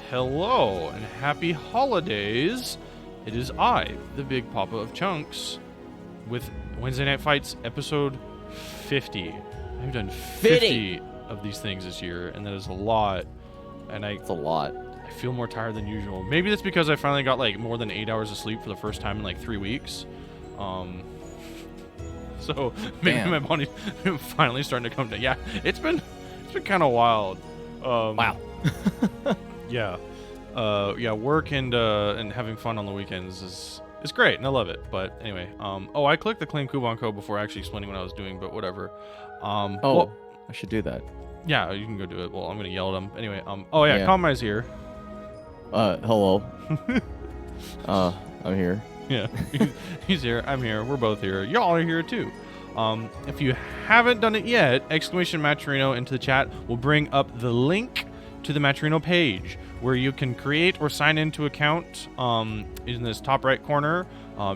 Hello and happy holidays. It is I, the Big Papa of Chunks, with Wednesday Night Fights episode 50. I've done 50 of these things this year, and that is a lot. And it's a lot. I feel more tired than usual. Maybe that's because I finally got like more than 8 hours of sleep for the first time in like 3 weeks. So maybe my body's finally starting to come down. Yeah, it's been kind of wild. Wow. Yeah. Work and having fun on the weekends is great, and I love it. But anyway, I clicked the claim coupon code before actually explaining what I was doing, but whatever. I should do that. Yeah, you can go do it. Well, I'm gonna yell at him anyway. Konmai's here. Hello. I'm here. Yeah, he's here. I'm here. We're both here. Y'all are here too. If you haven't done it yet, !Matcherino into the chat will bring up the link to the Matcherino page where you can create or sign into account in this top right corner.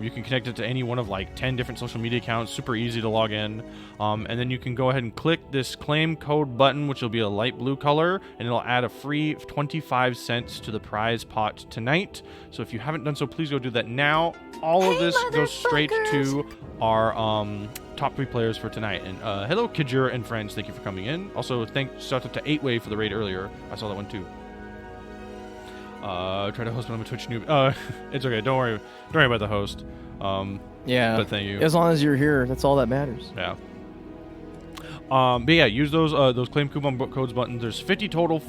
You can connect it to any one of like 10 different social media accounts. Super easy to log in. And then you can go ahead and click this claim code button, which will be a light blue color, and it'll add a free 25 cents to the prize pot tonight. So if you haven't done so, please go do that now. All of this goes straight to our top 3 players for tonight. And hello, Kidjur and friends. Thank you for coming in. Also, shout out to 8way for the raid earlier. I saw that one too. Try to host when I'm a Twitch noob. It's okay. Don't worry about the host. Yeah. But thank you. As long as you're here, that's all that matters. Yeah. But yeah, use those claim coupon codes buttons. There's 50 total,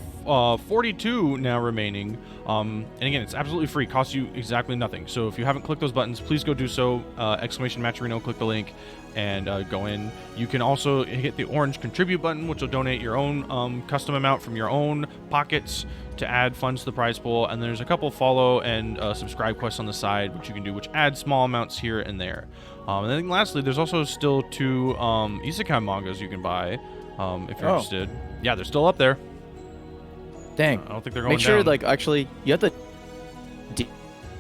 42 now remaining. And again, it's absolutely free. Costs you exactly nothing. So if you haven't clicked those buttons, please go do so. !Matcherino, click the link and go in. You can also hit the orange contribute button, which will donate your own custom amount from your own pockets to add funds to the prize pool. And there's a couple follow and subscribe quests on the side, which you can do, which add small amounts here and there. And then lastly, there's also still 2 isekai mangas you can buy if you're interested. Yeah, they're still up there. Dang. I don't think they're going down. Make sure, like, actually, you have to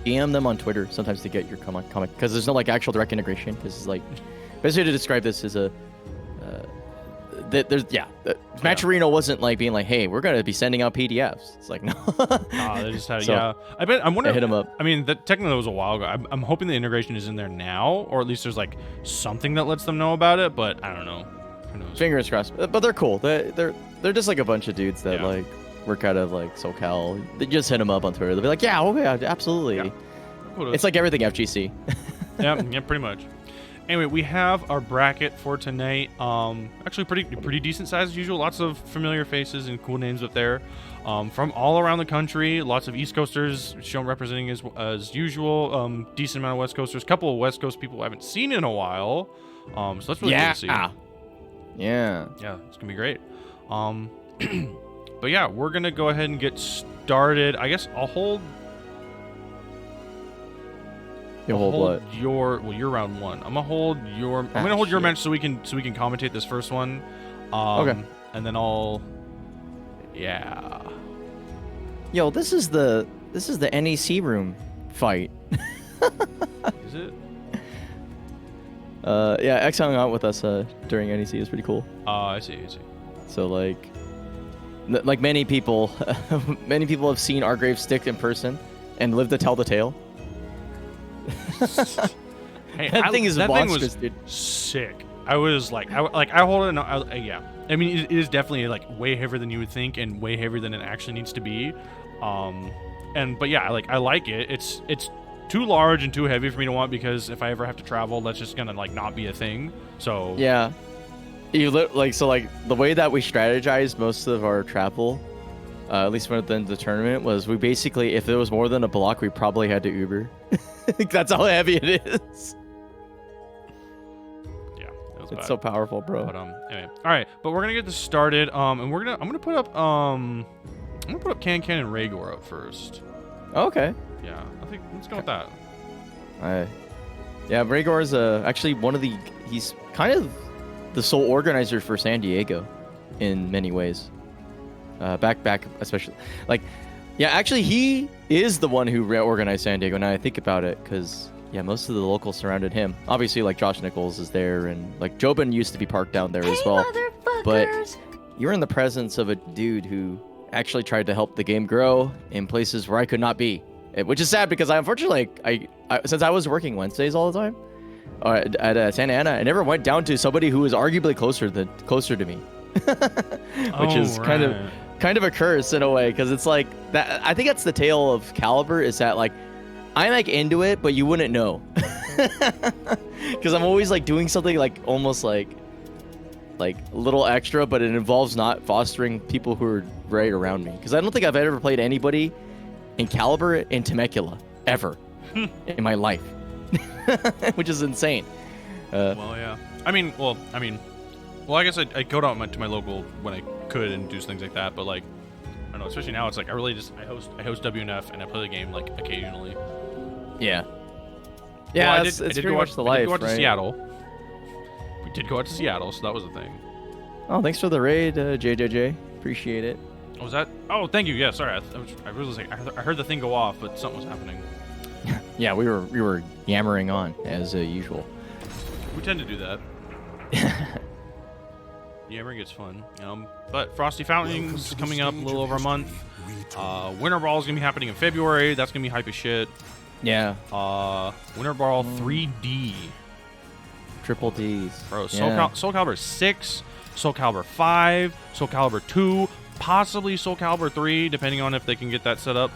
DM them on Twitter sometimes to get your comic, because there's no, like, actual direct integration. This is, like, basically to describe this as a... Matcherino wasn't like being like, hey, we're gonna be sending out PDFs. It's like, no. They just had I'm wondering. Hit them up. I mean, that technically was a while ago. I'm hoping the integration is in there now, or at least there's like something that lets them know about it. But I don't know. Who knows? Fingers crossed. But they're cool. They're just like a bunch of dudes that like work out of like SoCal. They just hit them up on Twitter. They'll be like, yeah, absolutely. Yeah. Cool. It's like everything FGC. yeah, pretty much. Anyway, we have our bracket for tonight. Actually, pretty decent size as usual. Lots of familiar faces and cool names up there from all around the country. Lots of East Coasters shown representing as usual. Decent amount of West Coasters. Couple of West Coast people I haven't seen in a while. So that's really cool to see. Yeah, it's gonna be great. But yeah, we're gonna go ahead and get started. I guess I'll hold. You're round 1. I'm gonna hold your match so we can commentate this first one. Okay. And then Yo, this is the NEC room fight. Is it? X hung out with us during NEC. It was pretty cool. I see. So like many people have seen our grave stick in person and lived to tell the tale. Hey, that thing is monstrous, dude. Dude. Sick. I was like, I hold it. Yeah. I mean, it is definitely like way heavier than you would think, and way heavier than it actually needs to be. But yeah, I like it. It's too large and too heavy for me to want, because if I ever have to travel, that's just gonna like not be a thing. So yeah, the way that we strategized most of our travel, at least within the tournament, was we basically, if there was more than a block, we probably had to Uber. That's how heavy it is. Yeah, it was it's bad. so powerful, bro. But anyway, all right. But we're gonna get this started. And I'm gonna put up Can and Rhaegar up first. Okay. Yeah, I think let's go with that. Yeah, Rhaegar is actually he's kind of the sole organizer for San Diego, in many ways. Back especially actually he is the one who reorganized San Diego. Now I think about it, because most of the locals surrounded him. Obviously, like Josh Nichols is there, and like Jobin used to be parked down there as well. But you're in the presence of a dude who actually tried to help the game grow in places where I could not be, which is sad because I unfortunately, since I was working Wednesdays all the time at Santa Ana, I never went down to somebody who was arguably closer to me, which is kind of a curse in a way, because it's like that. I think that's the tale of Calibur, is that like I'm like into it, but you wouldn't know, because I'm always like doing something like almost like a little extra, but it involves not fostering people who are right around me. Because I don't think I've ever played anybody in Calibur in Temecula ever in my life, which is insane. Well, yeah. I guess I go down to my local when I could and do things like that. But like, I don't know. Especially now, it's like I host WNF and I play the game like occasionally. Yeah. Yeah, well, it's pretty much the life, I did go out to right? Seattle. We did go out to Seattle, so that was a thing. Oh, thanks for the raid, JJJ. Appreciate it. Was that? Oh, thank you. Yeah, sorry. I was like, I heard the thing go off, but something was happening. Yeah, we were yammering on as usual. We tend to do that. Yammering is fun. But Frosty Fountain's coming up a little over a month. Winter Ball is gonna be happening in February. That's gonna be hype as shit. Yeah. Winter Ball 3D. Triple D's. Bro, SoulCalibur 6, SoulCalibur 5, SoulCalibur 2, possibly SoulCalibur 3, depending on if they can get that set up.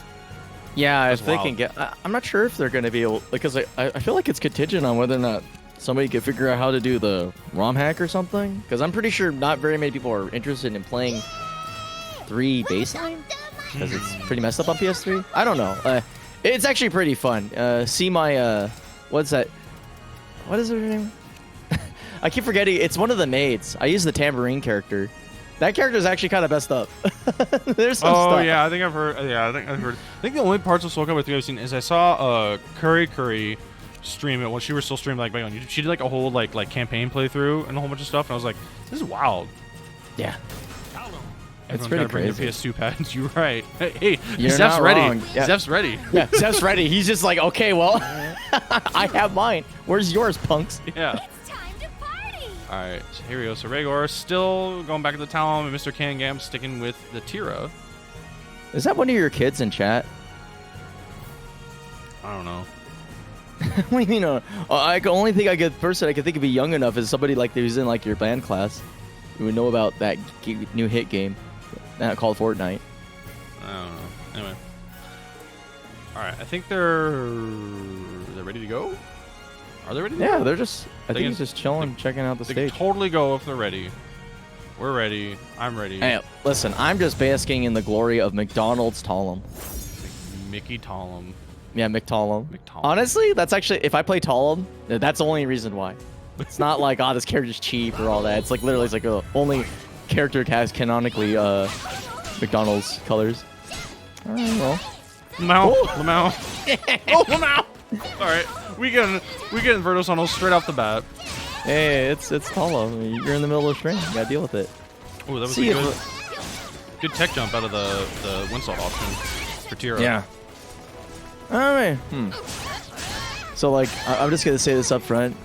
Yeah, if they can get... I'm not sure if they're going to be able... Because I feel like it's contingent on whether or not somebody can figure out how to do the ROM hack or something. Because I'm pretty sure not very many people are interested in playing 3 baseline. Because it's pretty messed up on PS3. I don't know. It's actually pretty fun. See my... what's that? What is her name? I keep forgetting. It's one of the maids. I use the tambourine character. That character is actually kind of messed up. There's some stuff. Oh yeah, I think I've heard. Yeah, I think the only parts of SoulCalibur 3 I've seen is I saw Curry stream it when she was still streaming like back on YouTube. She did like a whole like campaign playthrough and a whole bunch of stuff, and I was like, this is wild. Yeah. Everyone's gotta bring their PS2 pads. You're right. Hey, You're Zeph's not ready. wrong. Yeah. Zeph's ready. Yeah, Zeph's ready. He's just like, okay, well, I have mine. Where's yours, punks? Yeah. Alright, so here we go. So Rhaegar still going back to the Talon, and Mr. Kangam sticking with the Tira. Is that one of your kids in chat? I don't know. What do you mean? The only person I could think of be young enough is somebody like who's in like your band class who would know about that new hit game called Fortnite. I don't know. Anyway. Alright, I think they're ready to go? Are they ready to go? Yeah, they're just... I think he's just chilling, checking out the they stage. Can totally go if they're ready. We're ready. I'm ready. Hey, listen, I'm just basking in the glory of McDonald's Talum. Mickey Talum. Yeah, McTalum. Honestly, that's actually... If I play Talum, that's the only reason why. It's not like, oh, this character's cheap or all that. It's like literally, it's like the only character cast canonically McDonald's colors. All right, well... Lamau. Oh, Lamau! Alright. We getting Verdos on those straight off the bat. Hey, it's Talum. You're in the middle of the string. You gotta deal with it. Oh, that was a good tech jump out of the Winslow option for Tira. Yeah. Alright. So, like, I'm just gonna say this up front.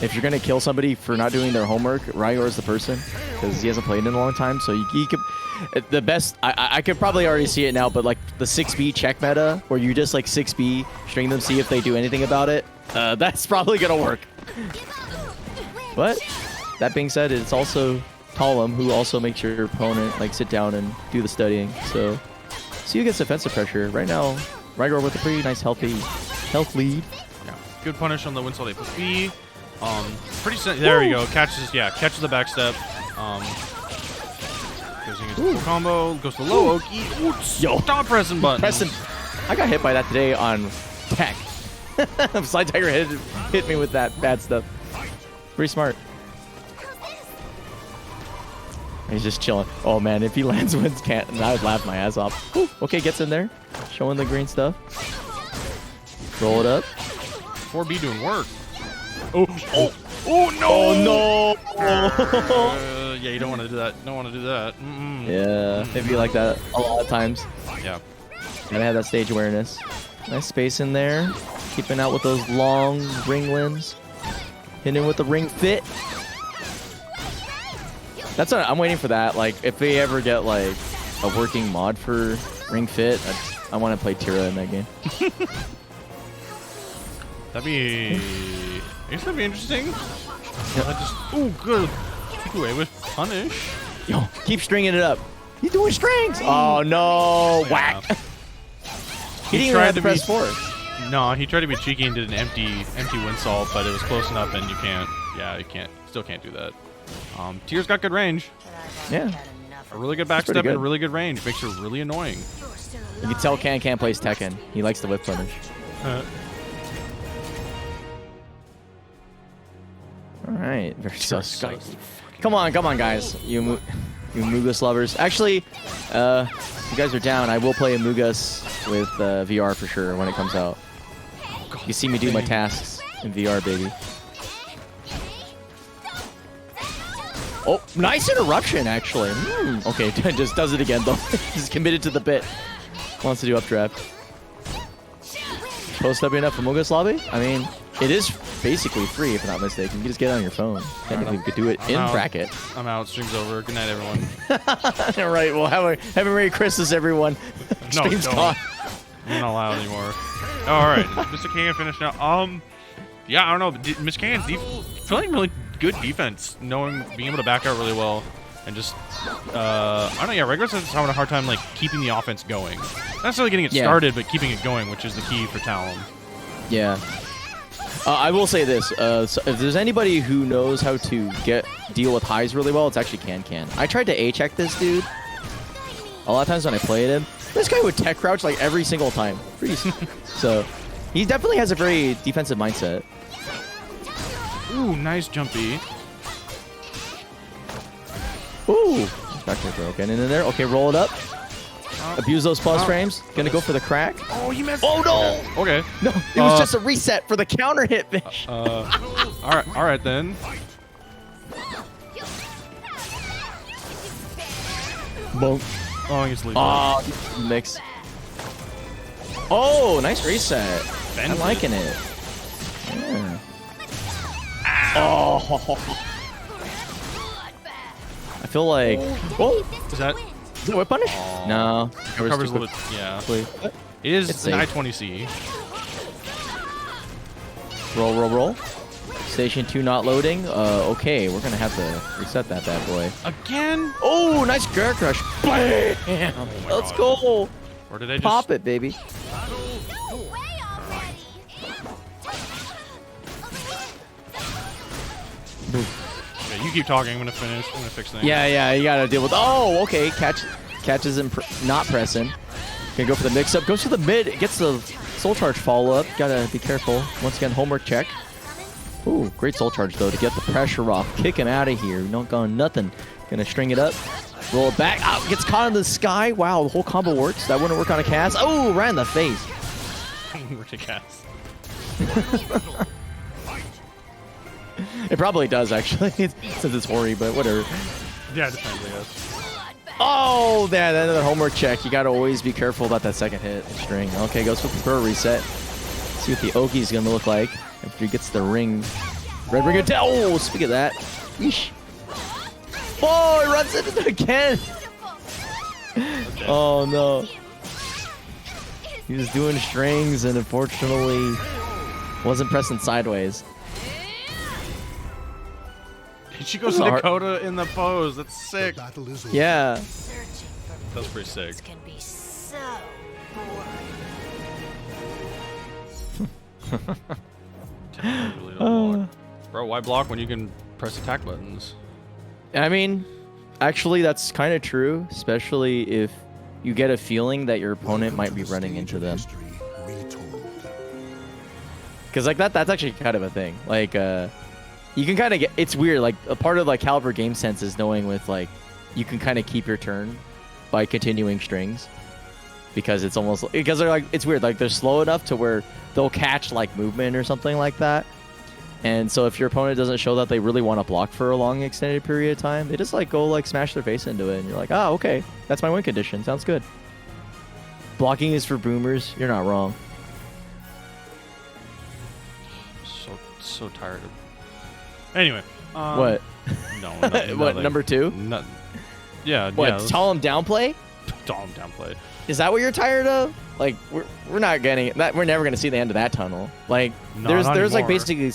If you're gonna kill somebody for not doing their homework, Rhaegar is the person, because he hasn't played in a long time. So you could... The best, I could probably already see it now, but like the 6B check meta, where you just like 6B, string them, see if they do anything about it, that's probably gonna work. But, that being said, it's also Talum, who also makes your opponent like sit down and do the studying, so see who gets defensive pressure. Right now, Rhaegar with a pretty nice health lead. Yeah, good punish on the Winslow A+B. There we go, catches the backstep. Goes into the combo, goes to low Oki. Yo, stop pressing buttons. I got hit by that today on tech. SlyTiger hit me with that bad stuff. Pretty smart. He's just chilling. Oh man, if he lands wins can't, I would laugh my ass off. Ooh, okay, gets in there, showing the green stuff. Roll it up. 4B doing work. Oh no! Oh no! Yeah, you don't want to do that. Yeah, it'd be like that a lot of times. Yeah. Gotta have that stage awareness. Nice space in there. Keeping out with those long ring limbs. Hitting with the ring fit. That's what I'm waiting for that. Like, if they ever get like a working mod for Ring Fit, I want to play Tira in that game. I guess that'd be interesting. Yep. Ooh, good. Take away with punish. Yo, keep stringing it up. He's doing strings. Oh no, Yeah. whack. He didn't even tried have to to press be- forward. No, he tried to be cheeky and did an empty windsault, but it was close enough, and you can't. Yeah, you can't. Still can't do that. Tira's got good range. Yeah. A really good pretty backstep and good. a really good range. Makes her really annoying. You can tell Can plays Tekken. He likes the whip punish. All right, very sus. Come on, guys. You Mugus lovers. Actually, if you guys are down, I will play Mugus with VR for sure when it comes out. You see me do my tasks in VR, baby. Oh, nice interruption, actually. Okay, just does it again, though. He's committed to the bit. Wants to do updraft. Post up enough for Mugus lobby? I mean, it is basically free, if I'm not mistaken. You can just get it on your phone. Technically, you could do it in bracket. I'm out. Stream's over. Good night, everyone. All right, well, have a Merry Christmas, everyone. No, Stream's don't. gone. I'm not allowed anymore. All right, Mr. King finished now. Yeah, I don't know. Mr. King's feeling really good defense, being able to back out really well, and just I don't know. Yeah, Regulus is having a hard time like keeping the offense going. Not necessarily getting it started, but keeping it going, which is the key for Talon. Yeah. I will say this: so if there's anybody who knows how to deal with highs really well, it's actually Can. I tried to A-check this dude a lot of times when I played him. This guy would tech crouch like every single time. So he definitely has a very defensive mindset. Ooh, nice jumpy. Ooh, Spectre broken in there. Okay, roll it up. Abuse those pause frames. Gonna go for the crack. Oh, he missed. Oh no! Okay. No, it was just a reset for the counter hit, fish. All right then. Bonk. Oh, he's leaving. Oh, mix. Oh, nice reset. I'm liking it. Yeah. Oh. I feel like. Oh, Is that? is it whip punish? No. Covers a little bit. Yeah. It is It's an safe. I-20C. Roll. Station 2 not loading. Okay, we're gonna have to reset that bad boy. Again? Oh, nice Garrett crush. Bam! Oh my Let's God. go. Or did I just Pop it, baby. Okay, you keep talking. I'm gonna finish. I'm gonna fix things. Yeah, you gotta deal with. Oh, okay. Catches him not pressing. Gonna go for the mix up. Goes for the mid. Gets the soul charge follow up. Gotta be careful. Once again, homework check. Ooh, great soul charge though to get the pressure off. Kick him out of here. Not going nothing. Gonna string it up. Roll it back. Oh, gets caught in the sky. Wow, the whole combo works. That wouldn't work on a cast. Oh, right in the face. Ridiculous. It probably does actually, since it's hoary, but whatever. Yeah, it depends, I guess. Oh, that another homework check. You gotta always be careful about that second hit string. Okay, goes for the pro reset. See what the Oki's gonna look like after he gets the ring. Red ring attack. Oh, speak of that. Yeesh. Oh, he runs into it again. Oh no. He was doing strings and unfortunately wasn't pressing sideways. She goes to Dakota in the pose. That's sick. Yeah. That's pretty sick. Can be so boring. Bro, why block when you can press attack buttons? I mean, actually, that's kind of true, especially if you get a feeling that your opponent might be running into them. Because like that's actually kind of a thing. Like, you can kind of get. It's weird. Like a part of like Calibur game sense is knowing with like you can kind of keep your turn by continuing strings. Because it's almost because they're like it's weird. Like they're slow enough to where they'll catch like movement or something like that. And so if your opponent doesn't show that they really want to block for a long extended period of time, they just like go like smash their face into it, and you're like, oh, okay, that's my win condition. Sounds good. Blocking is for boomers. You're not wrong. So tired of. Anyway. What? No. What? Number 2? Yeah. What? Yeah. Tell him downplay? Dom downplay. Is that what you're tired of? Like, we're not getting that. We're never gonna see the end of that tunnel. Like, No, there's not like anymore. basically,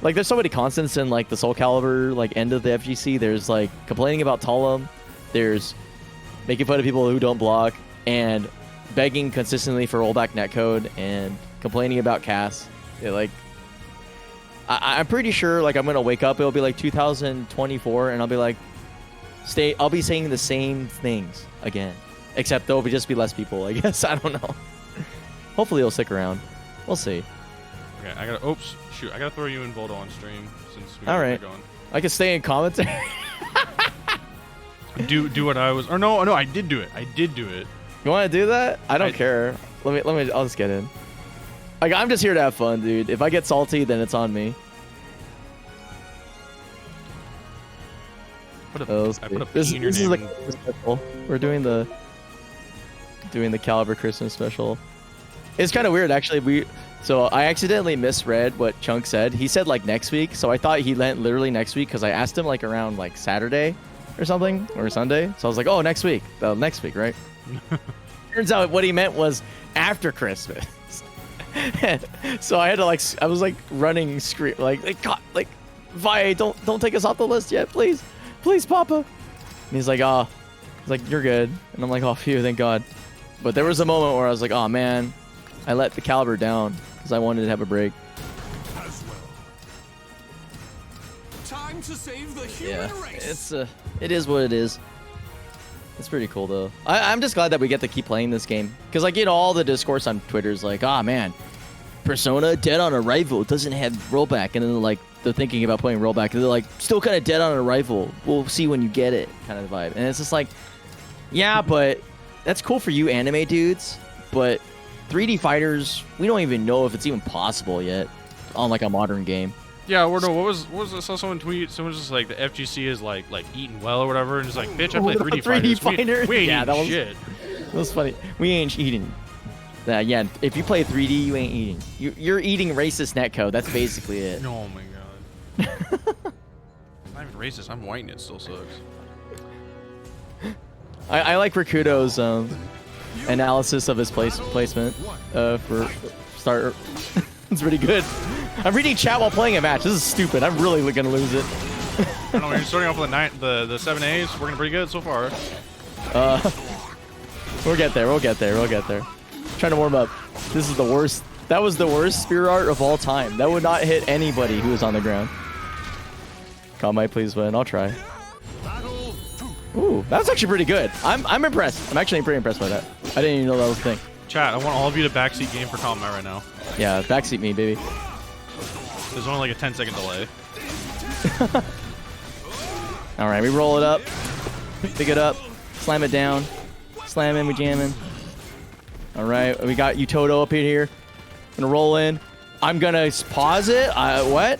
like, there's so many constants in like the SoulCalibur like end of the FGC. There's like complaining about Talum. There's making fun of people who don't block and begging consistently for rollback netcode and complaining about Cass. Like, I'm pretty sure like I'm gonna wake up. It'll be like 2024, and I'll be like, I'll be saying the same things again, except there'll just be less people. I guess I don't know. Hopefully, it'll stick around. We'll see. Okay, I gotta. Oops, shoot! I gotta throw you in Voldo on stream since we All got right. that going. I can stay in commentary. Do what I was. Or no, I did do it. I did do it. You want to do that? I don't care. Let me. I'll just get in. Like, I'm just here to have fun, dude. If I get salty, then it's on me. I put a This P in your is name. like a special. We're doing the Caliber Christmas special. It's kind of weird, actually. So I accidentally misread what Chunk said. He said like next week, so I thought he meant literally next week because I asked him like around like Saturday or something, or Sunday. So I was like, oh, next week, right? Turns out what he meant was after Christmas. So I had to like, I was like running, scream like God, like, Vi, don't take us off the list yet, please, Papa. And he's like, oh, he's like, you're good, and I'm like, oh, phew, thank God. But there was a moment where I was like, oh man, I let the Caliber down because I wanted to have a break. As well. Time to save the human race. It is what it is. It's pretty cool though. I'm just glad that we get to keep playing this game because like, you know, all the discourse on Twitter is like, ah, man, Persona dead on arrival, doesn't have rollback, and then like they're thinking about playing rollback, and they're like still kind of dead on arrival. We'll see when you get it, kind of vibe. And it's just like, yeah, but that's cool for you anime dudes, but 3D fighters, we don't even know if it's even possible yet on like a modern game. Yeah, or no, what was I saw someone tweet? Someone was just like the FGC is like eating well or whatever, and just like, bitch, I play 3D 3D fighters. We ain't Yeah, eating that was- shit. That was funny. We ain't eating. Yeah, if you play 3D, you ain't eating. You're eating racist netcode. That's basically it. Oh my god. I'm not even racist. I'm white and it still sucks. I like Rakudo's analysis of his placement for starter. It's pretty good. I'm reading chat while playing a match. This is stupid. I'm really gonna lose it. I don't know. We're starting off with the 7As. Working pretty good so far. We'll get there. Trying to warm up. This is the worst. That was the worst spear art of all time. That would not hit anybody who was on the ground. Konmai, please win. I'll try. Ooh, that's actually pretty good. I'm impressed. I'm actually pretty impressed by that. I didn't even know that was a thing. Chat, I want all of you to backseat game for Konmai right now. Yeah, backseat me, baby. There's only like a 10-second delay. All right, we roll it up, pick it up, slam it down, slam in, we jamming. All right, we got Utoto up in here. Gonna roll in. I'm gonna pause it. What?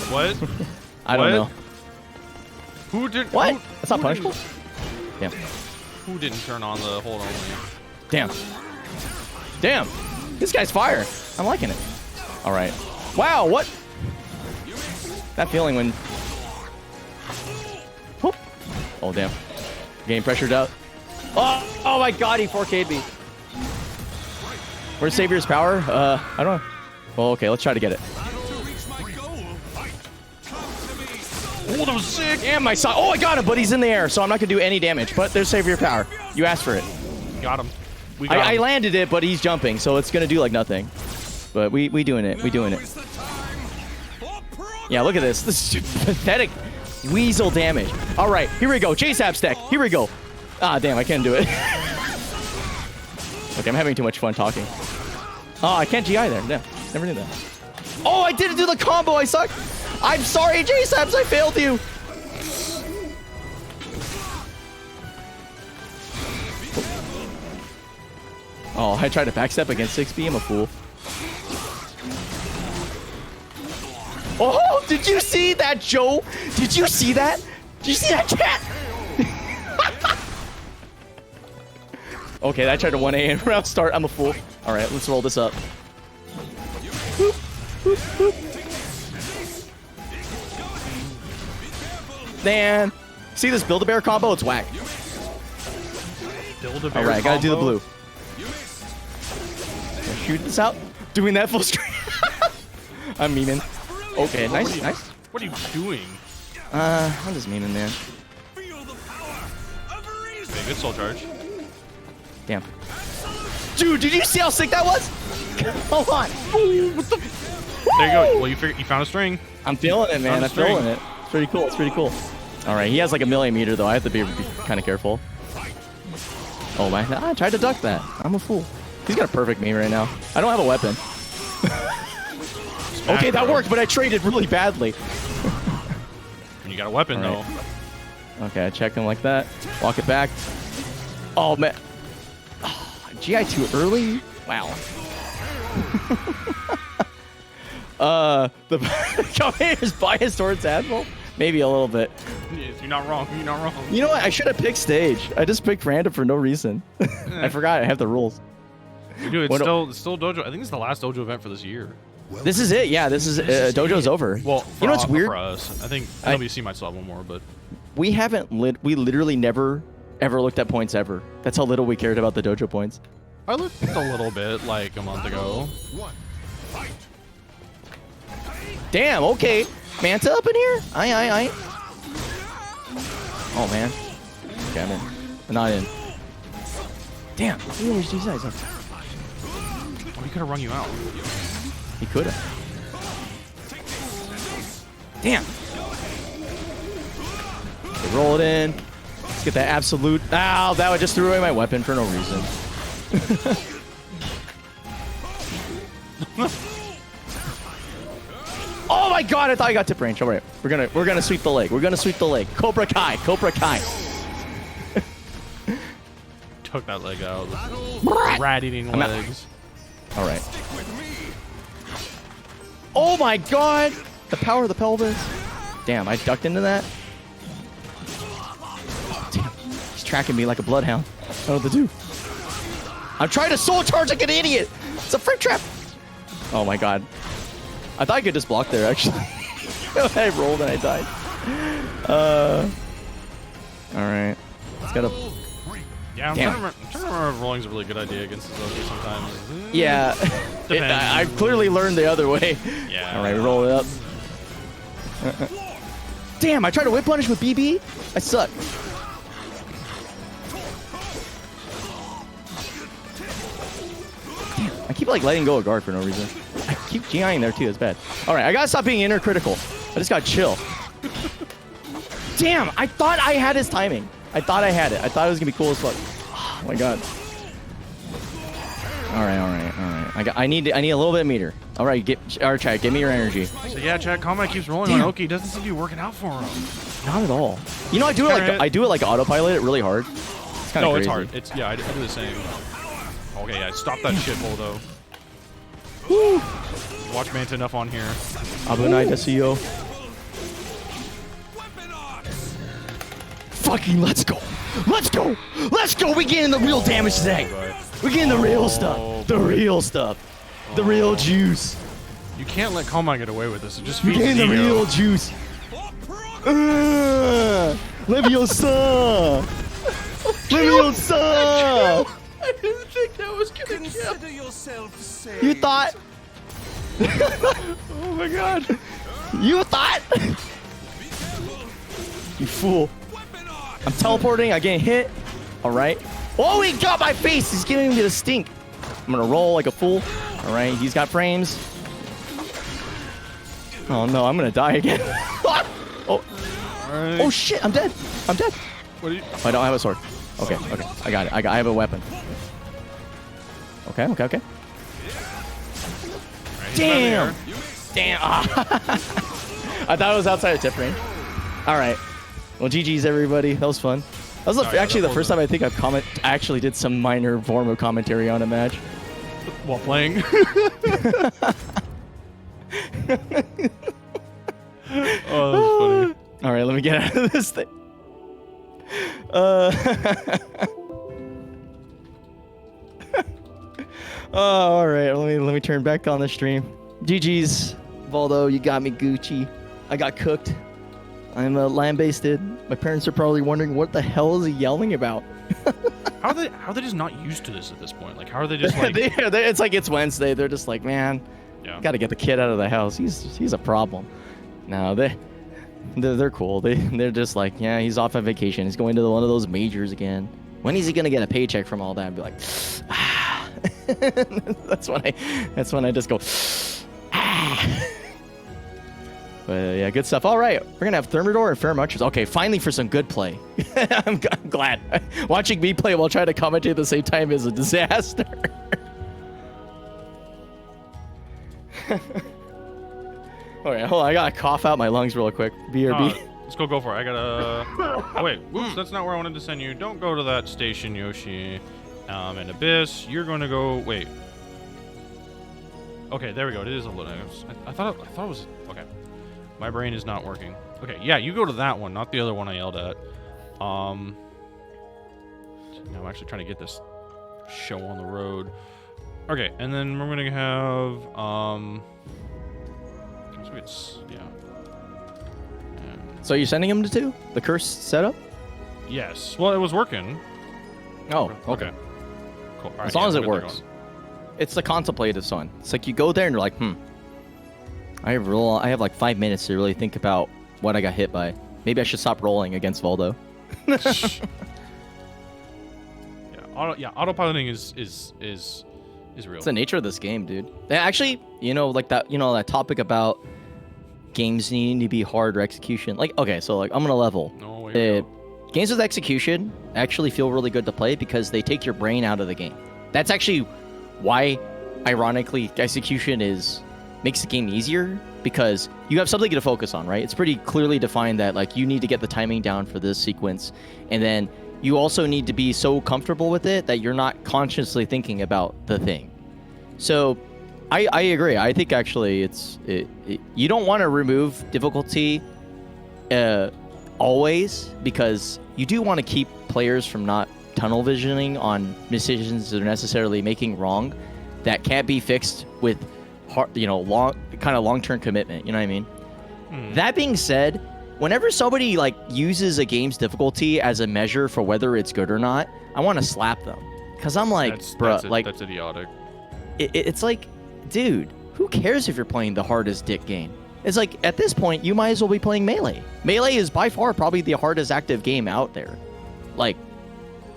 What? I don't What? know. Who did? What? Who, That's not who punishable. didn't- Damn. Who didn't turn on the hold only? Damn. Damn. This guy's fire. I'm liking it. All right. Wow. What? That feeling when. Whoop. Oh damn. Getting pressured out. Oh my God. He 4K'd me. Where's Savior's power? I don't know. Well, okay. Let's try to get it. Oh, that was sick. And my son. Oh, I got him, but he's in the air, so I'm not gonna do any damage. But there's Savior power. You asked for it. Got him. We got I him. landed it, but he's jumping, so it's gonna do like nothing. But we doing it. We doing it. Yeah, look at this. This is pathetic weasel damage. All right, here we go. J-Sab stack. Here we go. Ah, damn, I can't do it. Okay, I'm having too much fun talking. Oh, I can't GI there. Yeah, never knew that. Oh, I didn't do the combo. I suck. I'm sorry, J-Sabs. I failed you. Oh, I tried to backstep against 6B. I'm a fool. Oh, did you see that, Joe? Did you see that? Did you see that, chat? Okay, I tried to 1A and round start. I'm a fool. All right, let's roll this up. Boop, boop, boop. Man, see this Build-A-Bear combo? It's whack. Build-A-Bear All right, I gotta do the combo? blue. Shoot this out. Doing that full screen. I'm memeing. Okay, nice, nice. What are you doing? I'm just memeing, man. Feel the power of reason. Okay, good soul charge. Damn. Dude, did you see how sick that was? Come on. There you go. Well, you found a string. I'm feeling it, man. I'm feeling it. It's pretty cool. It's pretty cool. All right, he has like a millimeter though. I have to be kind of careful. Oh my! I tried to duck that. I'm a fool. He's got a perfect meme right now. I don't have a weapon. Okay, that worked, but I traded really badly. And you got a weapon All right. though. Okay, I check him like that. Walk it back. Oh man. Oh, GI too early. Wow. The Commander's biased towards Admiral? Maybe a little bit. Yes, you're not wrong. You're not wrong. You know what? I should have picked stage. I just picked random for no reason. I forgot I have the rules. Dude, it's still dojo. I think it's the last dojo event for this year. This is it. Yeah, this is dojo's over. Well, you know what's weird? For us, I think NWC might still have one more, but We haven't we literally never ever looked at points ever. That's how little we cared about the dojo points. I looked a little bit like a month ago. Damn. Okay. Manta up in here? Aye. Oh man. Okay, I'm in. I'm not in. Damn. These guys up. Oh, he could have run you out. He could have. Damn. Okay, roll it in. Let's get that absolute. Ow, that would just threw away my weapon for no reason. Oh my god, I thought I got tip range. All right, we're gonna sweep the leg. We're gonna sweep the leg. Cobra Kai. Took that leg out. Rat-eating legs. All right. Oh my god! The power of the pelvis. Damn, I ducked into that. Oh, damn. He's tracking me like a bloodhound. I don't know what to do. I'm trying to soul charge like an idiot. It's a frick trap. Oh my god. I thought I could just block there, actually. I rolled and I died. Alright. It's got a... Yeah, I'm trying to remember if rolling's a really good idea against the Zoki sometimes. Yeah. I clearly learned the other way. Yeah. Alright, roll it up. Damn, I tried to whip punish with BB? I suck. Damn, I keep like letting go of guard for no reason. I keep GIing there too, it's bad. Alright, I gotta stop being inner critical. I just gotta chill. Damn, I thought I had his timing. I thought I had it. I thought it was gonna be cool as fuck. Oh my god. Alright. I need a little bit of meter. Alright, Chad, give me your energy. So yeah, Chad, Konmai keeps rolling on Oki. Doesn't seem to be working out for him. Not at all. You know, I do it like autopilot it really hard. It's kind of crazy. It's hard. I do the same. Okay, yeah, stop that shithole though. Woo. Watch Manta enough on here. Abunai Desio. Fucking let's go. Let's go. We getting the real damage today. We're getting the real stuff. The real stuff. The real juice. You can't let Konmai get away with this. It just We're feeds getting the ego. real juice. Leviosa. Leviosa. I didn't think that was gonna Consider yourself saved. You thought? Oh my god. You thought? You fool. I'm teleporting. I get hit. All right. Oh, he got my face. He's giving me the stink. I'm going to roll like a fool. All right. He's got frames. Oh, no. I'm going to die again. Oh. Right. Oh, shit. I'm dead. What are you? I don't have a sword. Okay. I got it. I have a weapon. Okay. Right, Damn. I thought it was outside of tip range. All right. Well, GG's everybody. That was fun. That was actually the first time I think I actually did some minor form of commentary on a match. While playing. Oh, that's funny. All right, let me get out of this thing. Oh, all right. Let me turn back on the stream. GG's, Valdo. You got me Gucci. I got cooked. I'm lamb-basted. My parents are probably wondering what the hell is he yelling about. How are they just not used to this at this point? Like, how are they just like? It's like it's Wednesday. They're just like, man, got to get the kid out of the house. He's a problem. No, they're cool. They're just like, yeah, he's off on vacation. He's going to one of those majors again. When is he gonna get a paycheck from all that? I'd be like, ah. That's when I just go, ah. But yeah, good stuff. All right, we're gonna have Thermidor and Fair Munchers. Okay, finally for some good play. I'm glad. Watching me play while trying to commentate at the same time is a disaster. Okay, hold on. I gotta cough out my lungs real quick. BRB. Let's go for it. I gotta. Oh wait, whoops, that's not where I wanted to send you. Don't go to that station, Yoshi. And Abyss, you're going to go. Wait. Okay, there we go. It is a little. I thought it was. Okay, my brain is not working. Okay, yeah, you go to that one, not the other one I yelled at. Now I'm actually trying to get this show on the road. Okay, and then we're gonna have So you're sending him to 2? The curse setup? Yes. Well, it was working. Oh, okay. Cool. As long as it works. It's the contemplative one. It's like you go there and you're like, I have like 5 minutes to really think about what I got hit by. Maybe I should stop rolling against Voldo. Autopiloting is real. It's the nature of this game, dude. Actually, that topic about games needing to be hard execution. Like, okay, so like I'm gonna level. Games with execution actually feel really good to play because they take your brain out of the game. That's actually why, ironically, execution makes the game easier because you have something to focus on, right? It's pretty clearly defined that like you need to get the timing down for this sequence, and then you also need to be so comfortable with it that you're not consciously thinking about the thing. So I agree. I think actually you don't want to remove difficulty always, because you do want to keep players from not tunnel visioning on decisions they're necessarily making wrong that can't be fixed with long-term commitment. You know what I mean? That being said, whenever somebody like uses a game's difficulty as a measure for whether it's good or not, I want to slap them because I'm like, that's idiotic. It's like, dude, who cares if you're playing the hardest dick game? It's like, at this point, you might as well be playing Melee. Melee is by far probably the hardest active game out there. Like,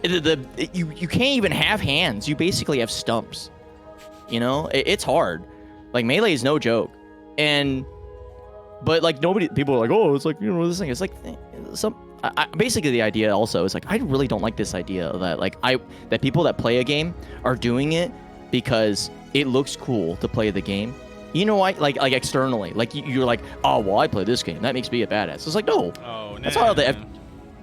you can't even have hands. You basically have stumps. You know? It's hard. Like, Melee is no joke. But, like, people are like, oh, it's like, this thing. It's like, basically the idea also is like, I really don't like this idea that, like, that people that play a game are doing it because it looks cool to play the game. You know, like externally, like you're like, oh well, I play this game. That makes me a badass. It's like, no, that's how the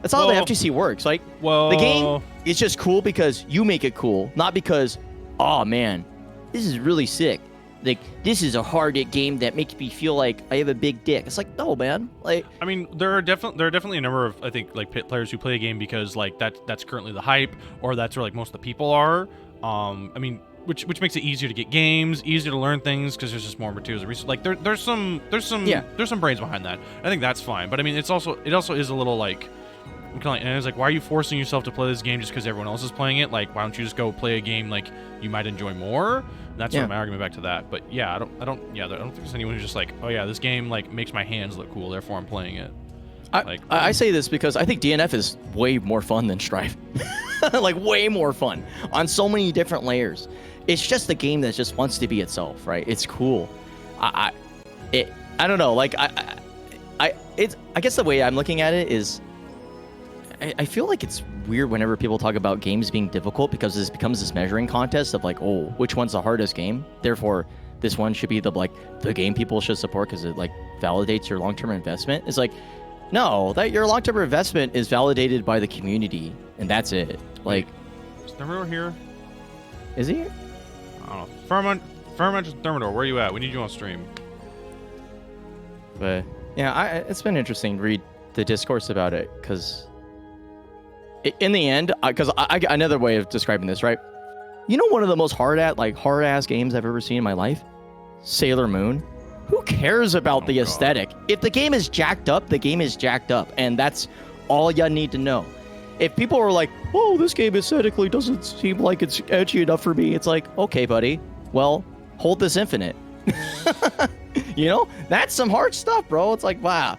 FGC works. Like, the game is just cool because you make it cool, not because, oh man, this is really sick. Like, this is a hard game that makes me feel like I have a big dick. It's like, no, man. Like, I mean, there are definitely a number of, I think, like players who play a game because like that's currently the hype, or that's where like most of the people are. I mean, which makes it easier to get games, easier to learn things because there's just more materials. Like there's some brains behind that. I think that's fine, but I mean, it also is a little like, and it's like, why are you forcing yourself to play this game just because everyone else is playing it? Like, why don't you just go play a game like you might enjoy more? That's sort of my argument back to that. But yeah, I don't think there's anyone who's just like, oh yeah, this game like makes my hands look cool, therefore I'm playing it. I say this because I think DNF is way more fun than Strife. Like, way more fun on so many different layers. It's just a game that just wants to be itself, right? It's cool. I don't know. Like, I guess the way I'm looking at it is, I feel like it's weird whenever people talk about games being difficult because this becomes this measuring contest of like, oh, which one's the hardest game? Therefore, this one should be the game people should support because it like validates your long-term investment. It's like, no, that your long-term investment is validated by the community, and that's it. Like, is Thermidor here? Is he? I don't know. Fairmont Thermidor, where are you at? We need you on stream. But yeah, it's been interesting to read the discourse about it because in the end, because I another way of describing this, right? You know, one of the most hard-ass games I've ever seen in my life, Sailor Moon. Who cares about the aesthetic? If the game is jacked up, the game is jacked up, and that's all you need to know. if people are like, oh, this game aesthetically doesn't seem like it's edgy enough for me, it's like, okay, buddy, well, hold this infinite. You know, that's some hard stuff, bro. It's like, wow.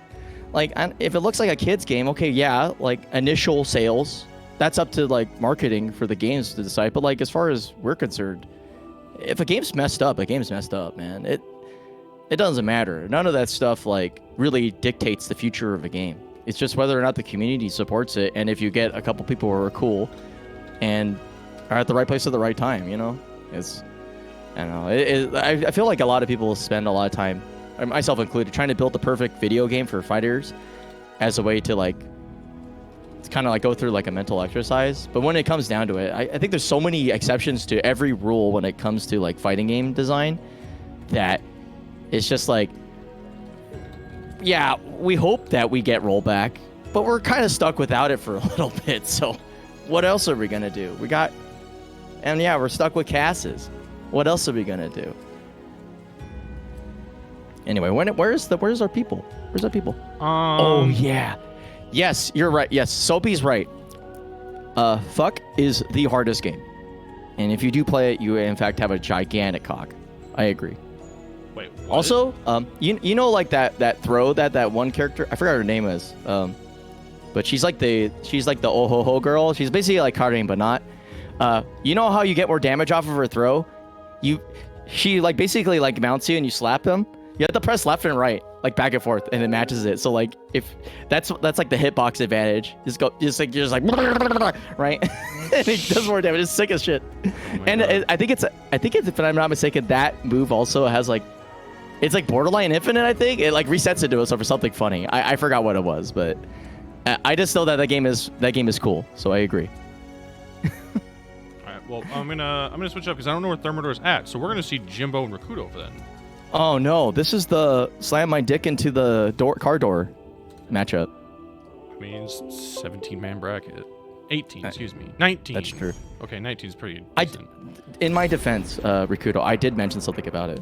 Like, if it looks like a kid's game, okay, yeah, like initial sales, that's up to like marketing for the games to decide. But like, as far as we're concerned, if a game's messed up, a game's messed up, man. It doesn't matter. None of that stuff like really dictates the future of a game. It's just whether or not the community supports it, and if you get a couple people who are cool and are at the right place at the right time, you know, it's. I don't know. I feel like a lot of people spend a lot of time, myself included, trying to build the perfect video game for fighters as a way to like, it's kind of like go through like a mental exercise. But when it comes down to it, I think there's so many exceptions to every rule when it comes to like fighting game design that it's just like, yeah, we hope that we get rollback, but we're kind of stuck without it for a little bit. So what else are we going to do? And yeah, we're stuck with Casses. What else are we gonna do? Anyway, where's our people? Where's our people? Oh yeah, yes, you're right. Yes, Soapy's right. Fuck is the hardest game, and if you do play it, you in fact have a gigantic cock. I agree. Wait. What? Also, you know like that throw that one character, I forgot her name is, but she's like the oh ho ho girl. She's basically like Karin, but not. You know how you get more damage off of her throw? She like basically like mounts you and you slap them. You have to press left and right, like back and forth, and it matches it. So like if that's like the hitbox advantage. You're just like right, and it does more damage. It's sick as shit. And I think it's if I'm not mistaken, that move also has like, it's like borderline infinite. I think it like resets into us over something funny. I forgot what it was, but I just know that game is cool. So I agree. Well, I'm gonna switch up because I don't know where Thermidor's at. So we're gonna see Jimbo and Rakudo for then. Oh no, this is the slam my dick into the car door matchup. I mean, it's 17-man bracket. 18, excuse me. 19. That's true. Okay, 19 is pretty decent. In my defense, Rakudo, I did mention something about it.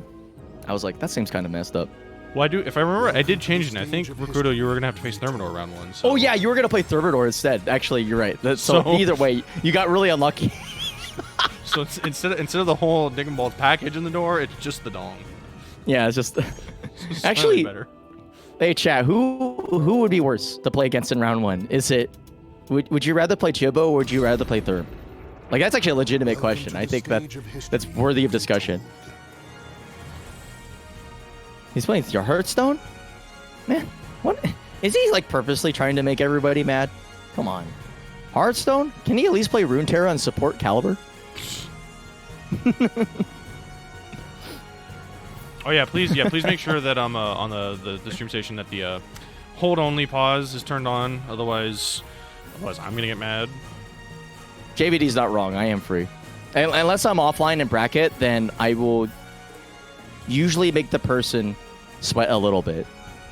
I was like, that seems kind of messed up. Well, if I remember, I did change it. And I think Rakudo, you were gonna have to face Thermidor round 1. So. Oh yeah, you were gonna play Thermidor instead. Actually, you're right. So either way, you got really unlucky. So it's, instead of the whole dick and balls package in the door, it's just the dong. Yeah, it's just It's actually better. Hey chat, who would be worse to play against in round 1? Is it would you rather play Jimbo or would you rather play Therm? Like that's actually a legitimate question. I think that's worthy of discussion. He's playing your Hearthstone? Man, what is he like purposely trying to make everybody mad? Come on. Hearthstone? Can he at least play Runeterra and support Calibur? Oh yeah, please make sure that on the stream station that the hold only pause is turned on. Otherwise I'm gonna get mad. JVD's not wrong. I am free. Unless I'm offline in bracket, then I will usually make the person sweat a little bit,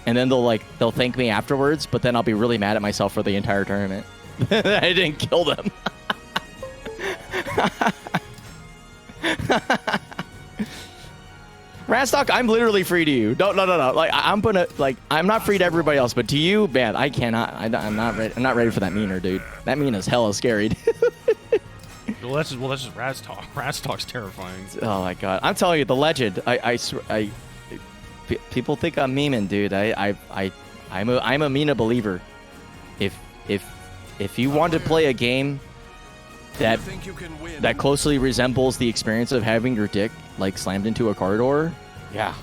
and then they'll thank me afterwards. But then I'll be really mad at myself for the entire tournament. I didn't kill them. Rastock, I'm literally free to you. No. Like I'm not free to everybody else, but to you, man, I cannot. I'm not ready. I'm not ready for that meaner, dude. That mean is hella scary. Well, that's just Rastock. Rastock's terrifying. Oh my god, I'm telling you, the legend. People think I'm memeing, dude. I'm a Mina believer. If you want to play a game that closely resembles the experience of having your dick like slammed into a car door, yeah,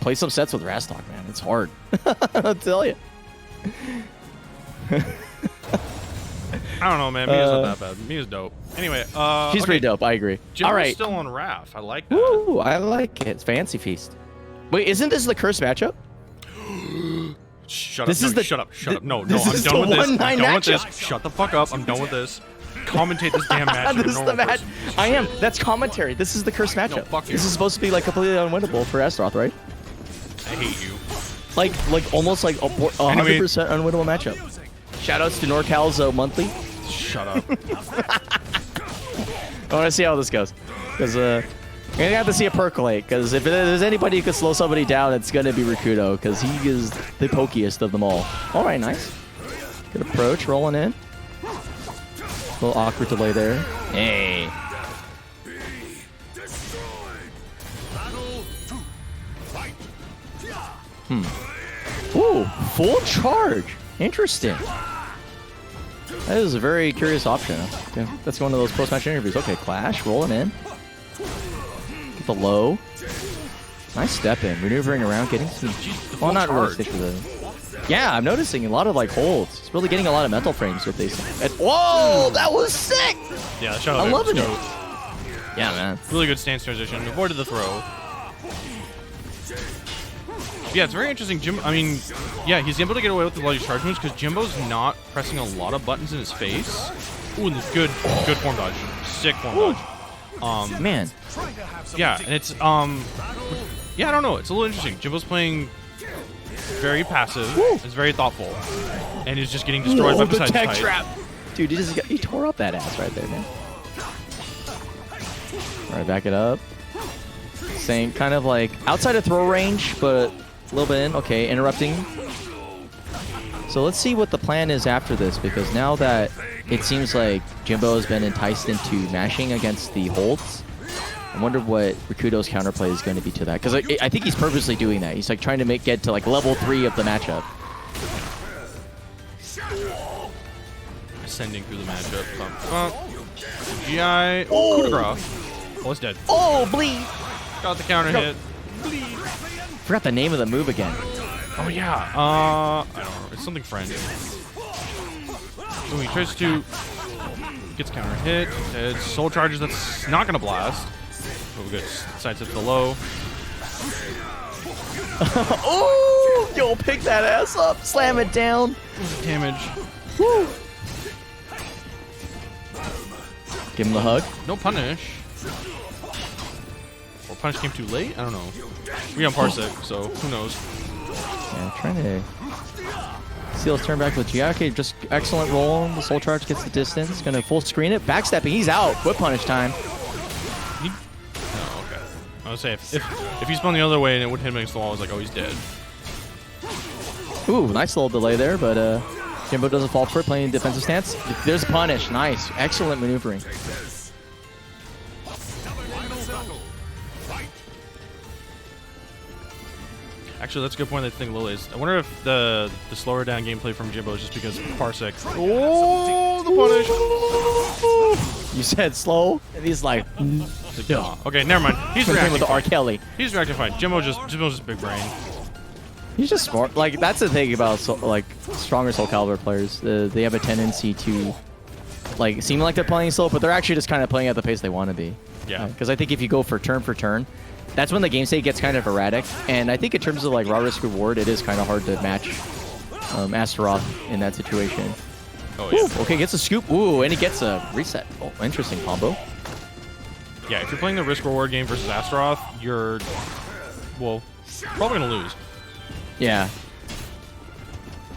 play some sets with Rastock, man. It's hard. I'll tell you. I don't know, man. Mia's not that bad. Mia's dope. Anyway, she's pretty dope. I agree. Jimbo's all right, still on Raph. I like that. Ooh, I like it. It's Fancy Feast. Wait, isn't this the cursed matchup? Shut up. No, I'm done with this. Shut the fuck up. I'm done with this. Commentate this damn match. This is the match. I am. That's commentary. This is the cursed matchup. No, fuck you. This is supposed to be like completely unwinnable for Astaroth, right? I hate you. Like almost like 100% unwinnable matchup. Shoutouts to NorCal's monthly. Shut up. I want to see how this goes, because you're gonna have to see it percolate. Because if there's anybody who could slow somebody down, it's gonna be Rakudo, because he is the pokiest of them all. All right, nice. Good approach, rolling in. little awkward delay there. Hey. Ooh, full charge. Interesting. That is a very curious option. Okay, that's one of those post-match interviews. Okay, Clash rolling in. Get the low. Nice step in, maneuvering around, getting some. Well, not really stick to the. Yeah, I'm noticing a lot of like holds. He's really getting a lot of mental frames with these. Whoa, that was sick! Yeah, the shuttle. I'm loving it. Go. Yeah, man. Really good stance transition. Avoided the throw. Yeah, it's very interesting. I mean, yeah, he's able to get away with a lot of these charge moves because Jimbo's not pressing a lot of buttons in his face. Ooh, and this good form dodge. Sick form dodge. Man. Yeah, and it's yeah, I don't know. It's a little interesting. Jimbo's playing very passive. It's very thoughtful, and he's just getting destroyed by the besides tech type. trap. Dude, he tore up that ass right there, man. All right, back it up. Same kind of like outside of throw range, but a little bit in. Okay, interrupting. So let's see what the plan is after this, because now that it seems like Jimbo has been enticed into mashing against the holds, I wonder what Rikudo's counterplay is going to be to that. Because I think he's purposely doing that. He's like trying to get to like level 3 of the matchup. Ascending through the matchup. GI. Oh, coup de grace. Oh, it's dead. Oh, bleed. Got the counter hit. Bleed. Forgot the name of the move again. Oh yeah. I don't know. It's something French. So he tries to gets counter hit. It's soul charges. That's not gonna blast. Oh, good. Sidestep the low. Oh, yo, pick that ass up. Slam it down. Damage. Woo. Give him the hug. No punish. Or punish came too late? I don't know. We on Parsec, so who knows? Yeah, trying to steal his turn back with Giake. Just excellent roll. The soul charge gets the distance. Gonna full screen it. Backstepping. He's out. Whip punish time. Oh, okay. I was say if he spun the other way and it would hit him against the wall, I was like, oh, he's dead. Ooh, nice little delay there, but Jimbo doesn't fall for it. Playing defensive stance. There's a punish. Nice. Excellent maneuvering. Actually, that's a good point. I think Lily is. I wonder if the slower down gameplay from Jimbo is just because Parsec. Oh, the punish! You said slow, and he's like, no. Okay, never mind. He's reacting with the R. Kelly. He's reacting fine. Jimbo's just big brain. He's just smart. Like that's the thing about like stronger SoulCalibur players. They have a tendency to like seem like they're playing slow, but they're actually just kind of playing at the pace they want to be. Yeah. Because I think if you go for turn, that's when the game state gets kind of erratic. And I think in terms of like raw risk reward, it is kind of hard to match Astaroth in that situation. Oh yeah. Ooh, okay, gets a scoop. Ooh, and he gets a reset. Oh, interesting combo. Yeah, if you're playing the risk reward game versus Astaroth, you're probably gonna lose. Yeah.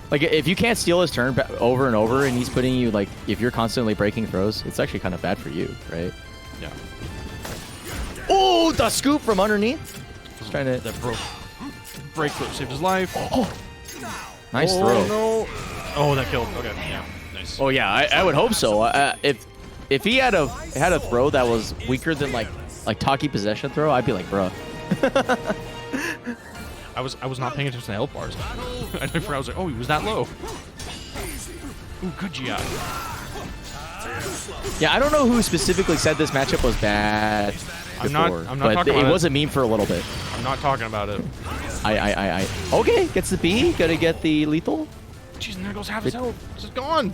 Like if you can't steal his turn over and over, and he's putting you like if you're constantly breaking throws, it's actually kind of bad for you, right? Yeah. Oh, the scoop from underneath. Just trying to. That break throw saved his life. Oh. Nice throw. No. Oh, that killed. Okay. Yeah. Nice. Oh yeah, I would hope so. If he had a throw that was weaker than like Taki possession throw, I'd be like, bro. I was not paying attention to the health bars. I was like, oh, he was that low. Ooh, good GI. Yeah, I don't know who specifically said this matchup was bad before, I'm not but talking it about was a meme for a little bit. I'm not talking about it. Okay, gets the B. Gotta get the lethal. Jeez, and there goes half his health. It's just gone.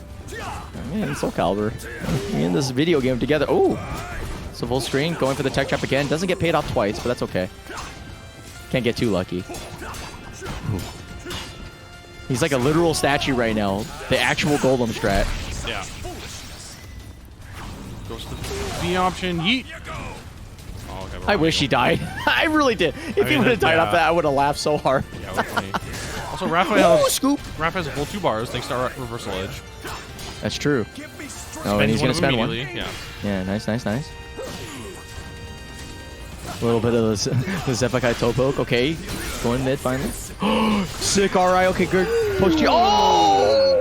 Man, SoulCalibur. We in this video game together. Oh, so full screen, going for the tech trap again. Doesn't get paid off twice, but that's okay. Can't get too lucky. Ooh. He's like a literal statue right now. The actual golem strat. Yeah. Goes to the B option. Yeet. Oh, okay, I wish he died. I really did. If he would have died off that, I would have laughed so hard. Yeah, it was funny. Also, Raphael scoop. Raph has a full 2 bars thanks to our reversal edge. That's true. Oh, and he's gonna spend one. Yeah. Yeah, nice. A little bit of the Zepakai toe poke. Okay, going mid finally. Sick RI. Okay, good. Post G. Oh!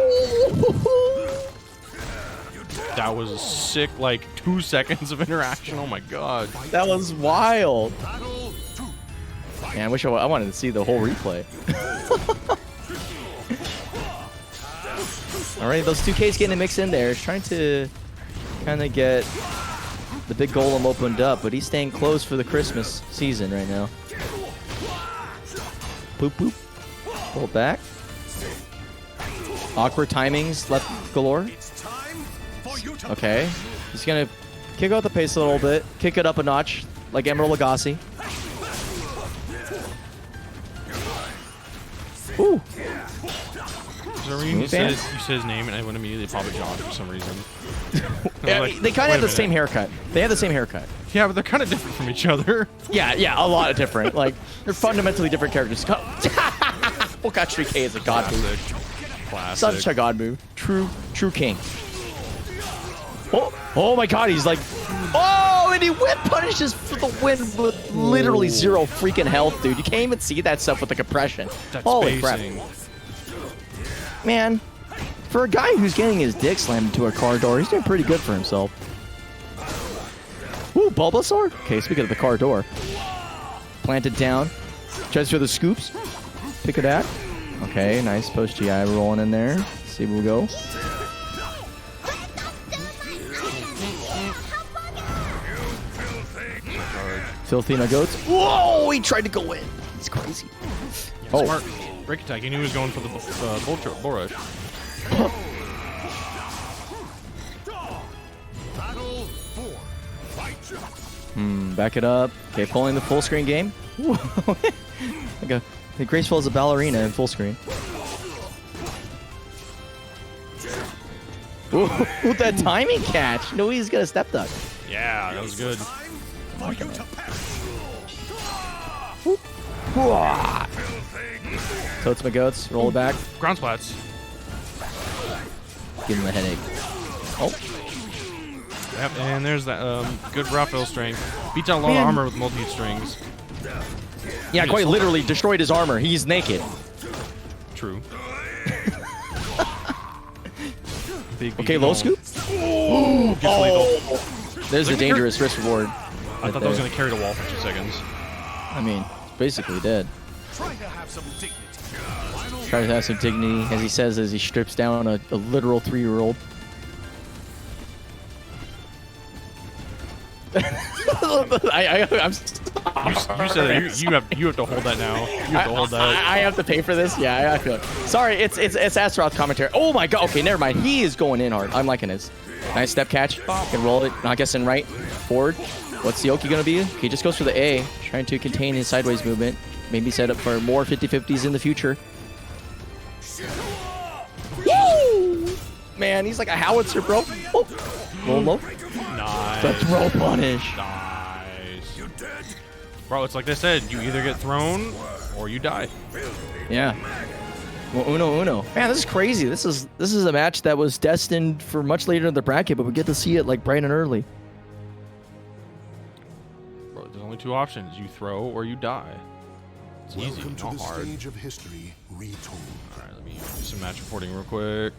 That was a sick, like 2 seconds of interaction. Oh my god. That was wild. Battle 2. Man, I wanted to see the whole replay. All right, those 2Ks getting mixed in there. He's trying to kind of get the big golem opened up, but he's staying close for the Christmas season right now. Boop, boop. Pull back. Awkward timings left galore. It's time for you to Okay. He's going to kick out the pace a little bit. Kick it up a notch like Emerald Lagasse. Ooh. For some reason, you said his name, and I went immediately Papa John for some reason. Yeah, Like, they kind of have the wait a same minute. haircut. They have the same haircut. Yeah, but they're kind of different from each other. Yeah, a lot of different. Like, they're fundamentally different characters. Okatsu K is a god move. Classic. Such a god move. True king. Oh my god, he's like... Oh, and he whip punishes for the win with literally zero freaking health, dude. You can't even see that stuff with the compression. That's Holy crap. spacing. Man, for a guy who's getting his dick slammed into a car door, he's doing pretty good for himself. Ooh, Bulbasaur? Okay, speaking of the car door. Planted down. Tries for the scoops. Pick it at. Okay, nice post GI rolling in there. See where we go. Filthy no goats. Whoa, he tried to go in. He's crazy. Yeah, smart. Break attack. He knew he was going for the bull rush. battle 4. Fight. Back it up. Okay, pulling the full screen game. Like the graceful as a ballerina in full screen. Ooh, that timing catch. No, he's got a step duck. Yeah, that was good. For you to pass. Totes my goats. Roll it back. Ground splats. Give him a headache. Oh, Yep, and there's that good Raphael strength. Beats out a lot of Man. armor with multi-strings. yeah, quite literally destroyed his armor. He's naked. True. Okay, low scoop. Ooh, gets lethal. There's a Like, dangerous risk reward. I thought that was going to carry the wall for 2 seconds. I mean, it's basically dead. Try to have some dignity. Tries to have some dignity, as he says, as he strips down a literal 3-year-old. I'm You said that you have to hold that now. You have to hold that. I have to pay for this? Yeah, I feel it. Sorry, it's Astaroth commentary. Oh my god, okay, never mind. He is going in hard. I'm liking this. Nice step catch. Can roll it. Not guessing right. Forward. What's the Oki gonna be? He just goes for the A, trying to contain his sideways movement. Maybe set up for more 50-50s in the future. Woo! Man, he's like a howitzer, bro. Oh. Roll low. Nice. The throw punish. Nice. Bro, it's like they said. You either get thrown or you die. Yeah. Well, uno. Man, this is crazy. This is a match that was destined for much later in the bracket, but we get to see it like bright and early. Bro, there's only 2 options. You throw or you die. It's easy, Welcome to not the hard. stage of history retold. All right, let me do some match reporting real quick.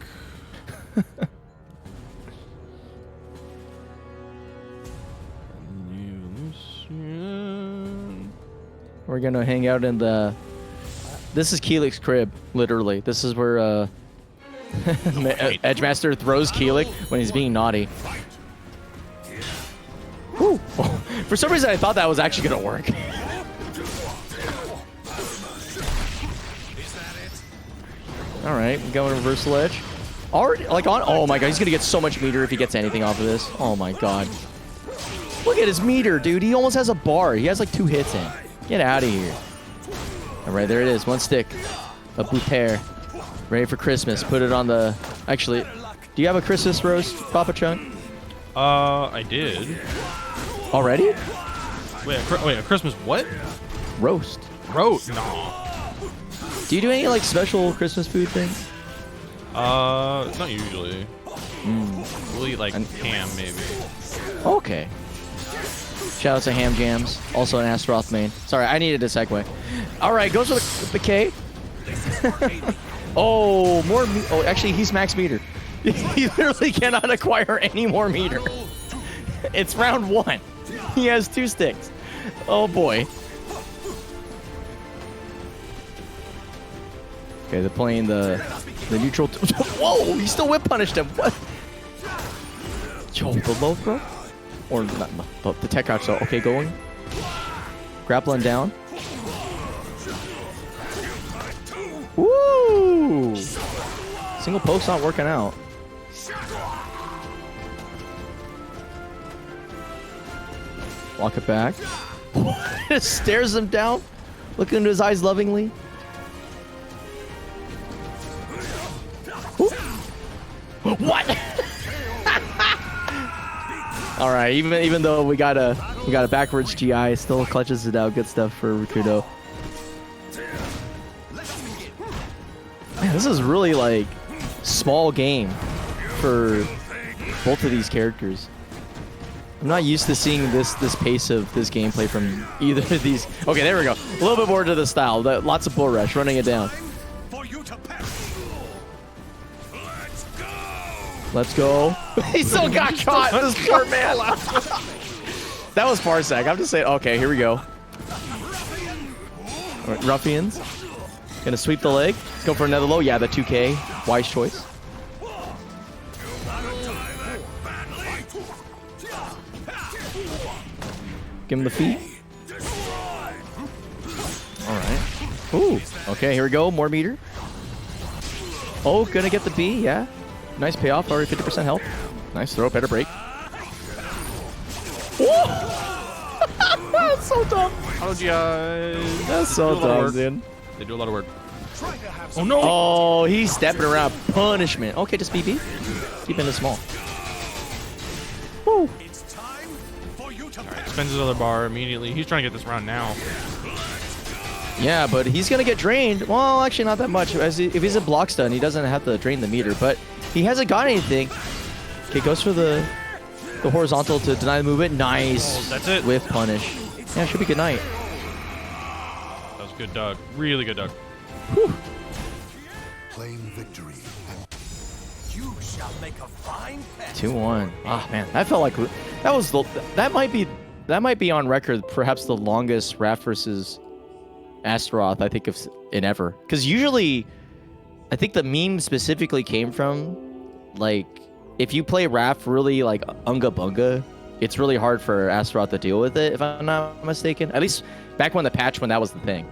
We're gonna hang out in the. This is Keelik's crib, literally. This is where Edgemaster throws Keelik when he's being naughty. Whew. For some reason, I thought that was actually gonna work. All right, we got a reversal edge. Already, like on. Oh my god, he's gonna get so much meter if he gets anything off of this. Oh my god. Look at his meter, dude. He almost has a bar. He has like 2 hits in. Get out of here. All right, there it is. 1 stick. A bouteille. Ready for Christmas. Put it on the. Actually, do you have a Christmas roast, Papa Chunk? I did. Already? Wait, a Christmas what? Roast. Roast? No. Do you do any like special Christmas food things? Not usually. We'll eat like ham maybe. Okay. Shout out to Ham Jams, also an Astaroth main. Sorry, I needed a segue. All right, goes with the K. Oh, more. Oh, actually, he's max meter. He literally cannot acquire any more meter. It's round 1. He has 2 sticks. Oh boy. Okay, they're playing the neutral. Whoa, he still whip punished him. What? Yo, the low throw? Or not, the tech crouch though. Okay, going. Grappling down. Woo! Single post not working out. Walk it back. Just stares him down. Looking into his eyes lovingly. Ooh. What? All right, even though we got a backwards GI, still clutches it out. Good stuff for Rakudo. Man, this is really like small game for both of these characters. I'm not used to seeing this pace of this gameplay from either of these. Okay, there we go. A little bit more to the style. Lots of bull rush, running it down. Let's go. He still got caught, this poor man. That was Parsec. I'm just saying, okay, here we go. All right, Ruffians. Gonna sweep the leg. Let's go for another low. Yeah, the 2K. Wise choice. Give him the feet. All right. Ooh. Okay, here we go. More meter. Oh, gonna get the B. Yeah. Nice payoff. Already 50% health. Nice throw. Better break. That's so dumb. That's so dumb, dude. They do a lot of work. Oh no! Oh, he's stepping around. Punishment. Okay, just BB. Keeping it small. Woo. Alright, spends his other bar immediately. He's trying to get this round now. Yeah, but he's gonna get drained. Well, actually, not that much. If he's a block stun, he doesn't have to drain the meter. But he hasn't got anything. Okay, goes for the horizontal to deny the movement. Nice. Oh, that's it. With punish. Yeah, should be good night. That was good, Doug. Really good, Doug. Whew. Claim victory. You shall make a fine pet. 2-1. Ah, man, that felt like that might be on record. Perhaps the longest Raph versus Astaroth I think of in ever. Because usually, I think the meme specifically came from like if you play Raph really like unga bunga, it's really hard for Astaroth to deal with it. If I'm not mistaken, at least back when that was the thing.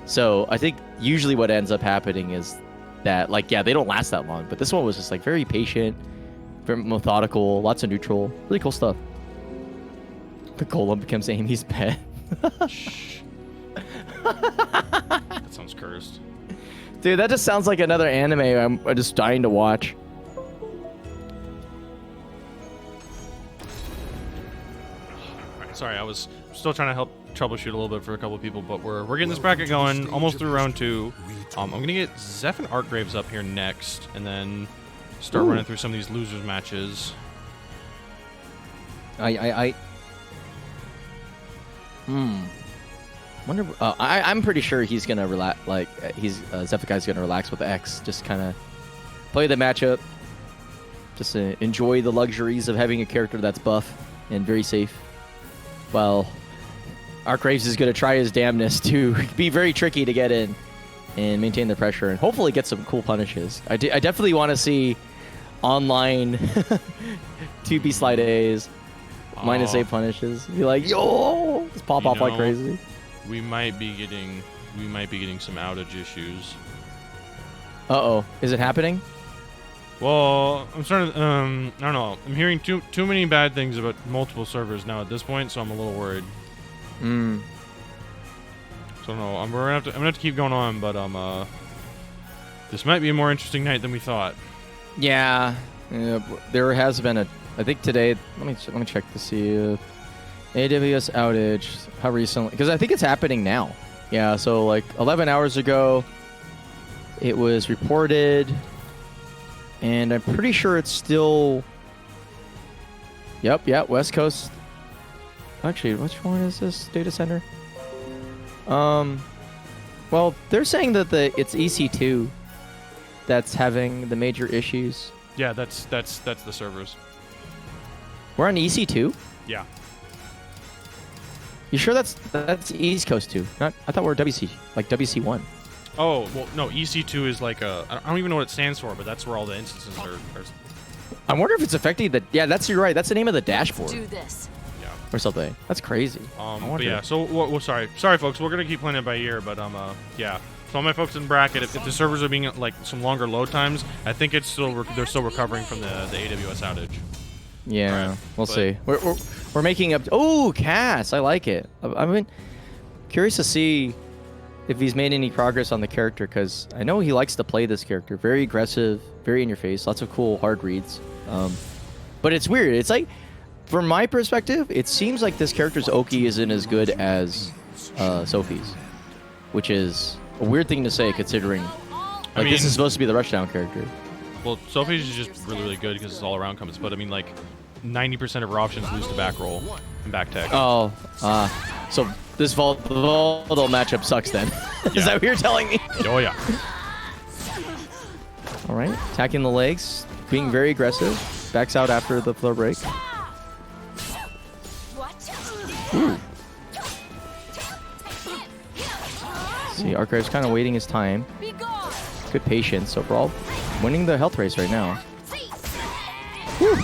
So I think usually what ends up happening is that like yeah they don't last that long. But this one was just like very patient, very methodical, lots of neutral, really cool stuff. The golem becomes Amy's pet. That sounds cursed. Dude, that just sounds like another anime I'm just dying to watch. Alright, sorry, I was still trying to help troubleshoot a little bit for a couple of people, but we're getting this bracket going, almost through round 2. I'm gonna get Zeph and Artgraves up here next, and then running through some of these losers matches. Wonder. I'm pretty sure he's gonna relax. Like Zephikai's gonna relax with the X. Just kind of play the matchup. Just enjoy the luxuries of having a character that's buff and very safe. While Artgraves is gonna try his damnness to be very tricky to get in and maintain the pressure and hopefully get some cool punishes. I definitely want to see online 2B slide A's. -8 punishes. Be like, yo, just pop off like crazy. We might be getting some outage issues. Uh-oh. Is it happening? Well, I'm starting to, I don't know. I'm hearing too many bad things about multiple servers now at this point, so I'm a little worried. So no, I'm gonna have to keep going on, but this might be a more interesting night than we thought. Yeah. There has been I think today, let me check to see AWS outage, how recently, because I think it's happening now. Yeah, so like 11 hours ago, it was reported, and I'm pretty sure it's still, yep, West Coast. Actually, which one is this data center? Well, they're saying that it's EC2 that's having the major issues. Yeah, that's the servers. We're on EC2? Yeah. You sure that's East Coast 2? Not, I thought we were WC, like WC1. Oh, well, no, EC2 is like a... I don't even know what it stands for, but that's where all the instances are I wonder if it's affecting the... Yeah, you're right. That's the name of the dashboard. Do this. yeah. Or something. That's crazy. But yeah, so, well, sorry, folks. We're going to keep playing it by ear, but, yeah. So all my folks in bracket, if the servers are being, like, some longer load times, I think it's still... They're still recovering from the AWS outage. Yeah, Right, we'll but- see. We're making up... Oh, Cass! I like it. I've been curious to see if he's made any progress on the character, because I know he likes to play this character. Very aggressive, very in your face, lots of cool hard reads. But it's weird. It's like, from my perspective, it seems like this character's Oki isn't as good as Sophie's, which is a weird thing to say considering like, this is supposed to be the Rushdown character. Well, Sophie's is just really, really good because it's all around comes. But I mean, like, 90% of her options lose to back roll and back tech. Oh, so this volatile matchup sucks then. Is Yeah. that what you're telling me? Oh yeah. All right, attacking the legs, being very aggressive. Backs out after the floor break. Ooh. See, Archive's kind of waiting his time. Good patience overall. Winning the health race right now. Woo.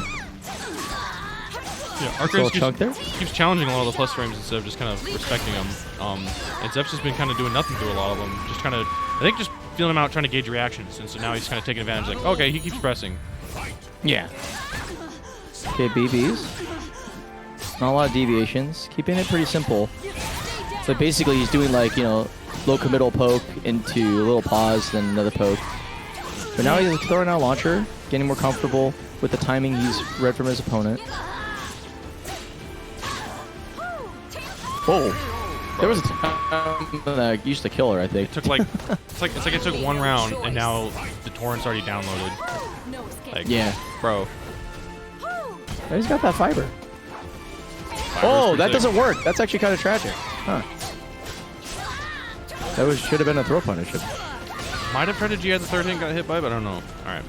Yeah, Little Arcade chunk there. keeps challenging a lot of the plus frames instead of just kind of respecting them. And Zep's just been kind of doing nothing through a lot of them. Just kind of, I think, just feeling him out, trying to gauge reactions. And so now he's kind of taking advantage. Like, okay, he keeps pressing. Yeah. Okay, BBs. Not a lot of deviations. Keeping it pretty simple. So basically he's doing like, you know, low committal poke into a little pause, then another poke. But now he's throwing out launcher, getting more comfortable with the timing he's read from his opponent. Whoa. There was a time that I used to kill her, I think. It took like, it's like it took one round, and now the torrent's already downloaded. Like, Yeah. bro. Oh, he's got that fiber. Oh, that doesn't work. That's actually kind of tragic. Huh. That should have been a throw punish. Might have tried to G at the third hit, got hit by, but I don't know. All right.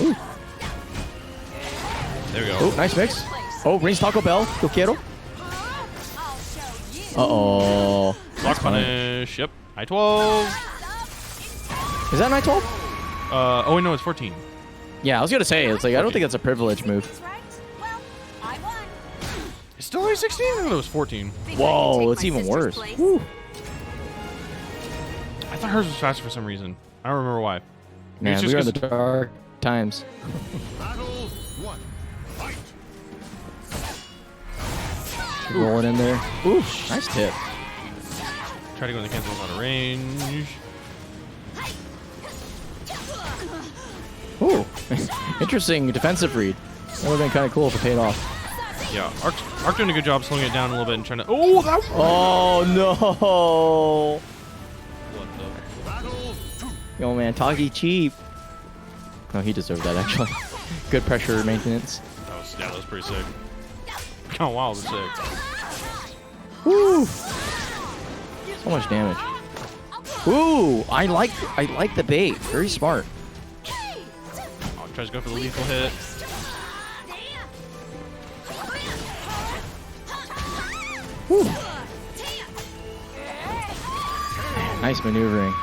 Ooh. There we go. Oh, nice mix. Oh, rings Taco Bell. Yo quiero. Uh-oh. Block punish. Yep. I-12. Is that 9-12? Oh, wait, no, it's 14. Yeah, I was going to say, it's like, I don't think that's a privilege move. It's still only 16? I thought it was 14. Whoa, it's even worse. Woo. I thought hers was faster for some reason. I don't remember why. Maybe Man, it's we just are in the 'cause- dark times. Battle 1. Fight. Rolling in there. Ooh, nice tip. Try to go in the cancels out of range. Ooh, interesting defensive read. That would have been kind of cool if it paid off. Yeah, Arc doing a good job slowing it down a little bit and trying to... Oh, that... Oh, no. What the... Battle 2. Yo, man, Taki cheap. No, he deserved that, actually. Good pressure maintenance. That was pretty sick. Oh, wow, that's sick. Woo! So much damage. Ooh, I like the bait. Very smart. Oh, tries to go for the lethal hit. Woo. Nice maneuvering.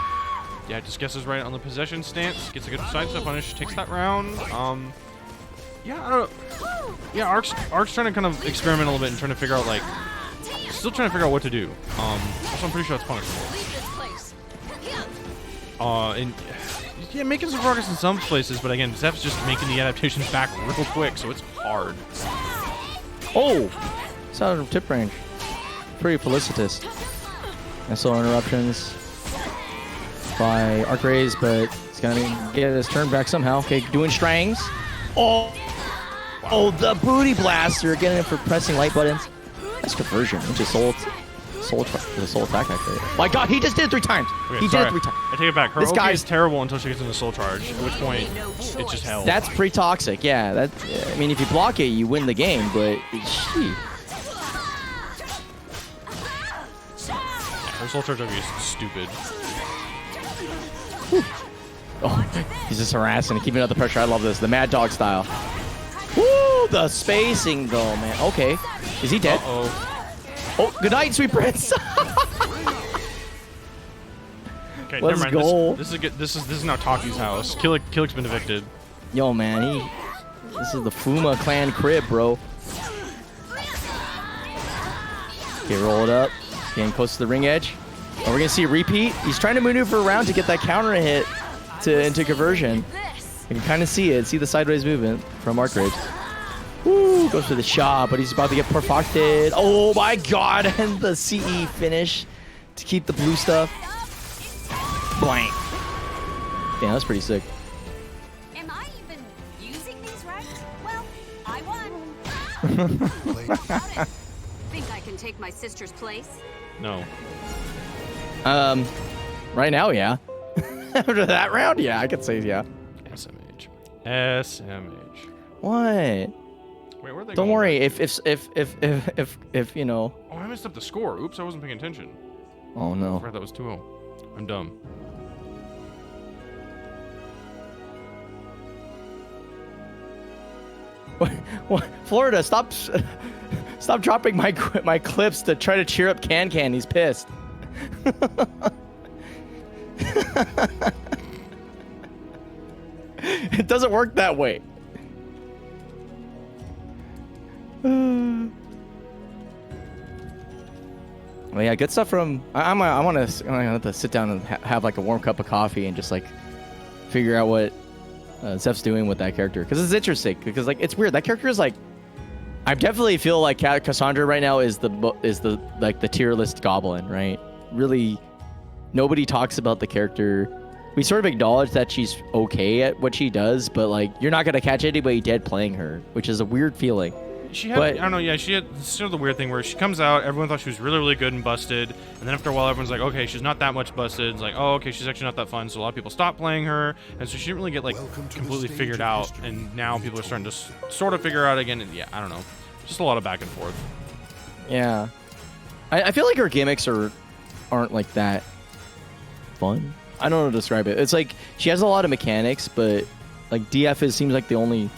Yeah, just guesses right on the possession stance. Gets a good sidestep punish. Takes that round. Yeah, I don't know. Yeah, Arc's trying to kind of experiment a little bit and trying to figure out, like... Still trying to figure out what to do. Also, I'm pretty sure it's punishable. And... Yeah, making some progress in some places, but again, Zeph's just making the adaptations back real quick, so it's hard. Oh! It's out of tip range. Pretty felicitous. SO interruptions by Arc Rays, but he's gonna get his turn back somehow. Okay, doing strangs. Oh! Wow. Oh, the booty blaster! Getting it for pressing light buttons. Nice conversion. He just soul attack actually. My God, he just did it 3 times. Okay, He sorry. did it 3 times. I take it back. Her This OP guy's- is terrible until she gets in the soul charge, at which point it's just hell. That's pretty toxic. Yeah, that. I mean, if you block it, you win the game. But gee. Her soul charge OP is stupid. Oh, he's just harassing and keeping up the pressure. I love this. The Mad Dog style. Woo! The spacing, though, man. Okay. Is he dead? Oh, good night, sweet prince. Okay, Let's never mind. go. This is good. This is now Taki's house. Killick's been evicted. Yo, man, this is the Fuma clan crib, bro. Okay, roll it up. Getting close to the ring edge. Are we gonna see a repeat? He's trying to maneuver around to get that counter hit into conversion. You can kind of see it. See the sideways movement from Mark Graves. Woo! Goes for the shot, but he's about to get perfected. Oh my god! And the CE finish to keep the blue stuff. Blank. Damn, that's pretty sick. Am I even using these right? Well, I won. Got it. Think I can take my sister's place? No. Right now, yeah. After that round, yeah, I could say yeah. SMH. SMH. What? Wait, where are they Don't going? worry. If you know. Oh, I messed up the score. Oops, I wasn't paying attention. Oh I no. forgot that was 2-0. I'm dumb. What? Florida, stop dropping my clips to try to cheer up Can. He's pissed. It doesn't work that way. Well, yeah, good stuff from. I'm gonna have to sit down and have like a warm cup of coffee and just like figure out what Zeph's doing with that character, because it's interesting. Because like it's weird. That character is like, I definitely feel like Cassandra right now is the like the tier list goblin, right? Really, nobody talks about the character. We sort of acknowledge that she's okay at what she does, but like you're not gonna catch anybody dead playing her, which is a weird feeling. She had, I don't know, yeah, she had sort of the weird thing where she comes out, everyone thought she was really, really good and busted, and then after a while, everyone's like, okay, she's not that much busted. It's like, oh, okay, she's actually not that fun, so a lot of people stopped playing her, and so she didn't really get, like, completely figured out, and now people are starting to sort of figure out again, and yeah, I don't know. Just a lot of back and forth. Yeah. I feel like her gimmicks aren't, like, that fun. I don't know how to describe it. It's like, she has a lot of mechanics, but, like, DF seems like the only...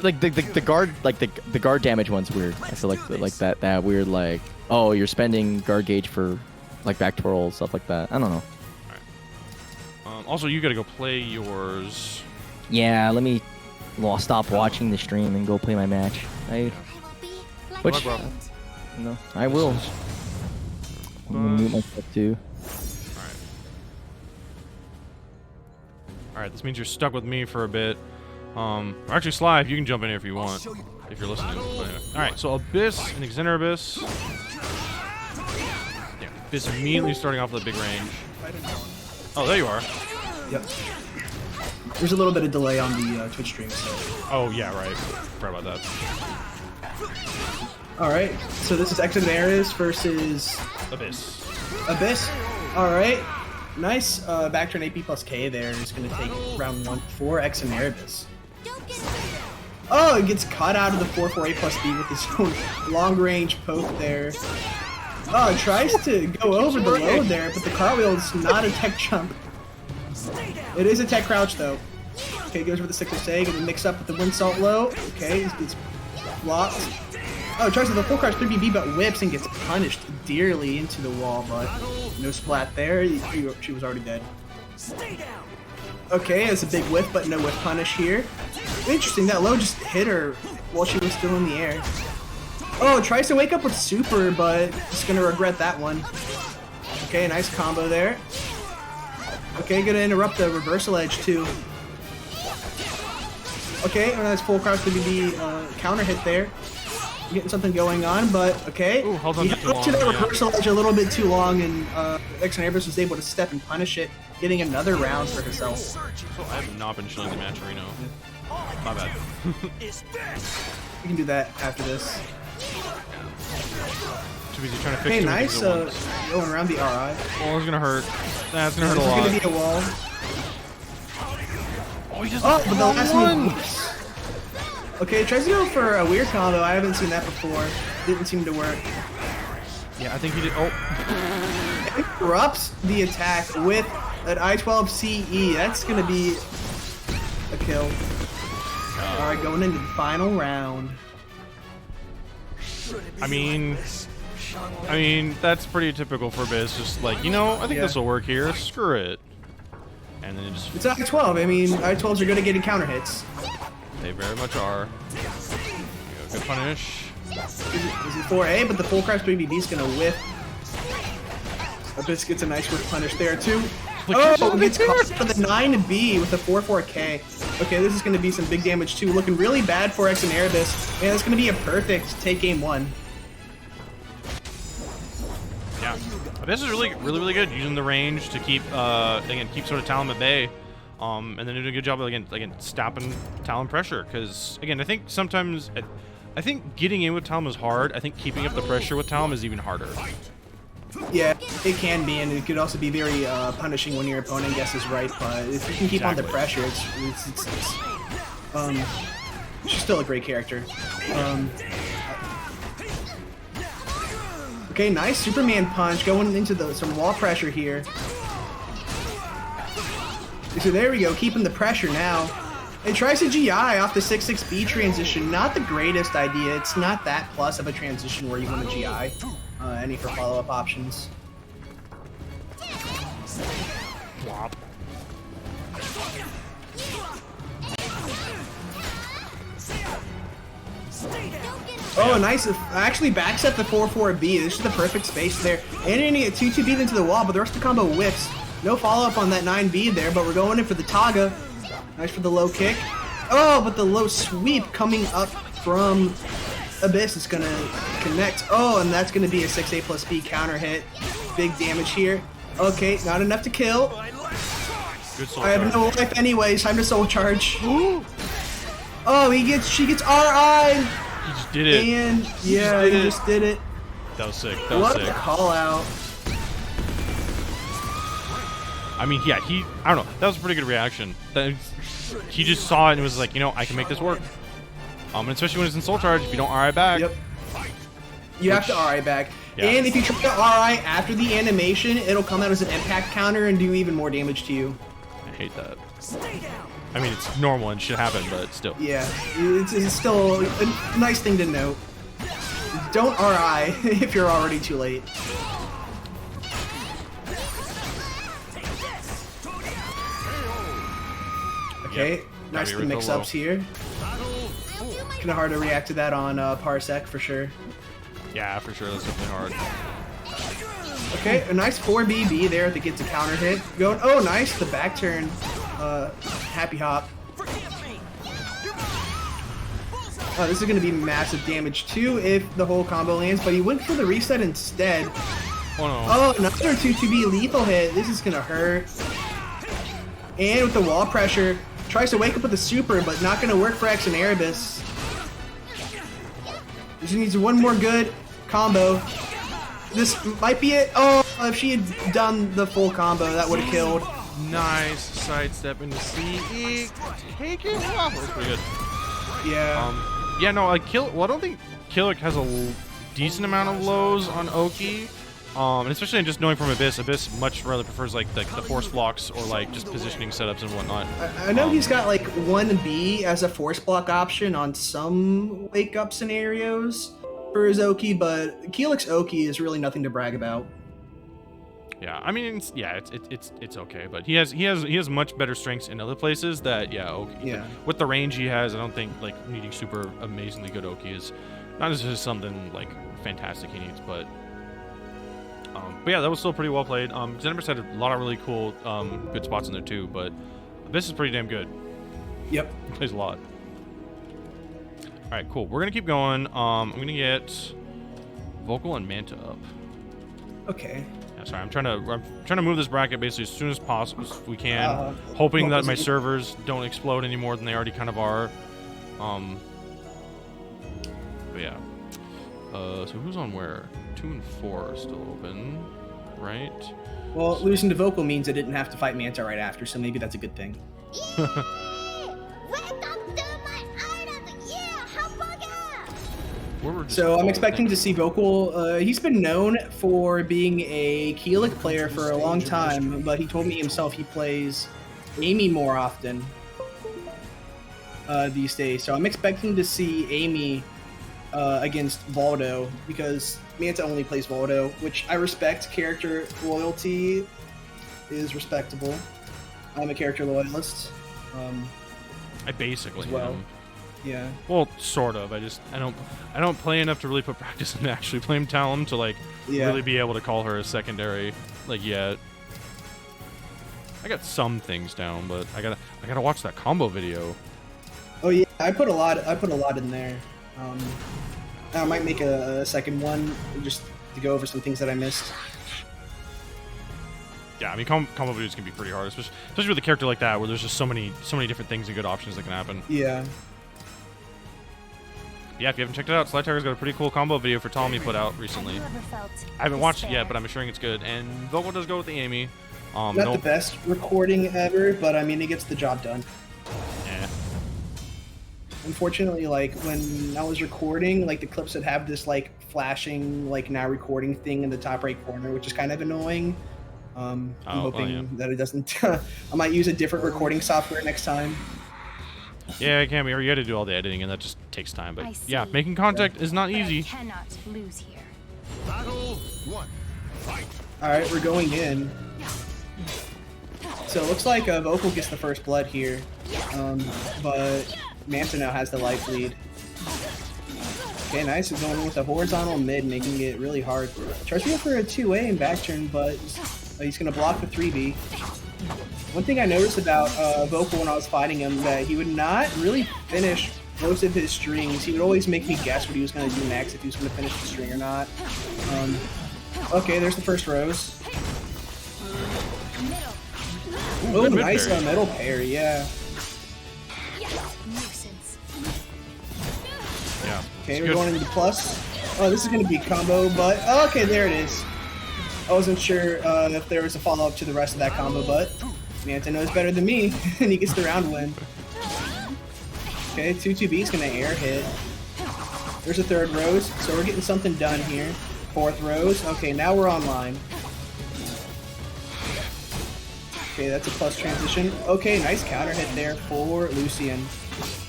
like the guard, like the guard damage one's weird. I feel like that weird, like, oh, you're spending guard gauge for like back twirl, stuff like that. I don't know. All right. Also, you gotta go play yours. Yeah, let me stop watching the stream and go play my match. Which no, I will. I'm gonna mute myself too. All right. This means you're stuck with me for a bit. Or actually, Sly, if you can jump in here if you want, if you're listening. But anyway. All right, so Abyss and Exeter Abyss. Yeah, Abyss immediately starting off with a big range. Oh, there you are. Yep. There's a little bit of delay on the Twitch stream, so. Oh yeah, right. Forgot about that. All right. So this is Exeter versus Abyss. Abyss. All right. Nice. Back turn AP plus K there is going to take round 1 for Exeter. Oh, it gets cut out of the 4-4 A plus B with his own long-range poke there. Oh, it tries to go over the load there, but the cartwheel is not a tech jump. It is a tech crouch, though. Okay, goes for the 6 Sag and then mix up with the windsault low. Okay, it's blocked. Oh, it tries to the full crouch 3BB, but whips and gets punished dearly into the wall, but no splat there. She was already dead. Okay, it's a big whiff, but no whiff punish here. Interesting, that low just hit her while she was still in the air. Oh, tries to wake up with super, but just gonna regret that one. Okay, nice combo there. Okay, gonna interrupt the reversal edge too. Okay, nice full crouch 3BB counter hit there. Getting something going on, but okay. Ooh, hold on he too long, to that yeah. reversal edge a little bit too long, and Exeter was able to step and punish it, getting another round for herself. So I have not been showing the match, Reno. My bad. We can do that after this. Too busy trying to fix Okay, two nice. things at once. Going around the RI. Oh, it's gonna hurt. That's gonna hurt This a is lot. gonna be a wall. Oh, he just Oh, but the last one. move. Okay, tries to go for a weird combo. I haven't seen that before. Didn't seem to work. Yeah, I think he did. Oh, Interrupts the attack with An I-12 CE. That's gonna be a kill. All right, going into the final round. I mean, that's pretty typical for Biz. Just like, you know, I think this will work here. Screw it. And then it just... It's I-12. I mean, I-12s are good at getting counter hits. They very much are. There you go. Good punish. Is it 4A? But the full crash BBB is gonna whiff. Abyss gets a nice whiff punish there too. Oh, gets caught for the 9B with the 4-4K. Okay, this is going to be some big damage too. Looking really bad for X and Erebus. And it's going to be a perfect take game 1. Yeah, this is really good using the range to keep keep sort of Talon at bay, and then doing a good job of again stopping Talon pressure. Because again, I think sometimes getting in with Talon is hard. I think keeping up the pressure with Talon is even harder. Yeah, it can be, and it could also be very punishing when your opponent guesses right. But if you can keep on the pressure, she's still a great character. Okay, nice Superman punch going into some wall pressure here. So there we go, keeping the pressure now. It tries a GI off the 6-6B transition. Not the greatest idea. It's not that plus of a transition where you want a GI. Any for follow-up options. Flop. Oh, nice. Actually backs up the 4-4B. This is the perfect space there. And then you get 2-2B into the wall, but the rest of the combo whiffs. No follow-up on that 9B there, but we're going in for the Taga. Nice for the low kick. Oh, but the low sweep coming up from Abyss is going to connect. Oh, and that's going to be a 6A plus B counter hit. Big damage here. Okay, not enough to kill. Good soul I have no life anyways. Time to soul charge. Oh, she gets RI. He just did it. And yeah, he just did it. That was sick. What a call out. I mean, yeah, I don't know. That was a pretty good reaction. He just saw it and was like, you know, I can make this work. And especially when it's in soul charge, if you don't RI back. Yep. You have to RI back. Yeah. And if you try to RI after the animation, it'll come out as an impact counter and do even more damage to you. I hate that. I mean, it's normal and should happen, but still. Yeah, it's still a nice thing to note. Don't RI if you're already too late. Okay, Yep. nice the mix-ups here. Kind of hard to react to that on Parsec for sure. Yeah, for sure. That's definitely hard. Okay, a nice 4BB there that gets a counter hit. Going, oh, nice, the back turn. Happy hop. Oh, this is going to be massive damage too if the whole combo lands, but he went for the reset instead. Oh, no. Oh, another 2-2B lethal hit. This is going to hurt. And with the wall pressure, tries to wake up with the super, but not going to work for X and Erebus. Just needs one more good combo. This might be it. Oh, if she had done the full combo, that would have killed. Nice sidestep into CE. Take it off. That was pretty good. Yeah. Yeah, no, like I don't think Killick has a decent amount of lows on Oki. And especially just knowing from Abyss much rather prefers like the force blocks or like just positioning setups and whatnot. I know he's got like 1B as a force block option on some wake up scenarios for his Oki, but Keelik's Oki is really nothing to brag about. Yeah, I mean, it's okay, but he has much better strengths in other places that Oki. Yeah. With the range he has, I don't think like needing super amazingly good Oki is not necessarily something like fantastic he needs, but yeah, that was still pretty well played. Xenoverse had a lot of really cool good spots in there too, but Abyss is pretty damn good. Yep. He plays a lot. All right, cool. We're gonna keep going. I'm gonna get Vocal and Manta up. Okay. Yeah, sorry, I'm trying to move this bracket basically as soon as possible as we can, hoping that my servers don't explode any more than they already kind of are. But yeah. So who's on where? 2 and 4 are still open, right? Well, losing to Vocal means I didn't have to fight Manta right after, so maybe that's a good thing. Welcome to my island! Yeah, So I'm expecting to see Vocal. He's been known for being a Keelik player for a long time, but he told me himself he plays Amy more often these days. So I'm expecting to see Amy against Valdo, because Manta only plays Valdo, which I respect. Character loyalty is respectable. I'm a character loyalist. I basically as well. am. Yeah. Well, sort of. I don't play enough to really put practice into actually playing Talon to like really be able to call her a secondary like yet. I got some things down, but I gotta watch that combo video. Oh yeah, I put a lot in there. I might make a second one just to go over some things that I missed. Yeah, I mean, combo videos can be pretty hard, especially with a character like that, where there's just so many different things and good options that can happen. Yeah. Yeah, if you haven't checked it out, SlyTiger's got a pretty cool combo video for Tom he put out recently. I haven't watched it yet, but I'm assuring it's good. And Vocal does go with the Amy. Not the best recording ever, but I mean, it gets the job done. Yeah. Unfortunately, like, when I was recording, like, the clips would have this, like, flashing, like, now recording thing in the top right corner, which is kind of annoying. I'm hoping that it doesn't... I might use a different recording software next time. Yeah, it can be, or you got to do all the editing, and that just takes time. But yeah, making contact is not easy. Cannot lose here. Battle 1. Fight. All right, we're going in. So it looks like Vocal gets the first blood here, but Manta now has the life lead. Okay, nice. He's going with a horizontal mid, making it really hard. Tries to go for a 2A in back turn, but he's going to block the 3B. One thing I noticed about Vocal when I was fighting him, that he would not really finish most of his strings. He would always make me guess what he was going to do next, if he was going to finish the string or not. Okay, there's the first rose. Oh, nice middle parry, yeah. Yeah. Okay, we're going into plus. Oh, this is going to be a combo, but... Oh, okay, there it is. I wasn't sure if there was a follow-up to the rest of that combo, but Manta knows better than me, and he gets the round win. Okay, 2-2B is going to air hit. There's a third rose, so we're getting something done here. Fourth rose. Okay, now we're online. Okay, that's a plus transition. Okay, nice counter hit there for Lucian.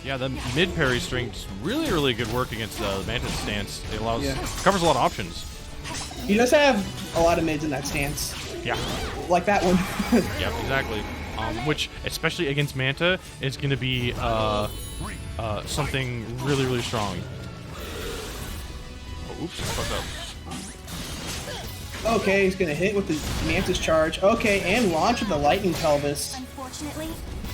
Yeah, the mid parry string is really, really good work against the Manta's stance. It covers a lot of options. He does have a lot of mids in that stance. Yeah. Like that one. Yep, exactly. Which, especially against Manta, is going to be something really, really strong. Oh, oops, I fucked up. Okay, he's gonna hit with the Manta's charge. Okay, and launch with the lightning pelvis. Unfortunately,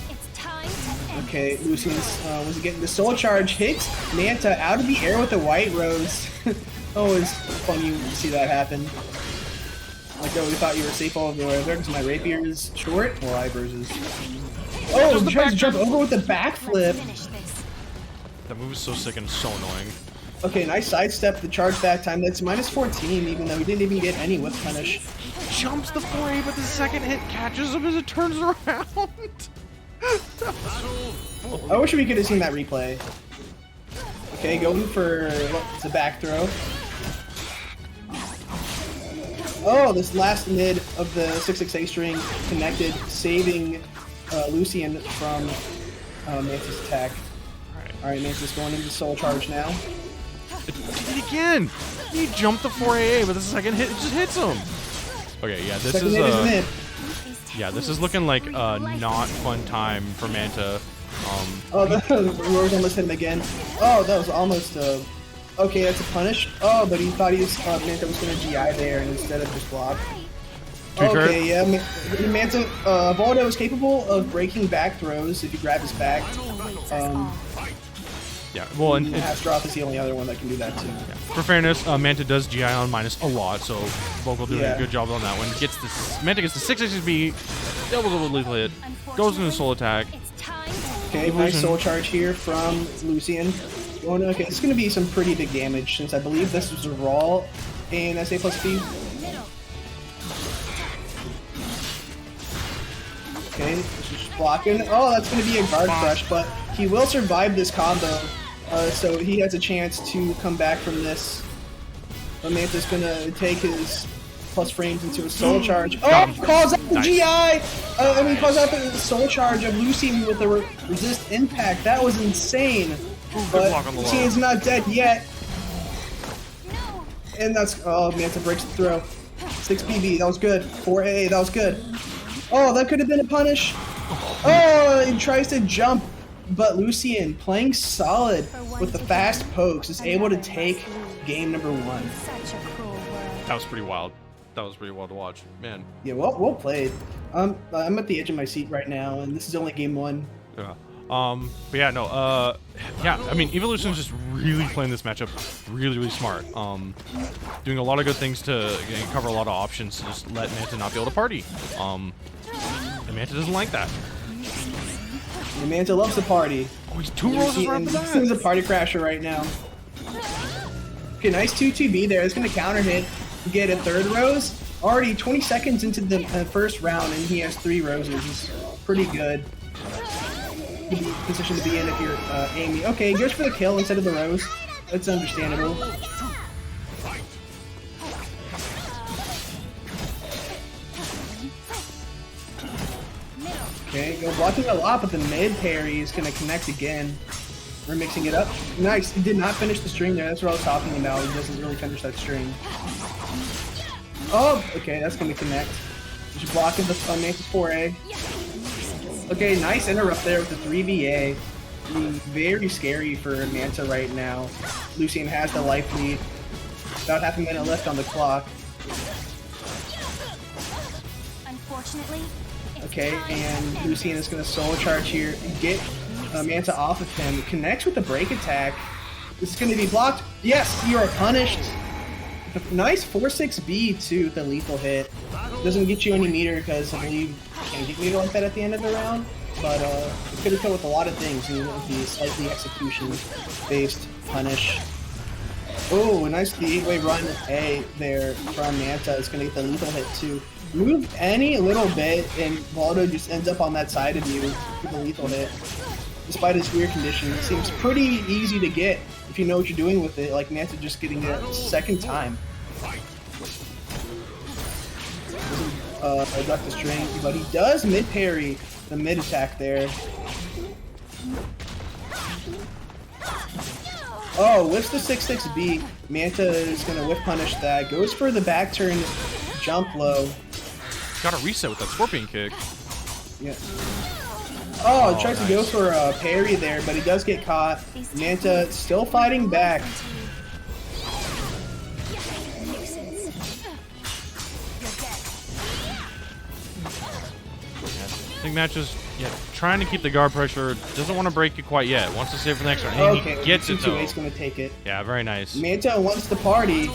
it's time to end. Okay, Lucian's was getting the soul charge, hits Manta out of the air with the white rose. Always funny to see that happen. Like, oh, we thought you were safe all over there because my rapier is short. Well, Ivor's is. Oh, he tries to jump over with the backflip. That move is so sick and so annoying. Okay, nice sidestep, the charge back time. That's -14, even though he didn't even get any whip punish. Jumps the 4A, but the second hit catches him as it turns around. I wish we could have seen that replay. Okay, going for the back throw. Oh, this last mid of the 668 string connected, saving Lucian from Manta's attack. Alright, Manta's going into soul charge now. It did it again! He jumped the 4AA, but the second hit, it just hits him! Okay, yeah, this Second hit is mid. Yeah, this is looking like a not fun time for Manta. Oh, the Rose almost hit him again. Oh, that was almost okay, that's a punish. Oh, but he thought Manta was going to GI there and instead of just block. Okay, yeah, Manta, Valdo is capable of breaking back throws if you grab his back. Yeah, well, and Astroth is the only other one that can do that too. Yeah. For fairness, Manta does GI on minus a lot, so Vocal doing a good job on that one. Manta gets the 660B, double lethal hit, goes into soul attack. Okay, nice soul charge here from Lucian. Okay, this is going to be some pretty big damage since I believe this was a Raw in SA plus B. Okay, this is blocking. Oh, that's going to be a guard crush, but he will survive this combo. so he has a chance to come back from this. But Manta's gonna take his plus frames into a soul charge. Oh, calls out the GI! Calls out the soul charge of Lucian with the resist impact. That was insane. But Lucian's not dead yet. And that's, oh, Manta breaks the throw. 6 PB, that was good. 4 AA, that was good. Oh, that could have been a punish. Oh, he tries to jump. But Lucian, playing solid with the fast pokes, is able to take game number 1. That was pretty wild. That was pretty wild to watch, man. Yeah, well played. I'm at the edge of my seat right now, and this is only game 1. Yeah. But yeah, no. Yeah. I mean, Evolution's just really playing this matchup really smart. Doing a lot of good things to cover a lot of options to just let Manta not be able to party. And Manta doesn't like that. And Manta loves to party. Oh, he's 2 roses right This is a party crasher right now. Okay, nice 2-2B there. It's going to counter hit. Get a 3rd rose. Already 20 seconds into the first round, and he has 3 roses. It's pretty good. Good position to be in if you're Amy. Okay, he goes for the kill instead of the rose. That's understandable. Okay, go blocking a lot, but the mid parry is going to connect again. We're mixing it up. Nice. He did not finish the string there. That's what I was talking about. He doesn't really finish that string. Oh, okay, that's going to connect. Just blocking the Manta's 4A. Okay, nice interrupt there with the 3BA. Very scary for Manta right now. Lucian has the life lead. About half a minute left on the clock. Unfortunately, okay, and Lucian is going to solo charge here and get Manta off of him. Connects with the break attack. This is going to be blocked. Yes, you are punished. Nice 4-6B too with the lethal hit. Doesn't get you any meter because I believe you can't get meter like that at the end of the round. But it could have come with a lot of things. You know, with the slightly execution-based punish. Oh, nice the 8-way run A there from Manta. It's going to get the lethal hit too. Move any little bit and Waldo just ends up on that side of you with the lethal hit. Despite his weird condition, it seems pretty easy to get if you know what you're doing with it, like Manta just getting it a second time. Doesn't duck the string, but he does mid parry the mid attack there. Oh, whiffs the 6-6B. Manta is going to whiff punish that. Goes for the back turn, jump low. Got a reset with that scorpion kick. Yeah. Oh, tries to go for a parry there, but he does get caught. Manta still fighting back. I think Matt just trying to keep the guard pressure. Doesn't want to break it quite yet. Wants to save for the next round. And okay, he gets it though. 2-2-8's going to take it. Yeah, very nice. Manta wants to party.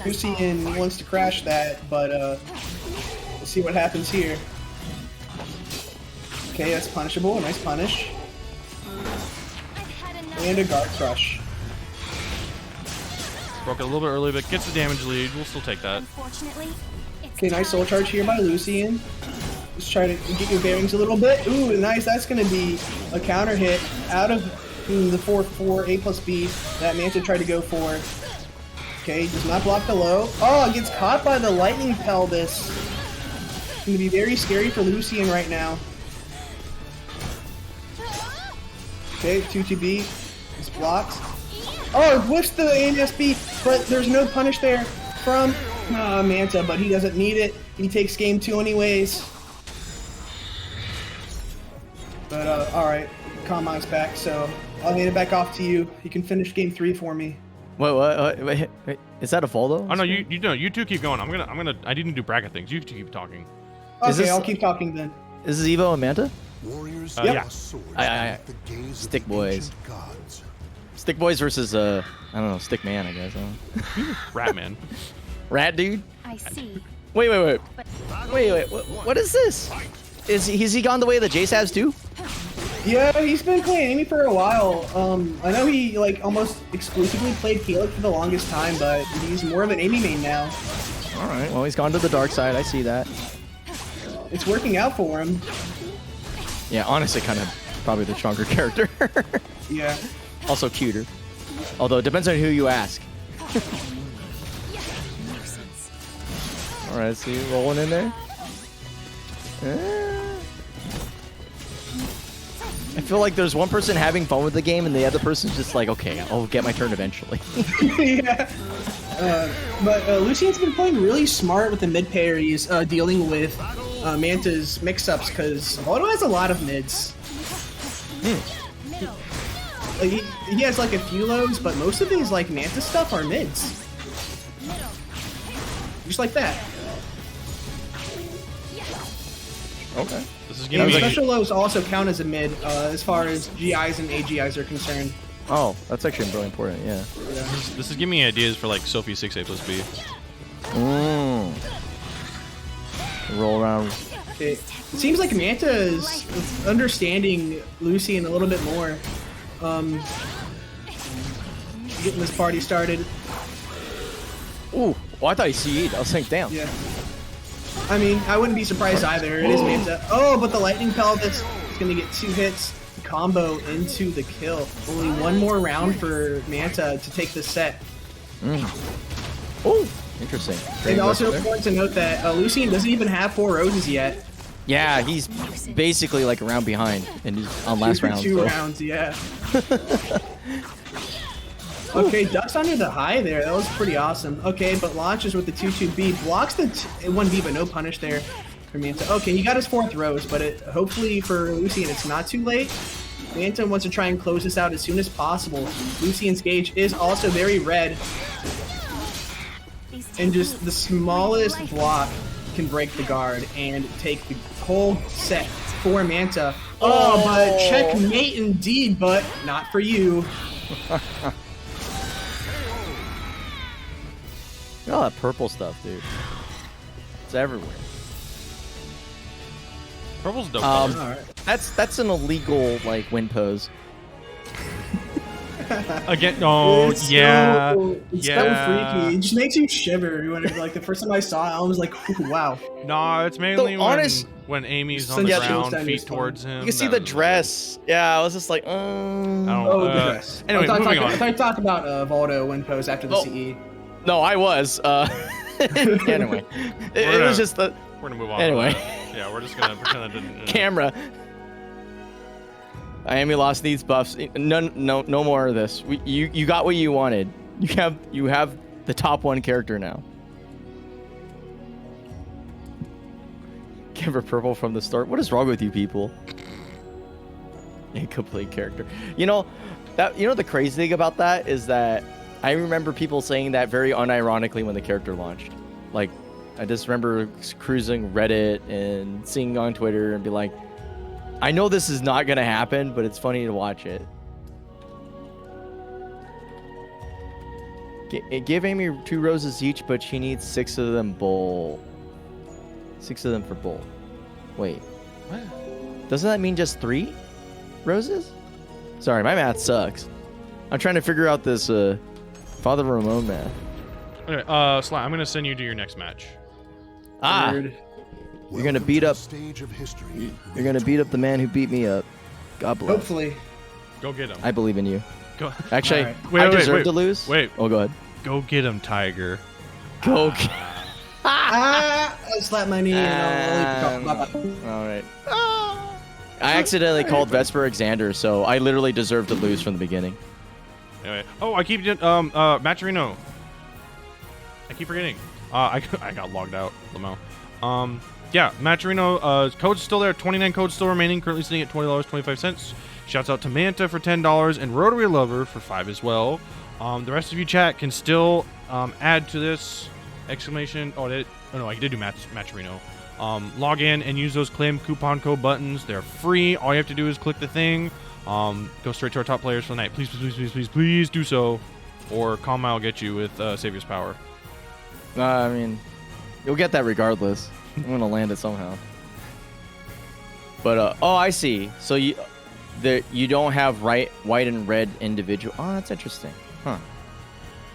Lucian wants to crash that, but let's see what happens here. Okay, that's punishable. Nice punish. And a guard crush. Broke it a little bit early, but gets the damage lead. We'll still take that. Okay, nice soul charge here by Lucian. Just try to get your bearings a little bit. Ooh, nice. That's going to be a counter hit out of the 4-4 A+B that Manta tried to go for. Okay, does not block the low. Oh, gets caught by the lightning pelvis. It's going to be very scary for Lucian right now. Okay, 2-2B is blocked. Oh, it whiffs the AMSB, but there's no punish there from Manta, but he doesn't need it. He takes game 2 anyways. But, alright, Konmai's back, so I'll hand it back off to you. You can finish game 3 for me. Wait, is that a Voldo? Oh no, you two keep going. I didn't do bracket things. You two keep talking. Okay, I'll keep talking then. Is this Evo and Manta? Warriors yeah. Stick boys. Stick boys versus I don't know, Stick Man, I guess. Rat man. Rat dude? I see. Wait. What is this? Has he gone the way of the J-Sabs too? Yeah, he's been playing Amy for a while. I know he like almost exclusively played Keelik for the longest time, but he's more of an Amy main now. Alright, well he's gone to the dark side, I see that. It's working out for him. Yeah, honestly kind of probably the stronger character. Yeah. Also cuter. Although it depends on who you ask. All right, see, rolling in there. I feel like there's one person having fun with the game, and the other person's just like, okay, I'll get my turn eventually. Yeah. But Lucian's been playing really smart with the mid parries, dealing with Manta's mix-ups, because Voldo has a lot of mids. Like, he has like a few lows, but most of his like Manta stuff are mids. Just like that. Okay. This is gonna be Special lows also count as a mid, as far as GIs and AGIs are concerned. Oh, that's actually really important, yeah. this is giving me ideas for like Sophie 6A plus B. Roll around. It seems like Manta is understanding Lucian a little bit more. Getting this party started. Ooh, well, I thought he CE'd. I was like, damn. Yeah. I mean, I wouldn't be surprised either. It is Manta. Oh, but the lightning pelvis is going to get 2 hits. Combo into the kill. Only one more round for Manta to take the set. Oh, interesting. And also important to note that Lucian doesn't even have 4 roses yet. Yeah, he's basically like a round behind, and he's on last round. 2 rounds, yeah. Okay, ducks under the high there. That was pretty awesome. Okay, but launches with the 2-2B. Blocks the 1B, but no punish there for Manta. Okay, he got his 4th rose, but hopefully for Lucian, it's not too late. Manta wants to try and close this out as soon as possible. Lucian's gauge is also very red. And just the smallest block can break the guard and take the whole set for Manta. Oh, but checkmate indeed, but not for you. All that purple stuff, dude. It's everywhere. Purple's dope. Color. Alright. That's an illegal like win pose. Again, oh It's yeah, so freaky. It just makes you shiver. When like the first time I saw it, I was like, ooh, wow. Nah, it's mainly when Amy's on the Yeah, ground, Showtime feet is fun. You towards him. can see that the was- dress. Yeah, I was just like, I don't Oh, know. the dress. Anyway, I moving thought on. you talked about Voldo win pose after the CE. No, I was. Anyway, it was just the We're gonna move on. Anyway. from that. Yeah, we're just gonna pretend that didn't. camera. Amy lost needs buffs. No more of this. You got what you wanted. You have the top 1 character now. Give her purple from the start. What is wrong with you people? Incomplete character. You know the crazy thing about that is that I remember people saying that very unironically when the character launched. Like, I just remember cruising Reddit and seeing on Twitter and be like, I know this is not gonna happen, but it's funny to watch it. Give Amy 2 roses each, but she needs 6 of them bull. 6 of them for bull. Wait. What? Doesn't that mean just 3 roses? Sorry, my math sucks. I'm trying to figure out this Father Ramon math. Okay, Sly, I'm gonna send you to your next match. Weird. You're gonna beat up. Stage of history. You're gonna beat up the man who beat me up. God bless. Hopefully. Go get him. I believe in you. Go. Actually, All right. Wait, I wait, deserve wait. to lose. Wait. Oh, go ahead. Go get him, Tiger. Go. I slapped my knee and I'll leave. All right. I accidentally called Vesper Xander, so I literally deserve to lose from the beginning. Anyway. Oh, I keep Maturino. I keep forgetting. I got logged out, Lamau. Yeah, Maturino, code's still there. 29 codes still remaining. Currently sitting at $20.25. Shouts out to Manta for $10 and Rotary Lover for $5 as well. The rest of you chat can still add to this exclamation. Oh no, I did do Maturino. Log in and use those claim coupon code buttons. They're free. All you have to do is click the thing. Go straight to our top players for the night. Please, please, please, please, please, please do so. Or Konmai will get you with Savior's Power. I mean, you'll get that regardless. I'm gonna land it somehow. But oh, I see. So you don't have white and red individual. Oh, that's interesting. Huh?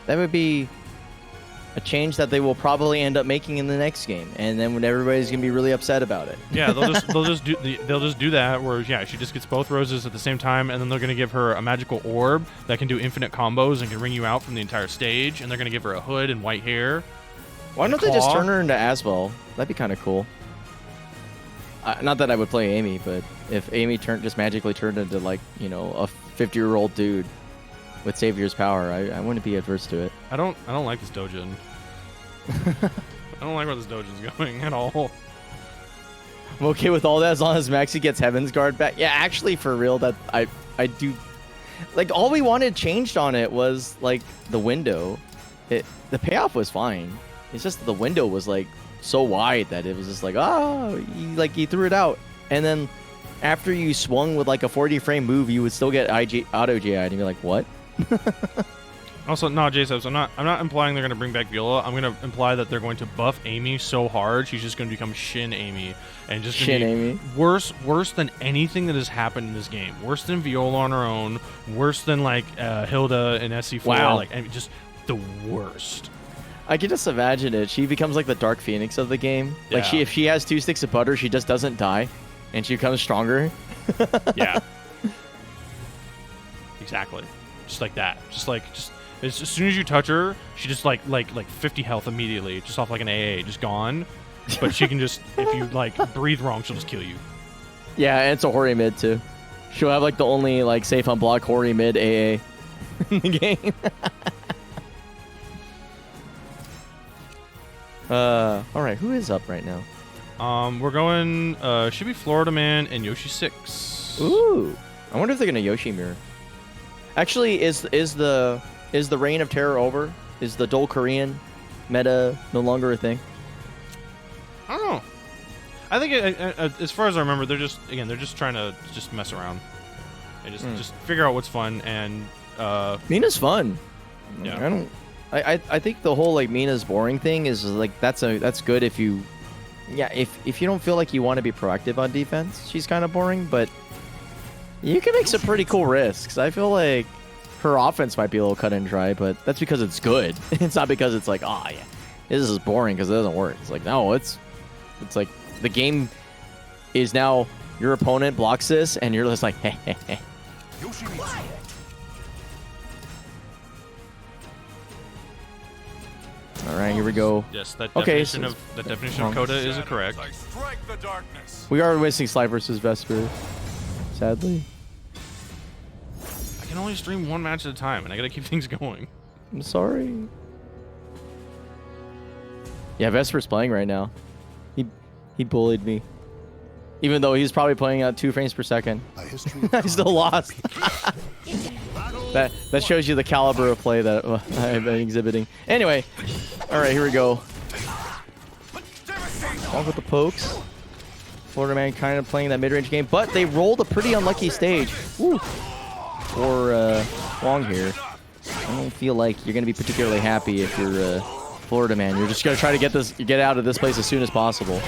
That would be a change that they will probably end up making in the next game, and then when everybody's gonna be really upset about it. Yeah, they'll just do that where she just gets both roses at the same time, and then they're gonna give her a magical orb that can do infinite combos and can ring you out from the entire stage, and they're gonna give her a hood and white hair. Why don't they just turn her into Asbel? That'd be kind of cool. Not that I would play Amy, but if Amy just magically turned into like, you know, a 50-year-old dude with Savior's power, I wouldn't be adverse to it. I don't like this Dojin. I don't like where this Dojin's going at all. I'm okay with all that as long as Maxi gets Heaven's Guard back. Yeah, actually, for real, that I do. Like, all we wanted changed on it was like the window. The payoff was fine. It's just the window was like so wide that it was just like, he threw it out, and then after you swung with like a 40 frame move, you would still get auto GI'd, and you're like, what? Also, no, J-Subs, I'm not implying they're going to bring back Viola. I'm going to imply that they're going to buff Amy so hard she's just going to become Shin Amy, and just Shin Amy. Worse than anything that has happened in this game. Worse than Viola on her own. Worse than like Hilda in SC4. Wow. Like, I mean, just the worst. I can just imagine it. She becomes like the Dark Phoenix of the game. Like, Yeah. if she has 2 sticks of butter, she just doesn't die, and she becomes stronger. Yeah. Exactly. Just like that. Just as soon as you touch her, she just like 50 health immediately, just off like an AA, just gone. But she can just, if you like breathe wrong, she'll just kill you. Yeah, and it's a Hori mid too. She'll have like the only like safe on block Hori mid AA in the game. All right, who is up right now? We're going. Should be Florida Man and Yoshi 6. Ooh, I wonder if they're gonna Yoshi mirror. Actually, is the reign of terror over? Is the Dole Korean meta no longer a thing? I don't know. I think as far as I remember, they're just trying to just mess around and just figure out what's fun, and Mina's fun. Yeah. I think the whole like Mina's boring thing is like that's good if you if you don't feel like you want to be proactive on defense. She's kind of boring, but you can make some pretty cool risks. I feel like her offense might be a little cut and dry, but that's because it's good. It's not because it's like, oh yeah, this is boring because it doesn't work. It's like, no, it's like the game is now your opponent blocks this and you're just like, heh heh heh. All right, here we go. Yes, that Okay, definition of Coda is correct. Strike the darkness. We are missing Sly versus Vesper, sadly. I can only stream one match at a time, and I gotta keep things going. I'm sorry. Yeah, Vesper's playing right now. He bullied me. Even though he's probably playing at 2 frames per second. I still lost. That shows you the caliber of play that I've been exhibiting. Anyway, all right, here we go. Off with the pokes. Florida Man kind of playing that mid-range game, but they rolled a pretty unlucky stage. Woo. For Wong here. I don't feel like you're going to be particularly happy if you're Florida Man. You're just going to try to get out of this place as soon as possible.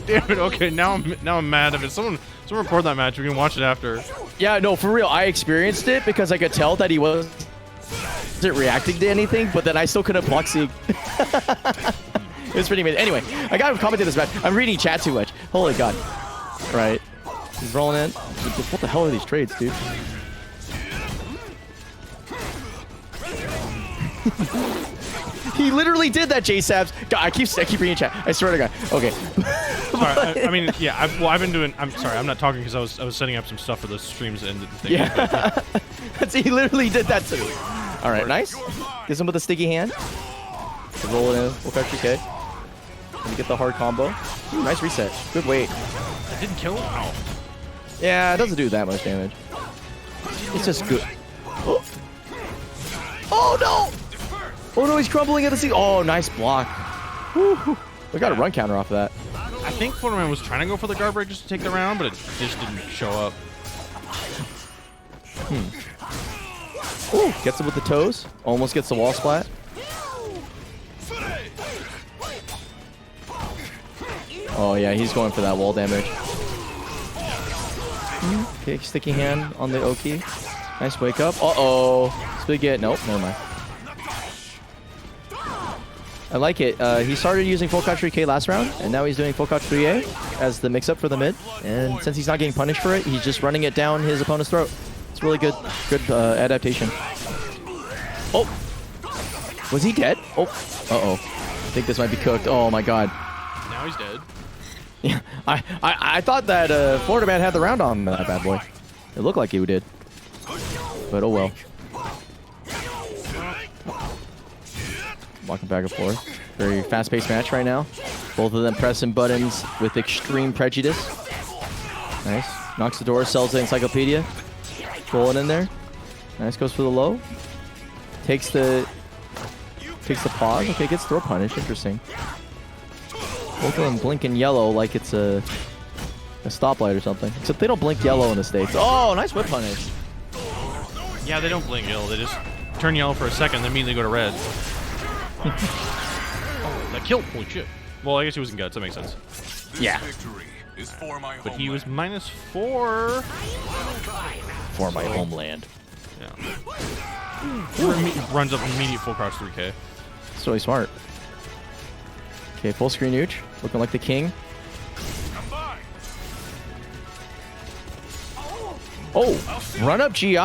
Damn it! Okay, now I'm mad. If someone record that match, we can watch it after. Yeah, no, for real. I experienced it because I could tell that he wasn't reacting to anything, but then I still couldn't block Sieg. It was pretty amazing. Anyway, I gotta comment on this match. I'm reading chat too much. Holy God. Right. He's rolling in. What the hell are these trades, dude? He literally did that, J-Sabs. God, I keep reading chat. I swear to God. Okay. Sorry, I mean, yeah. I've been doing. I'm sorry. I'm not talking because I was setting up some stuff for the streams and the thing. Yeah. He literally did that to me. All right, nice. Gets him with a sticky hand. Roll it in. We'll catch your K. And get the hard combo. Ooh, nice reset. Good weight. That didn't kill him. Ow. Yeah, it doesn't do that much damage. It's just good. Oh no! Oh no, he's crumbling at the seat. Oh, nice block. Woo. We got a run counter off of that. I think Florida Man was trying to go for the guard break just to take the round, but it just didn't show up. Ooh, gets him with the toes. Almost gets the wall splat. Oh yeah, he's going for that wall damage. Okay, sticky hand on the Oki. Nice wake up. Uh-oh. Split. Nope, never mind. I like it. He started using full crouch 3K last round, and now he's doing full crouch 3A as the mix-up for the mid. And since he's not getting punished for it, he's just running it down his opponent's throat. It's really good adaptation. Oh! Was he dead? Oh. Uh-oh. I think this might be cooked. Oh my god. Now he's dead. Yeah, I thought that Florida Man had the round on that bad boy. It looked like he did. But oh well. Walking back and forth. Very fast-paced match right now. Both of them pressing buttons with extreme prejudice. Nice. Knocks the door, sells the encyclopedia. Rolling in there. Nice, goes for the low. Takes the pause. Okay, gets throw punish. Interesting. Both of them blinking yellow like it's a stoplight or something. Except they don't blink yellow in the States. Oh, nice whip punish. Yeah, they don't blink yellow. They just turn yellow for a second, then immediately go to red. Oh, that killed. Holy shit. Well, I guess he was in guts. That makes sense. Yeah. Victory is for my But he was homeland. -4. For my homeland. Yeah. Runs up immediate full crouch 3K. It's really smart. Okay, full screen nooch. Looking like the king. Come by. Oh, run up GI.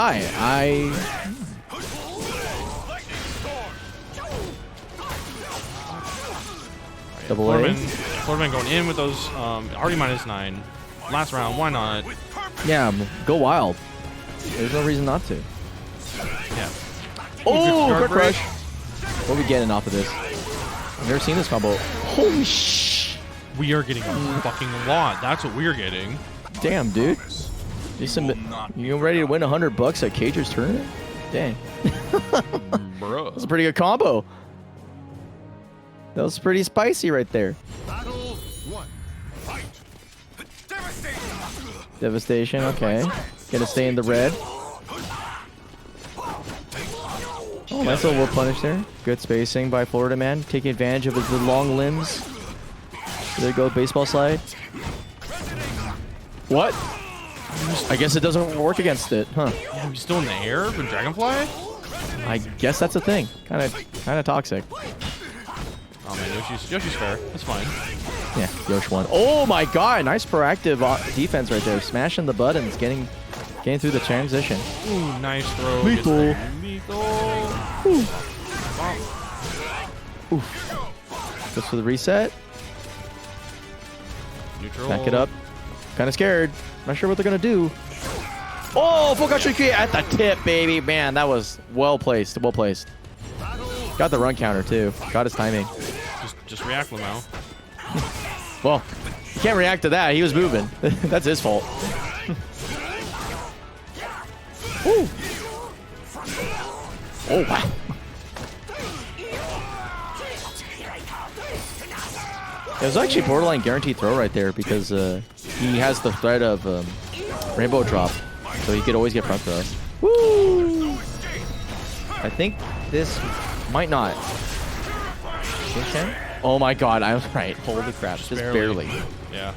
Double A. Florida going in with those already -9. Last round, why not? Yeah, go wild. There's no reason not to. Yeah. Oh, Good quick guard rush. What are we getting off of this? I've never seen this combo. Holy sh! We are getting a fucking lot. That's what we're getting. Damn, dude. You ready to win $100 at Cager's tournament? Dang. Bro. That's a pretty good combo. That was pretty spicy right there. Battle 1. Fight. Devastation, okay. Gonna stay in the red. Oh, nice little whip punish there. Good spacing by Florida Man, taking advantage of his long limbs. There you go, baseball slide. What? I guess it doesn't work against it, huh? Oh, he's still in the air with Dragonfly? I guess that's a thing. Kind of toxic. Oh man, Yoshi's fair. That's fine. Yeah, Yosh won. Oh my god, nice proactive defense right there. Smashing the buttons, getting through the transition. Ooh, nice throw. Lethal. Lethal. Ooh. Oof. Goes for the reset. Neutral. Back it up. Kind of scared. Not sure what they're gonna do. Oh, full country at the tip, baby. Man, that was well placed. Well placed. Got the run counter too. Got his timing. Just react, Lamau. Well, you can't react to that. He was moving. That's his fault. Ooh. Oh wow. It was actually borderline guaranteed throw right there because he has the threat of rainbow drop, so he could always get front throw. Woo! I think this might not. Oh my god, I was right. Holy crap, just barely. Yeah.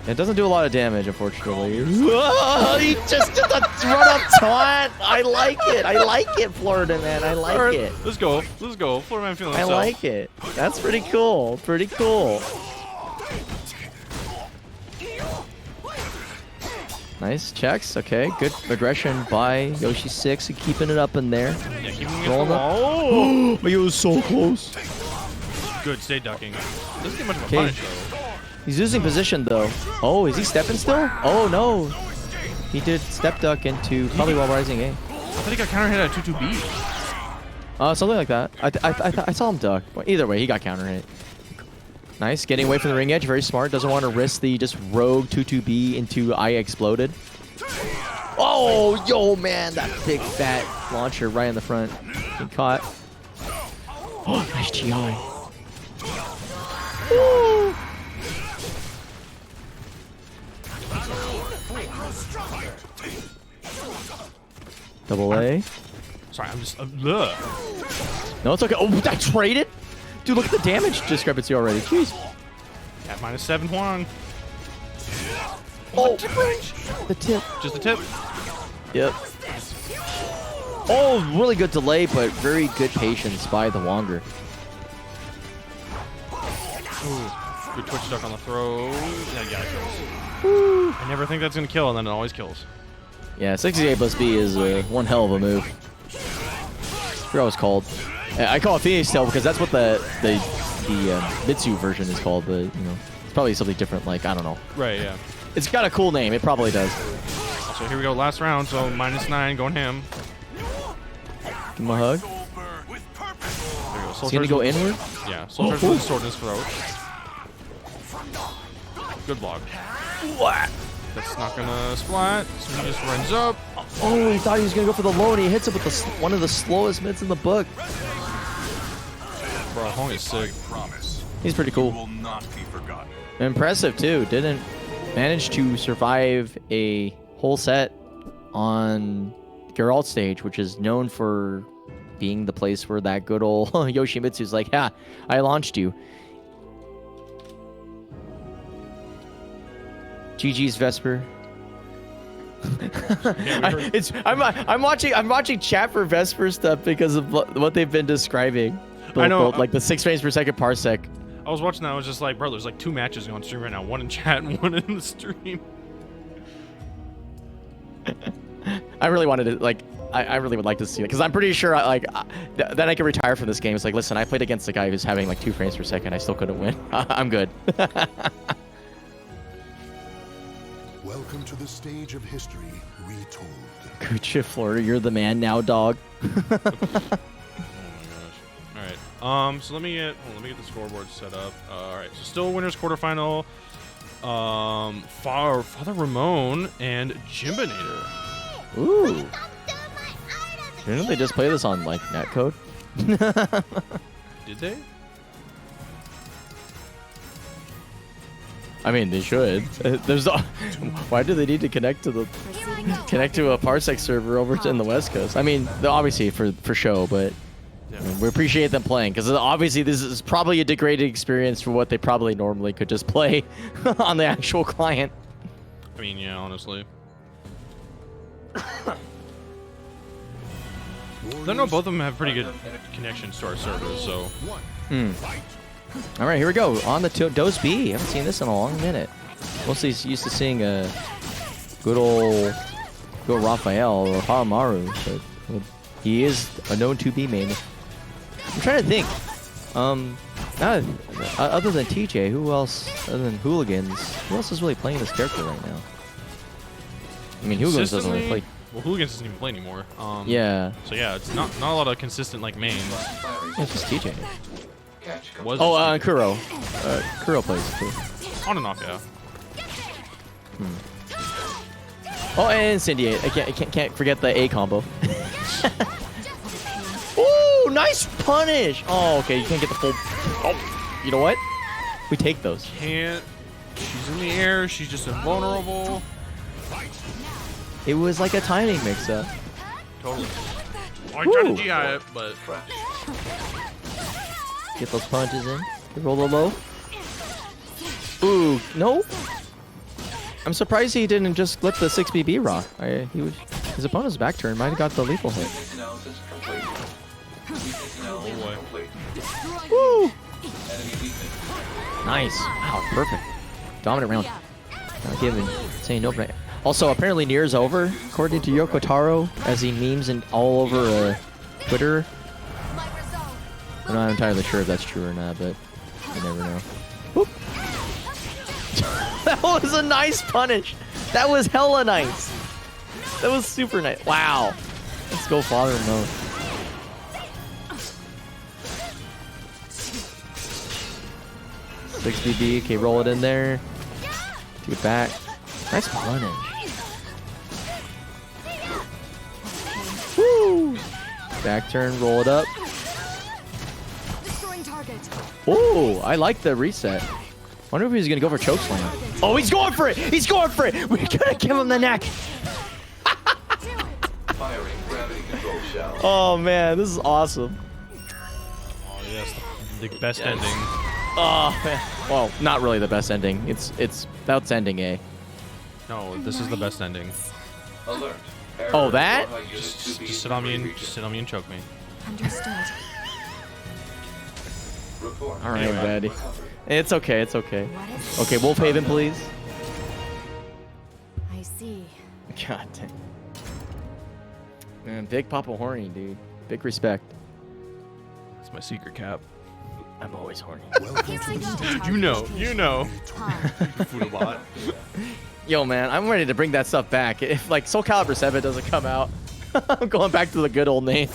It doesn't do a lot of damage, unfortunately. Whoa, he just did the run up taunt. I like it. I like it, Florida Man. I like Right, it. let's go. Let's go. Florida Man feeling I himself. like it. That's pretty cool. Pretty cool. Nice checks. Okay, good aggression by Yoshi 6 and keeping it up in there. Yeah, keep him Rolling the up. wall. But he was so close. Good, stay ducking. Doesn't get much of a Okay. punish though. He's losing position though. Oh, is he stepping still? Oh no. He did step duck into probably while rising A. I thought he got counter hit at 2-2B. Something like that. I saw him duck. Well, either way, he got counter hit. Nice, getting away from the ring edge. Very smart. Doesn't want to risk the just rogue 2-2B into I exploded. Oh, yo, man, that big fat launcher right in the front. Getting caught. Oh, nice GI. Woo. Double A. Sorry, I'm just. No, it's okay. Oh, that traded? Dude, look at the damage discrepancy already. Jeez. At -7 Huang. Oh, the tip. Just the tip. Yep. Oh, really good delay, but very good patience by the Wonger. Ooh, good twitch stuck on the throw. Yeah, it kills. I never think that's gonna kill, and then it always kills. Yeah, 68 plus B is one hell of a move. I forgot what it's called. I call it Phoenix Tail because that's what the Mitsu version is called, but you know, it's probably something different. Like I don't know. Right. Yeah. It's got a cool name. It probably does. So here we go, last round. So -9 going him. Give him a hug. There we go. Is he gonna go inward? Yeah. SoulCalibur with his sword in his throat. Good block. What? That's not gonna splat. So he just runs up. Oh, he thought he was gonna go for the low, and he hits it with one of the slowest mids in the book. Bro, Hong is sick. Promise. He's pretty You cool. will not be forgotten. Impressive too. Didn't manage to survive a whole set on Geralt stage, which is known for being the place where that good old Yoshimitsu's like, "Ha, I launched you." GG's Vesper. I'm watching chat for Vesper stuff because of what they've been describing. I know, like the 6 frames per second Parsec. I was watching that. I was just like, bro, there's like 2 matches going on stream right now. One in chat and one in the stream. I really wanted to like. I really would like to see it because I'm pretty sure then I can retire from this game. It's like, listen, I played against a guy who's having like 2 frames per second. I still couldn't win. I'm good. Welcome to the stage of history retold. Good shit, Florida. You're the man now, dog. Oh my gosh. All right. So let me get the scoreboard set up. All right. So still winners quarterfinal. Father Ramon and Jimbinator. Ooh. Didn't they just play this on like netcode? Did they? I mean, they should. Why do they need to connect to a Parsec server over in the West Coast? I mean, obviously for show, but I mean, we appreciate them playing because obviously this is probably a degraded experience for what they probably normally could just play on the actual client. I mean, yeah, honestly. I know both of them have pretty good connections to our servers, so. All right, here we go. On the Dose B. Haven't seen this in a long minute. Mostly used to seeing good old Raphael or Haramaru, but he is a known 2B main. I'm trying to think. Other than TJ, who else? Other than Hooligans, who else is really playing this character right now? I mean, Hooligans doesn't really play. Well, Hooligans doesn't even play anymore. Yeah. So yeah, it's not a lot of consistent like mains. Yeah, it's just TJ. Was Kuro. Kuro plays too. on and off, yeah. Oh, and Incendiate. I can't forget the A combo. Ooh, nice punish. Oh, okay. You can't get the full. Oh, you know what? We take those. Can't. She's in the air. She's just invulnerable. It was like a timing mix-up. Totally. Oh, I tried to GI it, but. Get those punches in. Roll the low. Ooh, no. I'm surprised he didn't just flip the 6BB rock. His opponent's back turn might have got the lethal hit. Oh boy. Woo! Nice. Wow, perfect. Dominant round. Not giving. Saying no, but also apparently Nier's over, according to Yoko Taro, as he memes and all over Twitter. I'm not entirely sure if that's true or not, but you never know. Whoop. That was a nice punish. That was hella nice. That was super nice. Wow. Let's go father mode. $6BB. Okay, roll it in there. Take it back. Nice punish. Woo! Back turn, roll it up. Oh, I like the reset. Wonder if he's gonna go for chokeslam. Oh, he's going for it! He's going for it! We're gonna give him the neck! Oh man, this is awesome. Oh yes, the best ending. Oh man. Well, not really the best ending. It's about ending A. No, this is the best ending. Alert. Oh, that? Just sit on me and choke me. Understood. Report. All right, Anyway. Daddy. It's okay. It's okay. What is Okay, Wolf Haven, please. I see. God dang. Man, Big Papa horny, dude. Big respect. That's my secret cap. I'm always horny. Welcome Here to I the go. stage You know. Huh. Foodabot. Yo, man, I'm ready to bring that stuff back. If like SoulCalibur 7 doesn't come out, I'm going back to the good old name.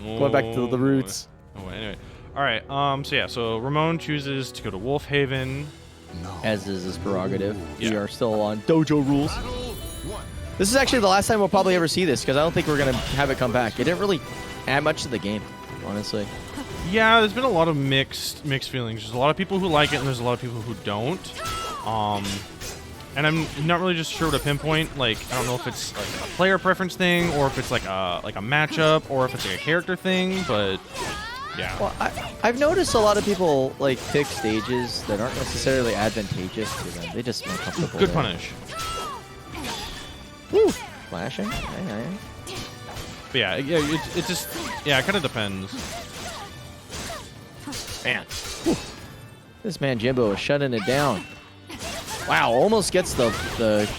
Going back to the roots. Oh, anyway. All right. So yeah. So Ramon chooses to go to Wolf Haven. now. As is his prerogative. We Yeah. are still on dojo rules. Battle 1. This is actually the last time we'll probably ever see this because I don't think we're gonna have it come back. It didn't really add much to the game, honestly. Yeah, there's been a lot of mixed feelings. There's a lot of people who like it, and there's a lot of people who don't. And I'm not really just sure to pinpoint. Like, I don't know if it's like a player preference thing, or if it's like a matchup, or if it's like a character thing. But yeah, Well, I've noticed a lot of people like pick stages that aren't necessarily advantageous to them. They just feel comfortable. good there. punish. Woo! Flashing. Aye, aye. But yeah, it just it kind of depends. Man. Whew. This man Jimbo is shutting it down. Wow, almost gets the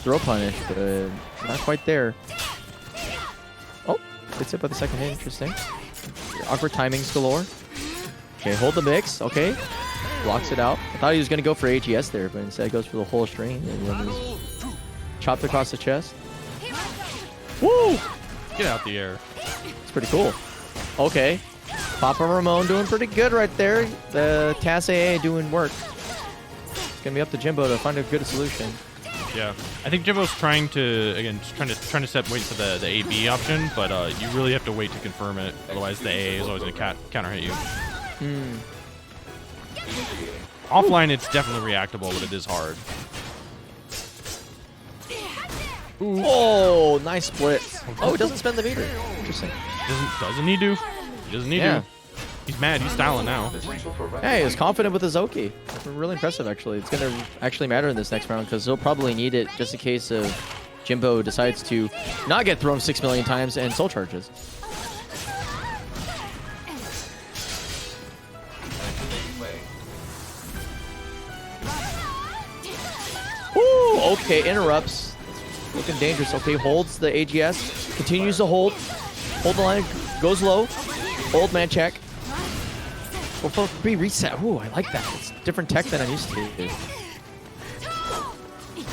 throw punish, but not quite there. Oh, gets hit by the second hit. Interesting. Awkward timings galore. Okay, hold the mix. Okay. Blocks it out. I thought he was going to go for AGS there, but instead goes for the whole string. And then he's chopped across the chest. Woo! Get out the air. It's pretty cool. Okay. Papa Ramon doing pretty good right there. The TAS AA doing work. It's going to be up to Jimbo to find a good solution. Yeah, I think Jimbo's trying to trying to wait for the AB option, but you really have to wait to confirm it. Otherwise, the AA is always going to counter hit you. Offline, it's definitely reactable, but it is hard. Ooh. Oh, nice split. Oh, it doesn't spend the meter. Interesting. Doesn't need to. He doesn't need Yeah. to. He's mad. He's styling now. Hey, he was confident with his Oki. Really impressive, actually. It's going to actually matter in this next round because he'll probably need it just in case of Jimbo decides to not get thrown 6 million times and soul charges. Ooh, okay, interrupts. Looking dangerous. Okay, holds the AGS. Continues to hold. Hold the line. Goes low. Old man check. Well, be reset. Ooh, I like that. It's different tech than I'm used to.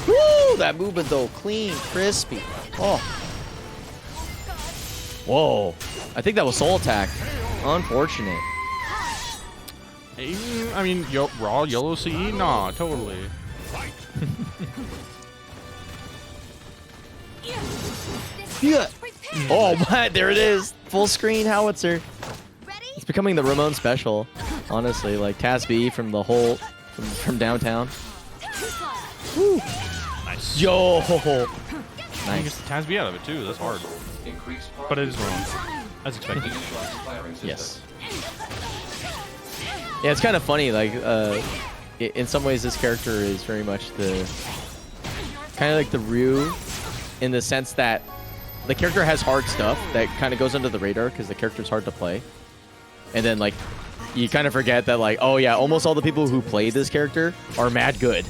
Woo! That movement though, clean, crispy. Oh. Whoa. I think that was soul attack. Unfortunate. I mean, raw yellow CE? Nah, totally. Yeah. Oh, my, there it is. Full screen howitzer. It's becoming the Ramon special, honestly. Like TAS B from the whole, from downtown. Woo. Nice. Yo. You get Nice. the TASB out of it too. That's hard, but it is wrong, as expected. Yes. Yeah, it's kind of funny. Like, in some ways, this character is very much the kind of like the Ryu, in the sense that the character has hard stuff that kind of goes under the radar because the character's hard to play, and then like you kind of forget that like, oh yeah, almost all the people who play this character are mad good.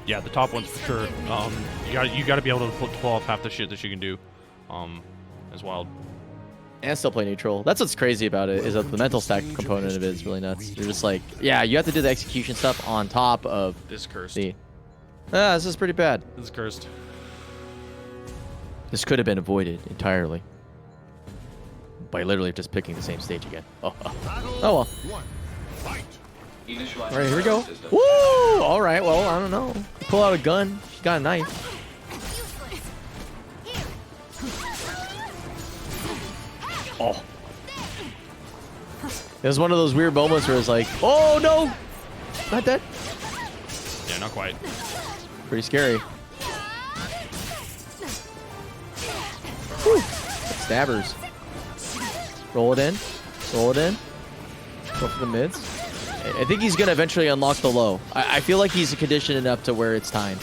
Yeah, the top ones for sure. You got to be able to pull off half the shit that you can do. As wild. And still play neutral. That's what's crazy about it, is that the mental stack component of it is really nuts. You're just like, yeah, you have to do the execution stuff on top of This is cursed. the... this is pretty bad. This is cursed. This could have been avoided entirely by literally just picking the same stage again. Oh well. All right, here we go. Woo! All right, well, I don't know. Pull out a gun. She's got a knife. Oh. It was one of those weird moments where it's like, oh no! Not dead. Yeah, not quite. Pretty scary. Whew. Stabbers. Roll it in. Roll it in. Go for the mids. I think he's going to eventually unlock the low. I feel like he's conditioned enough to where it's time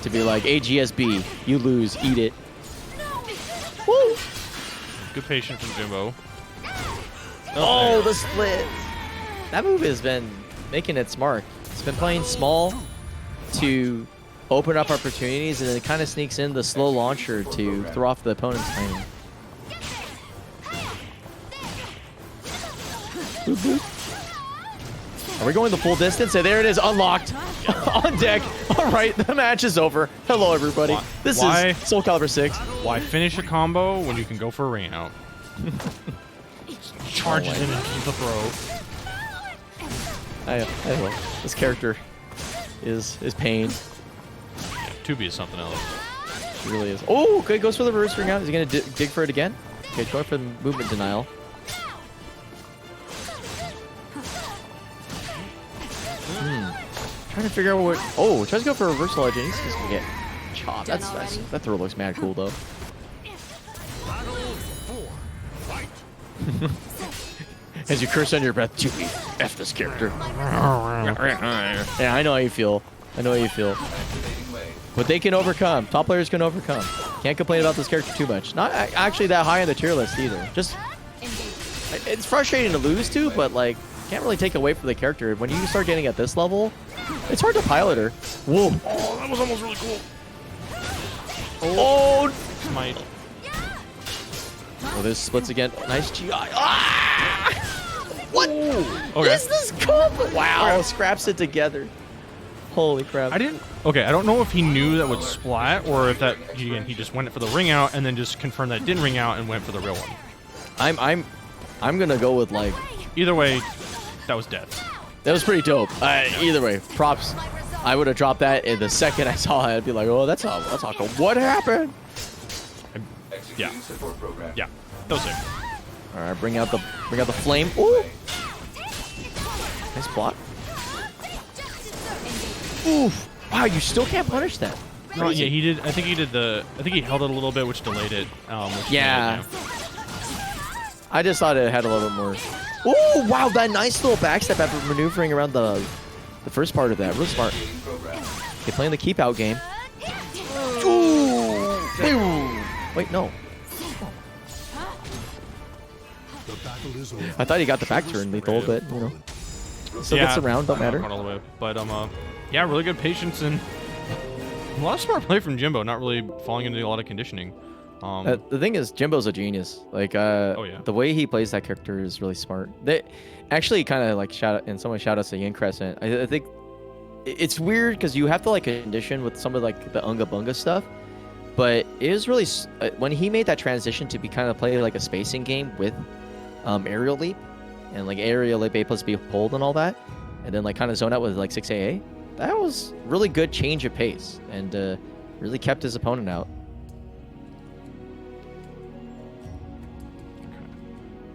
to be like, AGSB, you lose, eat it. Woo! Good patience from Jimbo. Oh, the split. That move has been making it smart. It's been playing small to open up opportunities, and then it kind of sneaks in the slow launcher to throw off the opponent's timing. Boop, boop. Are we going the full distance? And there it is, unlocked. On deck. All right, the match is over. Hello, everybody. This is SoulCalibur VI. Why finish a combo when you can go for a ring out? Charges in and keeps the throw. I will. This character is pain. Yeah, 2B is something else. It really is. Oh, okay, goes for the reverse ring out. Is he going to dig for it again? Okay, going for the movement denial. Trying to figure out what. Oh, tries to go for a reversal edge, and he's just gonna get chopped. That throw looks mad cool though. As you curse on your breath, Chewie, F this character. Yeah, I know how you feel. I know how you feel. But they can overcome. Top players can overcome. Can't complain about this character too much. Not actually that high on the tier list either. Just it's frustrating to lose to, but like can't really take away from the character. When you start getting at this level, it's hard to pilot her. Whoa. Oh, that was almost really cool. Oh! Smite. Oh, this splits again. Nice GI. Ah! What Okay. is this combo? Wow, scraps it together. Holy crap. I didn't. Okay, I don't know if he knew that would splat or if that again he just went for the ring out and then just confirmed that it didn't ring out and went for the real one. I'm gonna go with like. Either way, that was death. That was pretty dope. Either way, props. I would have dropped that in the second I saw it. I'd be like, oh, that's all. What happened? Yeah. Yeah. That was it. All right, bring out the flame. Ooh. Nice block. Oof. Wow, you still can't punish that. No, yeah, he did. I think he did the. I think he held it a little bit, which delayed it. Yeah. I just thought it had a little bit more. Oh, wow, that nice little backstep after maneuvering around the first part of that. Real smart. Okay, playing the keep out game. Ooh. Wait, no. I thought he got the back turn lethal, but you know. Still gets around, don't matter. All the way. But yeah, really good patience and a lot of smart play from Jimbo. Not really falling into a lot of conditioning. The thing is, Jimbo's a genius. Like, oh, yeah. The way he plays that character is really smart. They actually kind of like shout outs to Yin Crescent. I think it's weird because you have to like condition with some of like the Unga Bunga stuff, but it is really when he made that transition to be kind of play like a spacing game with aerial leap and like aerial leap A plus B hold and all that, and then like kind of zone out with like 6AA. That was really good change of pace and really kept his opponent out.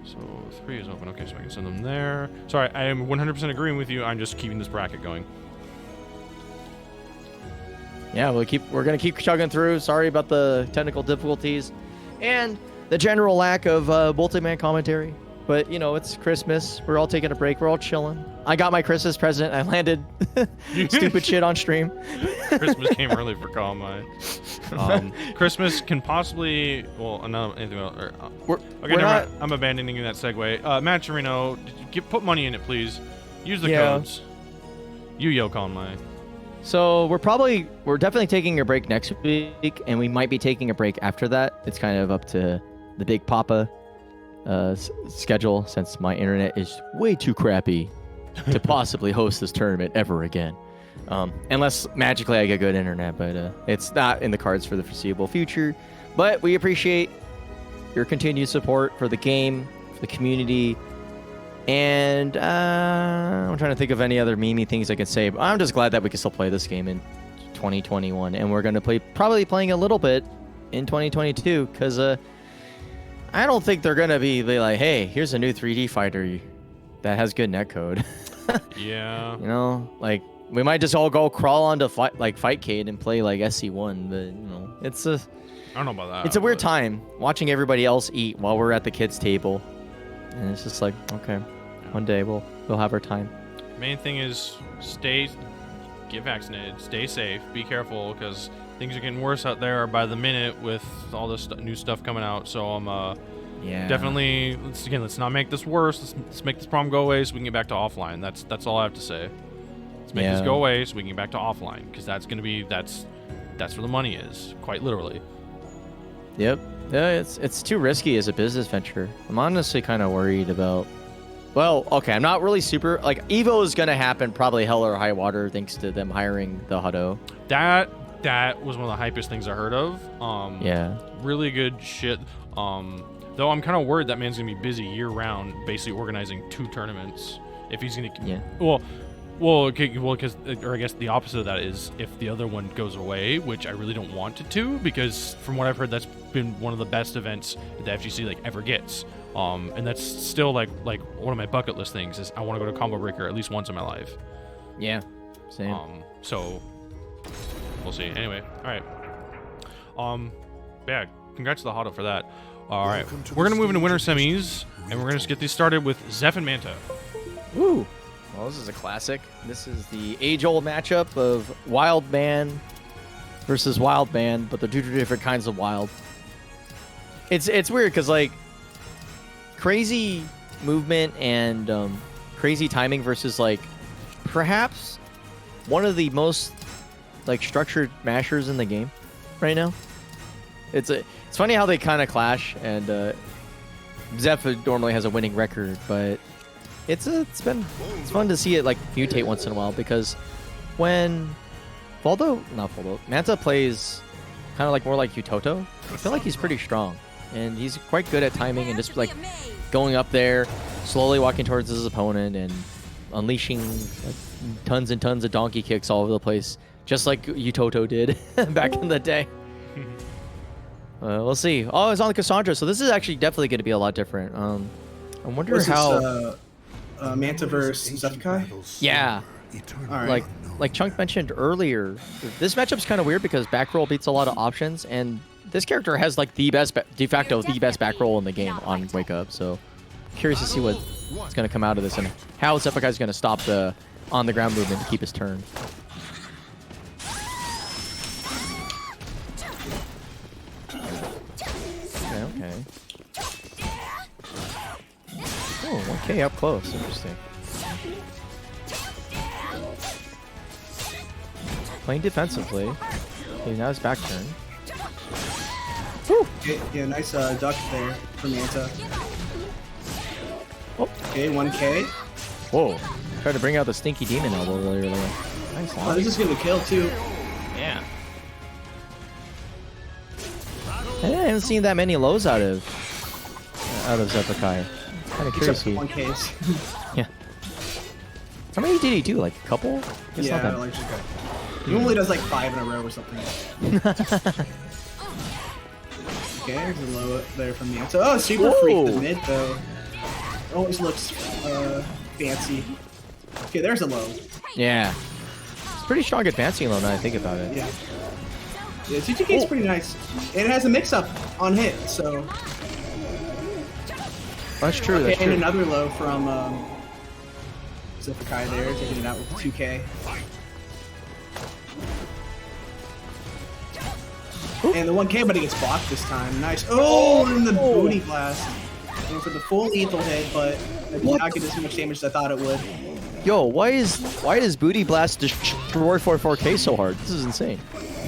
So 3 is open. Okay, so I can send them there. Sorry, I am 100% agreeing with you. I'm just keeping this bracket going. Yeah, we're gonna keep chugging through. Sorry about the technical difficulties and the general lack of multi-man commentary. But you know, it's Christmas. We're all taking a break. We're all chilling. I got my Christmas present. I landed stupid shit on stream. Christmas came early for Konmai. Christmas can possibly. Well, no, anything else. I'm abandoning that segue. Matcherino, put money in it, please. Use the codes. You yell Konmai. So we're definitely taking a break next week, and we might be taking a break after that. It's kind of up to the Big Papa schedule, since my internet is way too crappy to possibly host this tournament ever again. Unless magically I get good internet, but it's not in the cards for the foreseeable future. But we appreciate your continued support for the game, for the community, and I'm trying to think of any other memey things I can say. But I'm just glad that we can still play this game in 2021, and we're going to probably playing a little bit in 2022, because I don't think they're going to be like, hey, here's a new 3D fighter that has good netcode. Yeah. You know, like, we might just all go crawl onto Fightcade and play like SC1, but you know, I don't know about that. It's a weird time watching everybody else eat while we're at the kids' table, and it's just like, okay, One day we'll have our time. Main thing is get vaccinated, stay safe, be careful, because things are getting worse out there by the minute with all this new stuff coming out. So Yeah. definitely, let's not make this worse. Let's make this problem go away so we can get back to offline. That's all I have to say. Let's make this go away so we can get back to offline, because that's where the money is, quite literally. Yep. Yeah, it's too risky as a business venture. I'm honestly kind of worried about. Well, okay, I'm not really super like Evo is gonna happen probably hell or high water thanks to them hiring the Hutto. That was one of the hypest things I heard of. Yeah. Really good shit. Though I'm kind of worried that man's gonna be busy year round, basically organizing 2 tournaments. If he's gonna. Yeah. Because I guess the opposite of that is if the other one goes away, which I really don't want it to, because from what I've heard, that's been one of the best events that the FGC ever gets. And that's still like one of my bucket list things is I want to go to Combo Breaker at least once in my life. Yeah. Same. So we'll see. Anyway, all right. Yeah, congrats to the Hotto for that. All right, we're gonna move into winter semis, and we're gonna just get these started with Zeph and Manta. Woo! Well, this is a classic. This is the age-old matchup of Wild Man versus Wild Man, but they're 2 different kinds of wild. It's weird because crazy movement and crazy timing versus perhaps one of the most structured mashers in the game right now. It's funny how they kind of clash, and Zeph normally has a winning record, but it's fun to see it mutate once in a while, because when Manta plays kind of more like Utoto, I feel like he's pretty strong, and he's quite good at timing and just going up there, slowly walking towards his opponent and unleashing tons and tons of donkey kicks all over the place, just like Utoto did back in the day. We'll see. Oh, it's on the Cassandra, so this is actually definitely going to be a lot different. I wonder how. Manta versus Zephykai? Yeah. All right. Like Chunk mentioned earlier, this matchup's kind of weird because back roll beats a lot of options, and this character has the best, de facto the best back roll in the game on Wake Up. So curious to see what's going to come out of this and how Zephykai going to stop the on the ground movement to keep his turn. Okay. Oh, 1K up close. Interesting. Playing defensively. Okay, now his back turn. Woo! Okay, yeah, nice duck there from Manta. Oh. Okay, 1K. Whoa. Tried to bring out the stinky demon elbow really early. Nice. Oh, this is gonna kill too. Yeah. I haven't seen that many lows out of Zephykai. Kind of curious. Except 1Ks. Yeah. How many did he do? A couple? It's yeah, not that... He normally does 5 in a row or something. Okay, there's a low there from Manta. Oh, super freak the mid though. Always looks fancy. Okay, there's a low. Yeah. It's pretty strong advancing low now I think about it. Yeah. Yeah, 2K's pretty nice. And it has a mix-up on hit, so... That's true, that's and true. another low from Zephykai there, taking it out with 2K. And the 1K, but he gets blocked this time. Nice. Oh, and the booty blast. And for the full lethal hit, but it did not get as much damage as I thought it would. Yo, why does Booty Blast destroy 4K so hard? This is insane.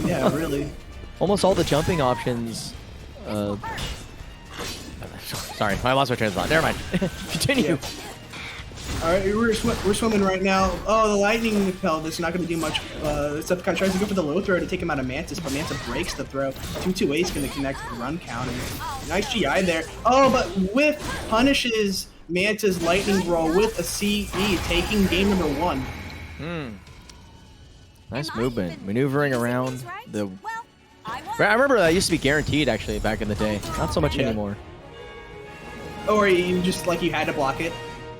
Yeah, really. Almost all the jumping options. Sorry, I lost my train of thought. Never mind. Continue. Yeah. All right, we're swimming right now. Oh, the lightning repel. This is not going to do much. Zephykai tries to go for the low throw to take him out of Mantis, but Manta breaks the throw. 2-2-8 is going to connect the run counter. Nice GI there. Oh, but Whiff punishes Manta's lightning roll with a CE, taking game number 1. Nice movement. Maneuvering around the... I remember that used to be guaranteed, actually, back in the day. Not so much anymore. Or you just, you had to block it?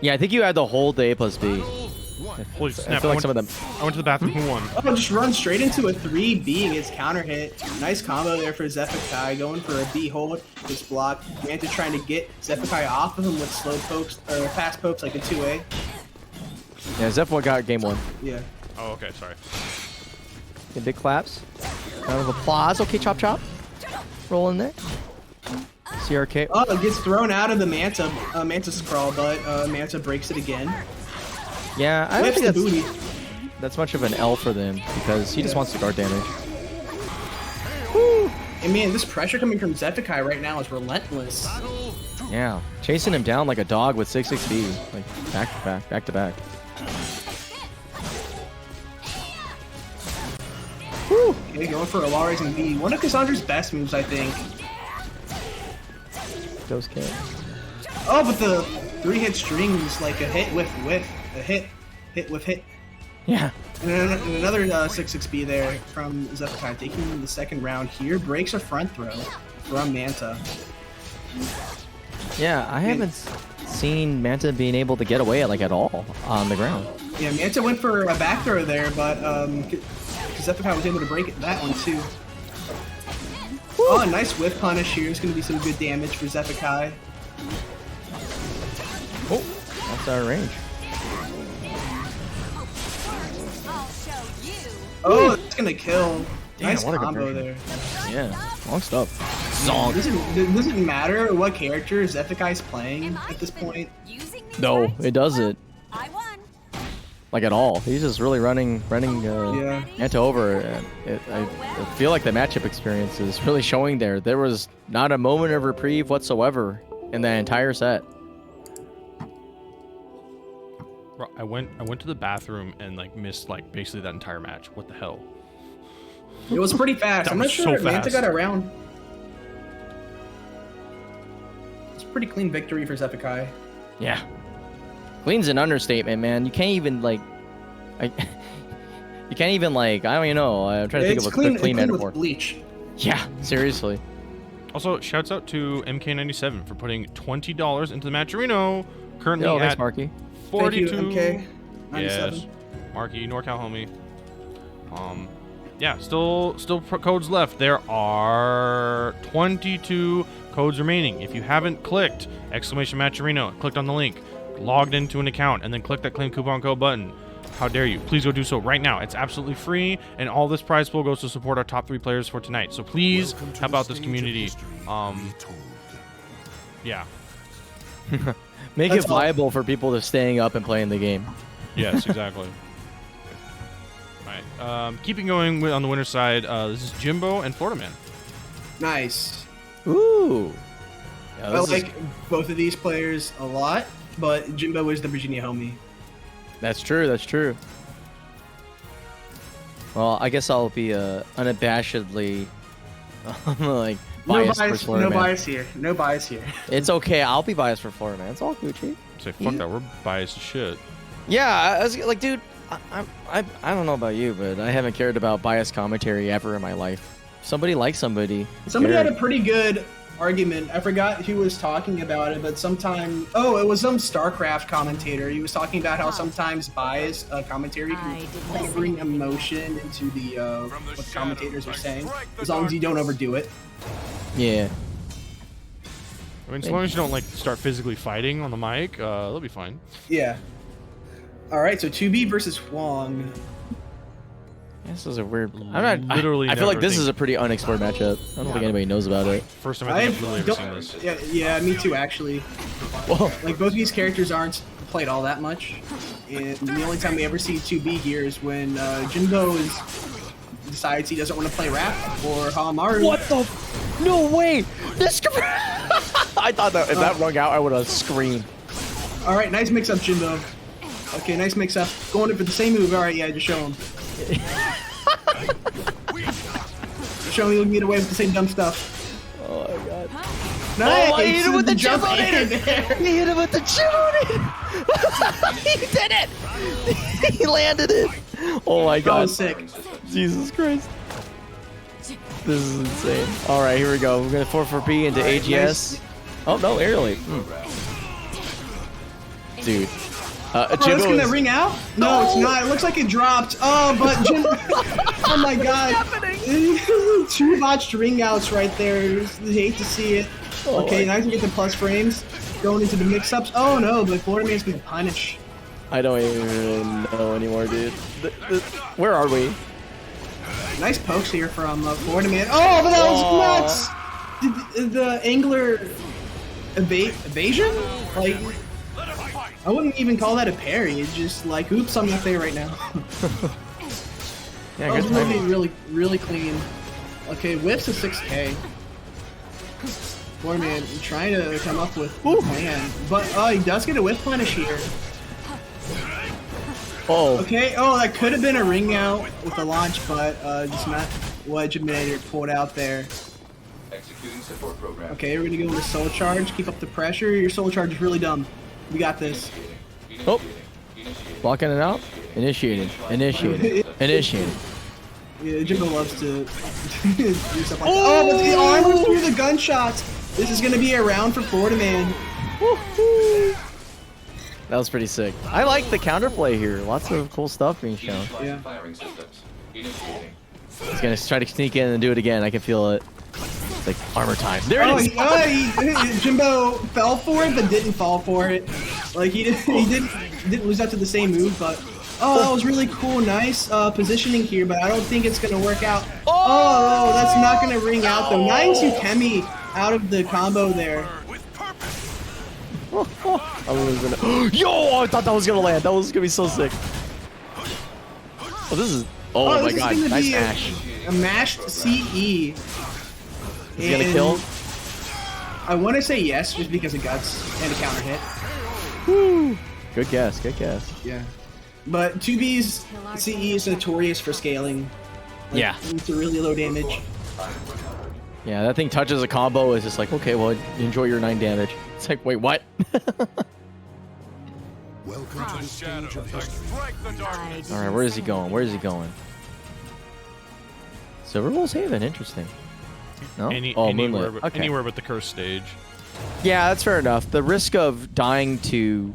Yeah, I think you had to hold the A+B. Holy I snap! feel like some of them. I went to the bathroom. Who won? Oh, just run straight into a 3B. Gets counter hit. Nice combo there for Zephykai. Going for a B hold. Gets blocked. Manta trying to get Zephykai off of him with slow pokes or fast pokes like a 2A. Yeah, Zephyr got game 1. Yeah. Oh, okay. Sorry. Okay, big claps. Round of applause. Okay, chop chop. Roll in there. CRK. Oh, it gets thrown out of the Manta sprawl, but Manta breaks it again. Yeah, I don't Whips think the that's, booty. that's much of an L for them because he just wants to guard damage. Woo! And man, this pressure coming from Zephykai right now is relentless. Yeah, chasing him down like a dog with 6-6B, like back to back, back to back. Woo! Okay, going for a wall raising B. One of Cassandra's best moves, I think. Those kids. Oh, but the 3-hit string is like a hit with a hit with hit. Yeah. And another 6-6B there from Zephykai, taking the second round here. Breaks a front throw from Manta. Yeah, I haven't seen Manta being able to get away at all on the ground. Yeah, Manta went for a back throw there, but Zephykai was able to break that one too. Oh, nice whip punish here. It's going to be some good damage for Zephykai. Oh, that's our range. Oh, that's going to kill. Damn, Nice what a combo conversion. there. Yeah, long stuff. Zonk. Doesn't matter what character Zephykai playing at this point. No, it doesn't. I won. Like at all. He's just really running Yeah. Manta over. I feel like the matchup experience is really showing there. There was not a moment of reprieve whatsoever in the entire set. Bro, I went to the bathroom and like missed like basically that entire match. What the hell? It was pretty fast. That I'm not was sure so if Manta fast. got around. It's a pretty clean victory for Zephykai. Yeah. Clean's an understatement, man. You can't even like you can't even like I don't even know. I'm trying to think of a clean metaphor. With bleach. Yeah, seriously. Also, shouts out to MK97 for putting $20 into the Matcherino. Currently Yo, thanks, at Marky. 42. Thank you, MK97. Yes, Marky, NorCal homie. Yeah, still codes left. There are 22 codes remaining. If you haven't clicked !Matcherino, clicked on the link, logged into an account, and then click that claim coupon code button, how dare you? Please go do so right now. It's absolutely free, and all this prize pool goes to support our top 3 players for tonight. So please help out this community. Yeah. Make That's it viable for people to staying up and playing the game. Yes, exactly. All right. Keeping going on the winner's side, this is Jimbo and Florida Man. Nice. Ooh. Yeah, I like both of these players a lot, but Jimbo is the Virginia homie. That's true. That's true. Well, I guess I'll be unabashedly like biased for Florida no Man. bias here. No bias here. It's okay. I'll be biased for Florida Man. It's all Gucci. Say, fuck that. We're biased as shit. Yeah, I was like, dude, I don't know about you, but I haven't cared about biased commentary ever in my life. Somebody likes somebody. Somebody had a pretty good argument. I forgot who was talking about it, but it was some StarCraft commentator. He was talking about how sometimes biased commentary can bring emotion into the what the commentators are saying, as long as you don't overdo it. Yeah. I mean, as long as you don't like start physically fighting on the mic, they'll be fine. Yeah. All right, so 2B versus Huang. This is a weird. I feel like this is a pretty unexplored matchup. I don't think anybody knows about it. First time I've literally ever seen this. Yeah, me too, actually. Whoa. Like, both of these characters aren't played all that much. And the only time we ever see 2B here is when Jimbo decides he doesn't want to play rap, or Hamaru. What the? No way! This. I thought that if that rung out, I would have screamed. All right, nice mix-up, Jimbo. Okay, nice mix-up. Going in for the same move. All right, yeah, just show him. Show him you can get away with the same dumb stuff. Oh my god. Nice. Oh, he hit him with the jump on it. He hit him with the chip on it. He did it. He landed it. Oh my That god. was sick. Jesus Christ. This is insane. All right, here we go. We're gonna 4-4-B into AGS. Nice. Oh no, aerially. Dude. It's gonna ring out? No, it's not. It looks like it dropped. Oh, but Jim. Oh my God. 2 botched ring outs right there. Hate to see it. Okay, now I can get the plus frames. Going into the mix-ups. Oh no, but Florida Man's gonna punish. I don't even know anymore, dude. Where are we? Nice pokes here from Florida Man. Oh, but that was nuts! Did the angler evasion? Like, I wouldn't even call that a parry. It's just like, oops, I'm not there right now. Yeah, that was really clean. Okay, whips a 6K. Florida Man trying to come up with a plan, but he does get a whip punish here. Oh. Okay, that could have been a ring out with the launch, but just not what Jiminator pulled out there. Executing support program. Okay, we're gonna go with Soul Charge, keep up the pressure. Your Soul Charge is really dumb. We got this. Oh. Blocking it out. Initiated. Yeah, Jimbo loves to do stuff like that. Oh, but the arm was through the gunshots. This is gonna be a round for Florida Man. That was pretty sick. I like the counterplay here. Lots of cool stuff being shown. Yeah. He's gonna try to sneak in and do it again. I can feel it. It's like armor time. There it is. Jimbo fell for it, but didn't fall for it. Like he didn't lose out to the same move, but that was really cool. Nice positioning here, but I don't think it's gonna work out. Oh, that's not gonna ring out though. Nice Ukemi out of the combo there. Yo, I thought that was gonna land. That was gonna be so sick. Oh, this is. Oh my God! Nice mash. A mashed CE. Is he gonna kill? I want to say yes, just because of guts and a counter hit. Woo! Good guess. Good guess. Yeah. But 2B's CE is notorious for scaling. Like, Yeah. It's a really low damage. Yeah, that thing touches a combo. It's just like, okay, well, enjoy your 9 damage. It's like, wait, what? Welcome to the stage of history. All right, where is he going? Where is he going? Silverwolf's Haven, interesting. No? Anywhere, Moonlit. but, anywhere but the cursed stage. Yeah, that's fair enough. The risk of dying to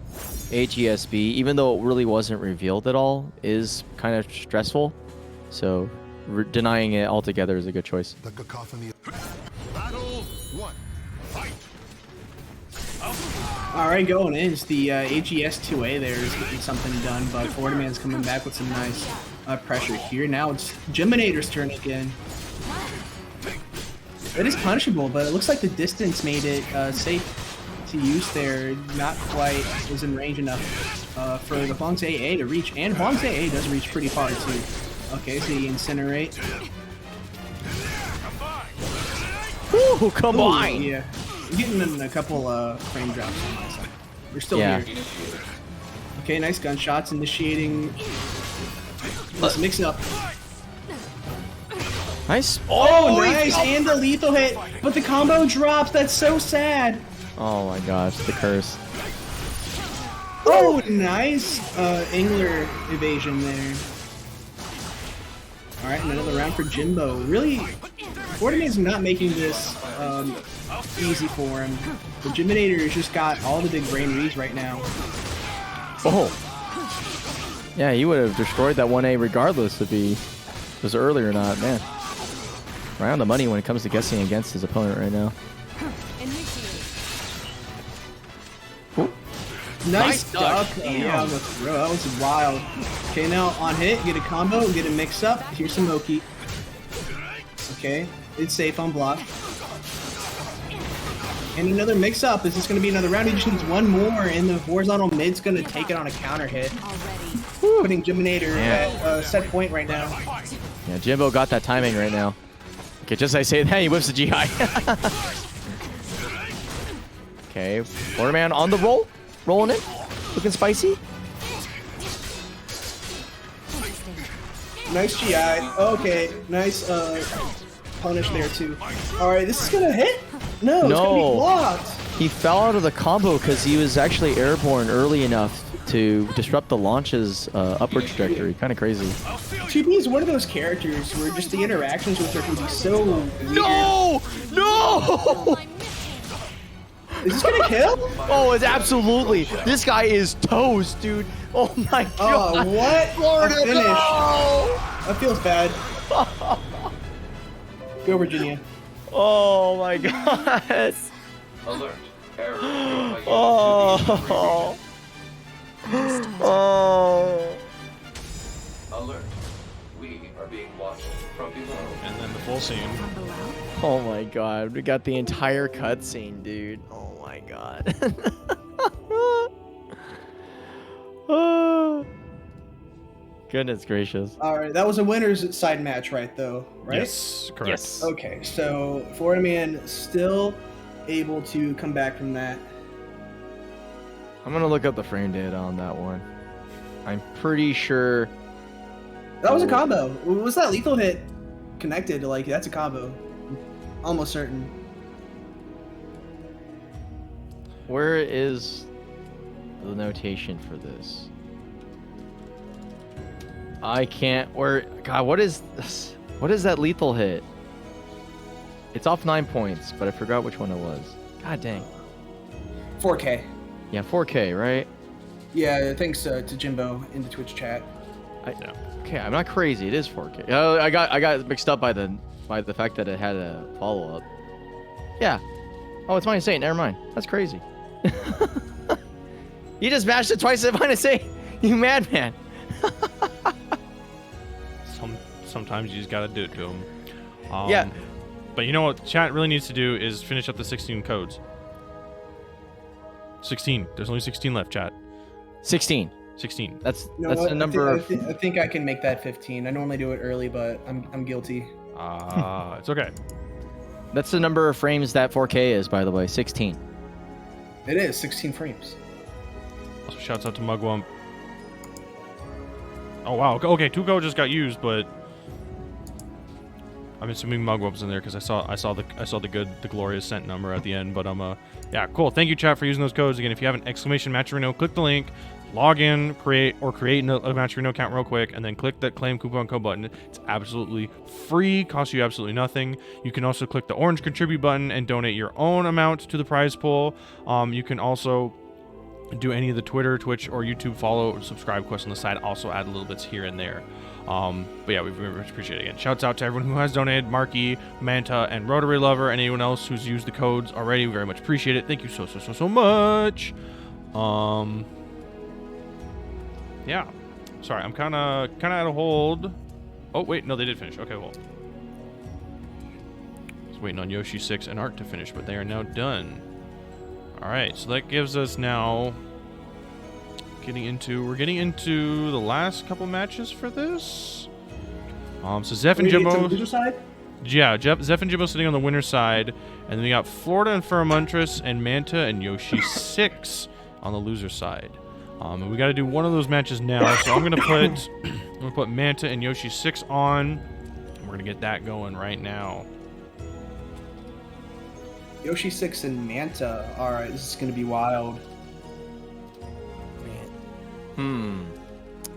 AGSB, even though it really wasn't revealed at all, is kind of stressful. So denying it altogether is a good choice. The cacophony. Battle 1. Fight. All right, going in. It's the AGS 2A there is getting something done, but Florida Man's coming back with some nice pressure here. Now it's Jiminator's turn again. It is punishable, but it looks like the distance made it safe to use there. Not quite was in range enough for the Huang's AA to reach, and Huang's AA does reach pretty far too. Okay, so you incinerate. Ooh, come on! Yeah, I'm getting in a couple frame drops on my side. We're still here. Okay, nice gunshots initiating. Let's mix it up. Nice. Oh, nice! And the lethal hit, but the combo drops. That's so sad. Oh my gosh, the curse. Oh, nice angler evasion there. All right, and another round for Jimbo. Really, Fortnite's not making this easy for him. The Jiminator has just got all the big brain reads right now. Oh. Yeah, he would have destroyed that 1A regardless if he was early or not. Man, right on the money when it comes to guessing against his opponent right now. Nice duck. Yeah, on the throw. That was wild. Okay, now on hit, get a combo, get a mix up. Here's some Moki. Okay, it's safe on block. And another mix up. Is this going to be another round? He just needs one more, and the horizontal mid's going to take it on a counter hit. Putting Jiminator at set point right now. Yeah, Jimbo got that timing right now. Okay, just as I say that, he whips the GI. Okay, Florida Man on the roll. Rolling it. Looking spicy. Nice GI. Okay, nice punish there too. Alright, this is gonna hit? No, it's gonna be blocked. He fell out of the combo because he was actually airborne early enough to disrupt the launch's upward trajectory. Kind of crazy. 2B is one of those characters where just the interactions with her can be so weird. No! No! Is this gonna kill? Oh, it's absolutely. This guy is toast, dude. Oh my Oh, god. what? Florida, A finish. no! That feels bad. Go Virginia. Oh my god. Alert. Error. Konmai unit Oh. Oh. Alert. We are being watched from below. And then the full scene. From below? Oh my god. We got the entire cutscene, dude. Oh my god. Oh. Goodness gracious. All right, that was a winner's side match, right? Though, right? Yes, correct. Yes. Okay, so Florida Man still able to come back from that. I'm gonna look up the frame data on that one. I'm pretty sure. That was a combo. Was that lethal hit connected? Like that's a combo. Almost certain. Where is the notation for this? I can't. Where? God, what is this? What is that lethal hit? It's off 9 points, but I forgot which one it was. God dang. 4K. Yeah, 4K, right? Yeah, thanks to Jimbo in the Twitch chat. Okay, I'm not crazy. It is 4K. I got mixed up by the fact that it had a follow up. Yeah. Oh, it's -8. Never mind. That's crazy. You just mashed it twice at -8. You madman. Sometimes you just gotta do it to them. Yeah. But you know what chat really needs to do is finish up the 16 codes. 16. There's only 16 left, chat. 16. 16. That's You know that's what? the number I of. think I can make that 15. I normally do it early, but I'm guilty. It's okay. That's the number of frames that 4K is, by the way. 16. It is 16 frames. Also, shouts out to Mugwump. Oh wow. Okay, 2 codes just got used, but I'm assuming Mugwump's in there because I saw the glorious cent number at the end. But yeah, cool. Thank you, chat, for using those codes. Again, if you have an exclamation Matcherino, click the link, log in, create a Matcherino account real quick, and then click that claim coupon code button. It's absolutely free, costs you absolutely nothing. You can also click the orange contribute button and donate your own amount to the prize pool. You can also do any of the Twitter, Twitch, or YouTube follow or subscribe quests on the side. Also add little bits here and there. But yeah, we very much appreciate it. Again, shouts out to everyone who has donated: Marky, Manta, and Rotary Lover, and anyone else who's used the codes already. We very much appreciate it. Thank you so much. Yeah. Sorry, I'm kind of out of hold. Oh wait, no, they did finish. Okay, well, just waiting on Yoshi 6 and Art to finish, but they are now done. All right, so that gives us now we're getting into the last couple matches for this. So Zeph and Jimbo. Yeah, Zeph and Jimbo sitting on the winner's side, and then we got Florida and Fermentris and Manta and Yoshi 6 on the loser's side. And we got to do one of those matches now. So I'm gonna put Manta and Yoshi 6 on. And we're gonna get that going right now. Yoshi 6 and Manta. All right, this is gonna be wild.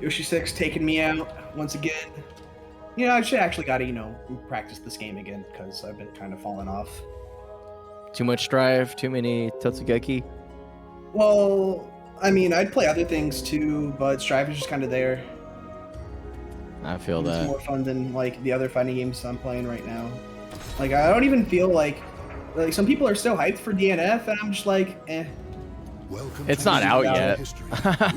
Yoshi 6 taking me out once again. You know, I should actually gotta, practice this game again because I've been kind of falling off. Too much Strive, too many Totsugeki. Well, I mean, I'd play other things too, but Strive is just kind of there. I feel It's that. more fun than like the other fighting games I'm playing right now. Like, I don't even feel like some people are so hyped for DNF, and I'm just like, eh. Welcome It's to not the out Dojo yet. history.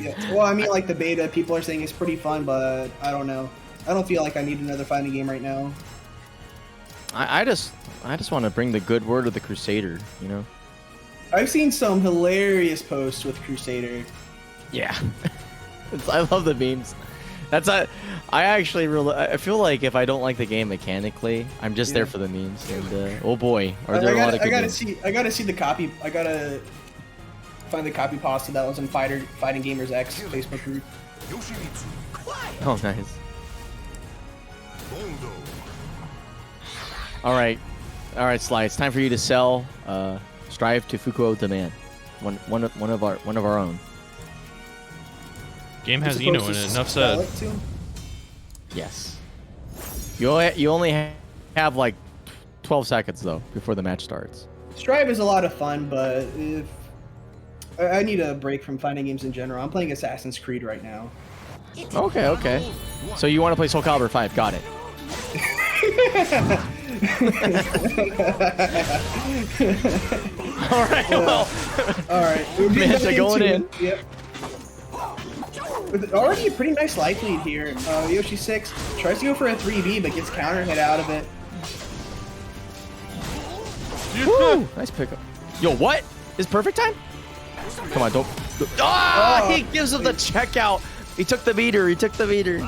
Yeah. Well, I mean, like the beta, people are saying it's pretty fun, but I don't know. I don't feel like I need another fighting game right now. I just want to bring the good word of the Crusader, I've seen some hilarious posts with Crusader. Yeah. I love the memes. I feel like if I don't like the game mechanically, I'm just there for the memes. And oh boy, are there a lot of good games. I gotta see the copy. I gotta find the copy pasta that was in Fighting Gamers X Facebook group. Oh, nice. All right, Sly. It's time for you to sell Strive to Fukuo Demand, one of our own. Game has Eno in it. Enough said. Yes. You only have like 12 seconds though before the match starts. Strive is a lot of fun, but if I need a break from fighting games in general. I'm playing Assassin's Creed right now. Okay, okay. So you want to play SoulCalibur 5? Got it. All right. Well. All right. Manta going in. Yep. With already a pretty nice life lead here. Yoshi 6 tries to go for a 3B, but gets counter hit out of it. Woo! Nice pickup. Yo, what? Is perfect time? Come on, don't. Ah! He gives him the checkout. He took the meter. He took the meter.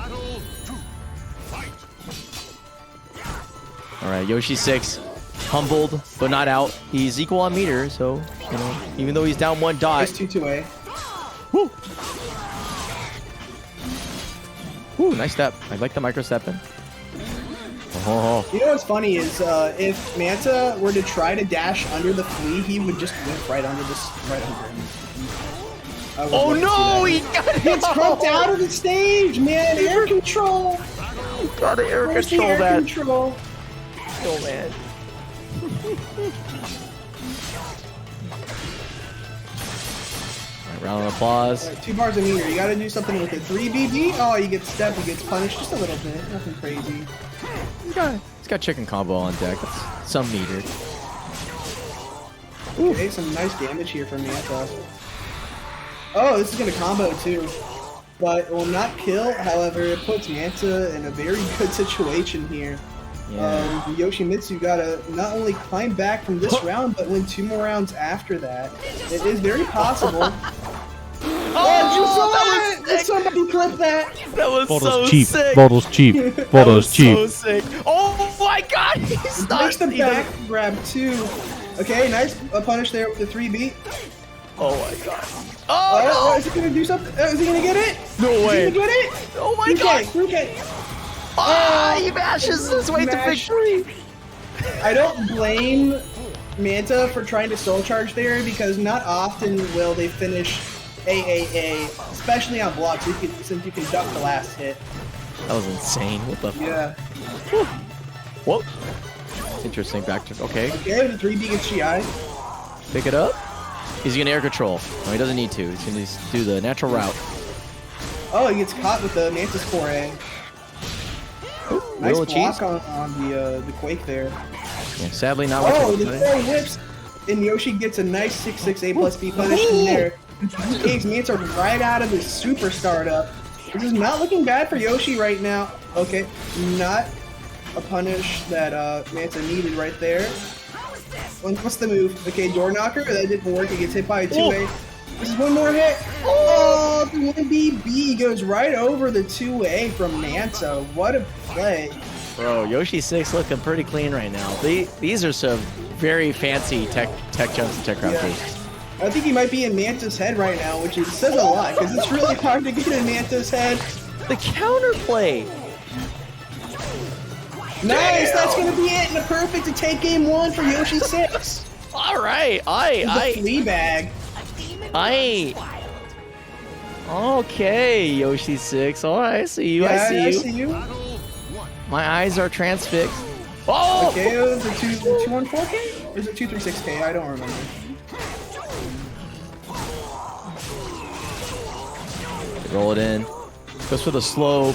All right, Yoshi 6, humbled but not out. He's equal on meter, so you know, even though he's down 1 dot. Nice 2-2A. Woo! Woo! Nice step. I like the micro step in. Oh. You know what's funny is if Manta were to try to dash under the flea, he would just whip right under him. Oh no! He got it. Gets bumped out of the stage, man. Air control. Gotta air Where's the control air that. control? Oh man. Right, round of applause. Right, 2 bars of meter. You gotta do something with it. 3BB. Oh, you get stepped. He gets punished just a little bit. Nothing crazy. He's got chicken combo on deck. That's some meter. Okay, some nice damage here from Manta. Oh, this is gonna combo too. But it will not kill. However, it puts Manta in a very good situation here. Yeah. Yoshimitsu gotta not only climb back from this round, but win 2 more rounds after that. It is very possible. Did somebody clip that? That was Bottle's so cheap. sick. Bottle's cheap. That Bottle's was cheap. so sick. Oh my god! He Nice stopped. the back grab too. Okay, nice punish there with the 3B. Oh my god. Oh, Oh is he gonna do something? Is he gonna get it? no! No way. Is he gonna get it? Oh my god. 3K. Ah, he mashes his way to Smash. victory. I don't blame Manta for trying to soul charge there because not often will they finish AAA, especially on blocks, since you can duck the last hit. That was insane. What the fuck? Yeah. Whoa. Interesting. Back to okay. Okay, the 3B gets GI. Pick it up. He's gonna air control. No, he doesn't need to. He's gonna just do the natural route. Oh, he gets caught with the Mantis 4A. Nice Little cheese. block on the Quake there. Yeah, sadly not. Oh, much the of a- 4 whips, and Yoshi gets a nice 6-6 A+B punish from there. Takes Manta right out of his super startup. This is not looking bad for Yoshi right now. Okay, not a punish that Manta needed right there. What's the move? Okay, door knocker. That didn't work. He gets hit by a 2A. This is one more hit. Oh, the 1BB goes right over the 2A from Manta. What a play. Bro, Yoshi 6 looking pretty clean right now. These are some very fancy tech jumps and tech craft cases. I think he might be in Manta's head right now, which says a lot, because it's really hard to get in Manta's head. The counterplay. Nice, that's going to be it, and a perfect to take game 1 for Yoshi 6. All right, The flea bag. Okay, Yoshi 6. All right, I see you. Yeah, I see you. My eyes are transfixed. Oh! Okay, it was the 214K? Or is it 236K? I don't remember. Roll it in. Goes for the slow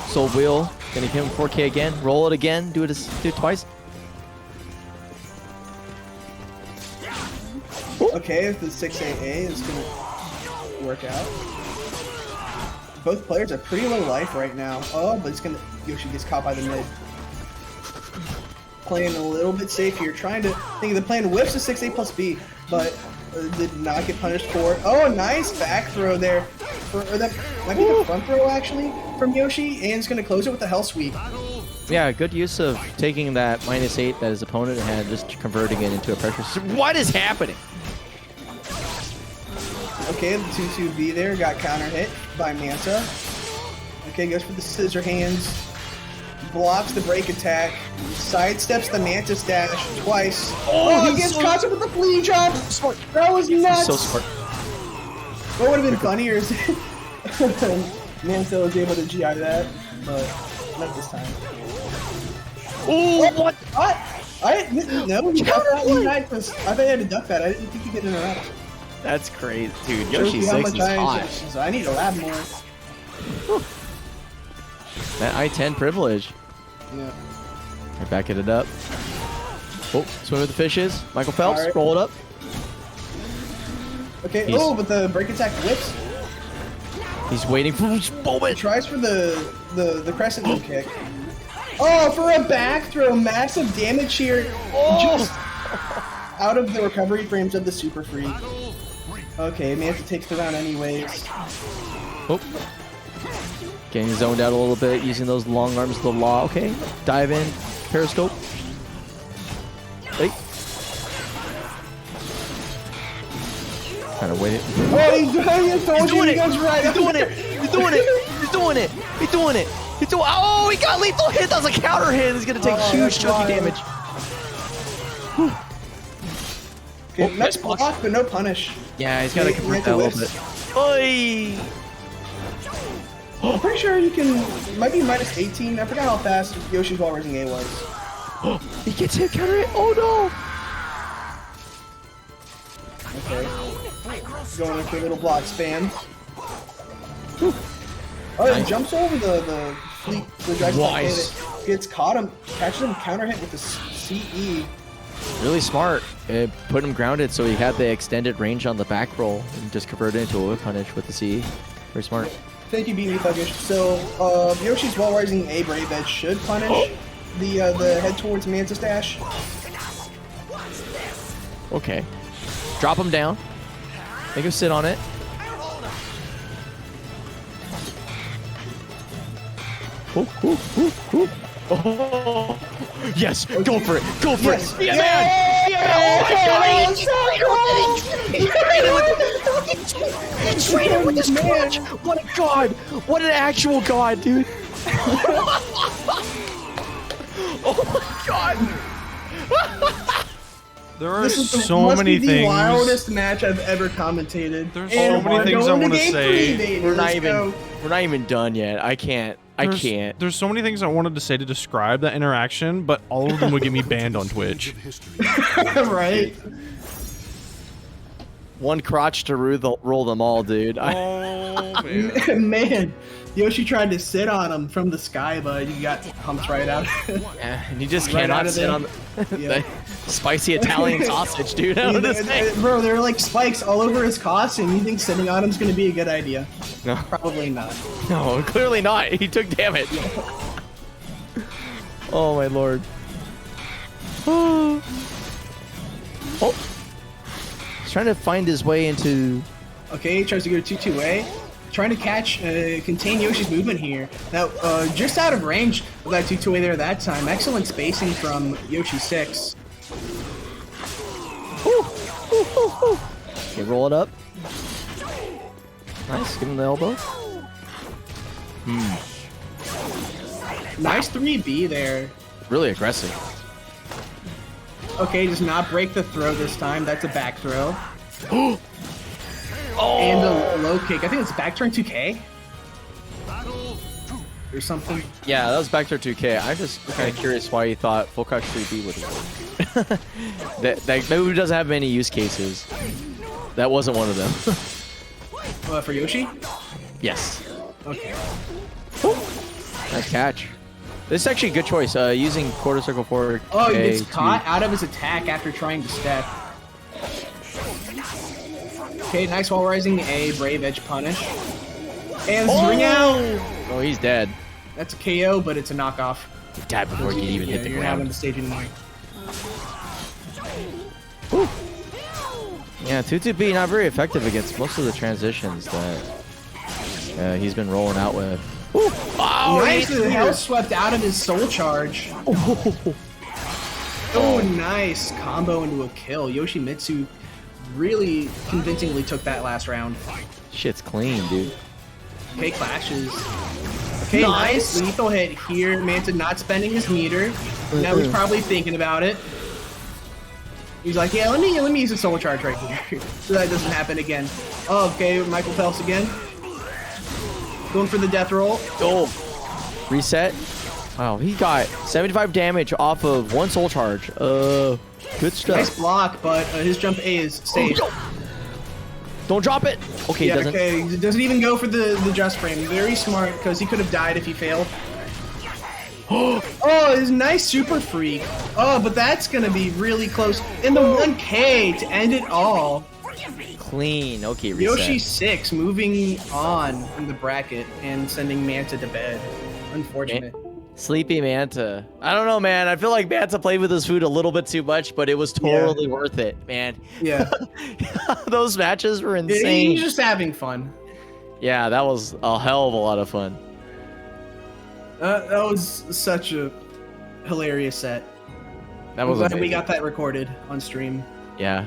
soul wheel. Gonna give him 4K again. Roll it again. Do it twice. Okay, if the 6AA is going to work out. Both players are pretty low life right now. Oh, but it's going to... Yoshi gets caught by the mid. Playing a little bit safe here. Trying to... Thinking the plan whips a 6A+B, but did not get punished for it. Oh, nice back throw there. Or that might be the front throw, actually, from Yoshi. And it's going to close it with the Hell Sweep. Yeah, good use of taking that -8 that his opponent had, just converting it into a pressure. What is happening? Okay, the 2-2B there got counter hit by Manta. Okay, goes for the scissor hands. Blocks the break attack. Sidesteps the Manta dash twice. Oh, he gets caught with the flea jump. Smart. That was nuts. So smart. What would have been funnier is Manta was able to GI that, but Not this time. Oh, what? What? I didn't know. You got that one right. I thought you had to duck that. I didn't think you could interrupt. That's crazy, dude. Shows Yoshi you how 6 much is hot. So I need to lab more. That I-10 privilege. Yeah. We're backing it up. Oh, swim with the fishes. Michael Phelps, All right. roll it up. Okay. He's- Oh, but the break attack whips. He's waiting for his moment. Tries for the crescent moon kick. Oh, for a back throw, massive damage here. Just out of the recovery frames of the super free. Okay, Manta takes the round anyways. Oh. Getting zoned out a little bit, using those long arms of the law. Okay, dive in, periscope. Wait. Kind of wait it. Oh, he's doing it. Right. He's doing it. He's doing it. He's doing it. He's doing it. He's doing. Oh, he got lethal hit. That was a counter hit. He's gonna take huge chunky damage. Okay, nice block, but no punish. Yeah, he's gotta convert that a little bit. Oi! I'm pretty sure you can. It might be minus 18. I forgot how fast Yoshi's wall raising A was. He gets hit counter hit. Oh no! Okay. Going in for a little block spam. Oh, he jumps over the fleet. The dragon Nice. gets caught him, catches him counter hit with the CE. Really smart. It put him grounded so he had the extended range on the back roll and just converted it into a whip punish with the CE. Very smart. Thank you, BB Thuggish. So, Yoshi's wall rising A brave edge should punish the head towards Manta Stash. Okay. Drop him down. Make him sit on it. Oh. Yes, go for it. Go for it. Be a man. Be a man. He traded with this clutch. What a god. What an actual god, dude. Oh my god. There are This is so many the things. wildest match I've ever commentated. There's And so many things I going to wanna game say. 3, baby. We're not Let's go. even done yet. I can't. There's so many things I wanted to say to describe that interaction, but all of them would get me banned on Twitch. Right? One crotch to roll them all, dude. Oh man. Man, Yoshi tried to sit on him from the sky, but he got humped right out. And you just Right out cannot of sit there. on Yeah. the spicy Italian sausage, dude. I don't understand. Bro, there are like spikes all over his costume. You think sitting on him's gonna be a good idea? No. Probably not. No, clearly not. He took damage. Oh my lord. Oh. He's trying to find his way into. Okay, he tries to go 2-2-A. Trying to catch, contain Yoshi's movement here. Now, just out of range of that 2-2-A there that time. Excellent spacing from Yoshi 6. Okay, roll it up. Nice, give him the elbow. Nice 3B there. Really aggressive. Okay, does not break the throw this time. That's a back throw. Oh! And a low kick. I think it's back turn 2K. Or something. Yeah, that was back to 2K. I'm just kind of curious why you thought full crouch 3B would work. that maybe doesn't have many use cases. That wasn't one of them. For Yoshi? Yes. Okay. Nice catch. This is actually a good choice. Using quarter circle forward. Oh, he gets caught out of his attack after trying to step. Okay, nice wall rising A, brave edge punish. And this is ring out. Oh, he's dead. That's a KO, but it's a knockoff. He died before he could even hit the You're not on ground. the stage anymore. Yeah, 2-2B not very effective against most of the transitions that he's been rolling out with. Ooh. Oh, Nice, the hell swept out of his soul charge. Oh, nice combo into a kill. Yoshimitsu really convincingly took that last round. Shit's clean, dude. Okay, clashes. Okay, nice lethal hit here. Manta not spending his meter. Now he's probably thinking about it. He's like, yeah, let me use a soul charge right here, so that doesn't happen again. Oh, okay, Michael Phelps again. Going for the death roll. Oh, reset. Wow, he got 75 damage off of one soul charge. Good stuff. Nice block, but his jump A is safe. Don't drop it. Okay, Yeah, he doesn't. okay. He doesn't even go for the just frame. Very smart, because he could have died if he failed. Oh, his nice super freak. Oh, but that's gonna be really close. In the 1K to end it all. Clean. Okay, reset. Yoshi 6 moving on in the bracket and sending Manta to bed. Unfortunate. Sleepy Manta. I don't know, man. I feel like Manta played with his food a little bit too much, but it was totally worth it, man. Yeah. Those matches were insane. He's just having fun. Yeah, that was a hell of a lot of fun. That was such a hilarious set. That was I'm glad amazing. we got that recorded on stream. Yeah,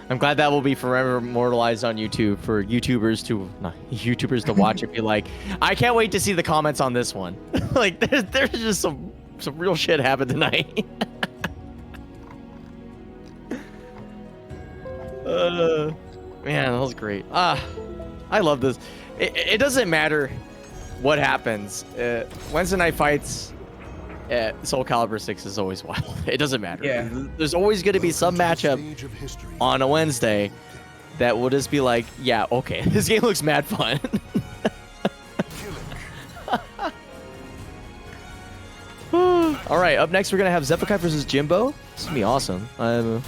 I'm glad that will be forever immortalized on YouTube for YouTubers to watch and be like, I can't wait to see the comments on this one. Like, there's just some real shit happened tonight. Man, that was great. I love this. It doesn't matter what happens. Wednesday night fights at SoulCalibur 6 is always wild. It doesn't matter. Yeah. There's always going to be some matchup on a Wednesday that will just be like, yeah, okay, this game looks mad fun. All right, up next we're going to have Zephkai versus Jimbo. This is going to be awesome. I'm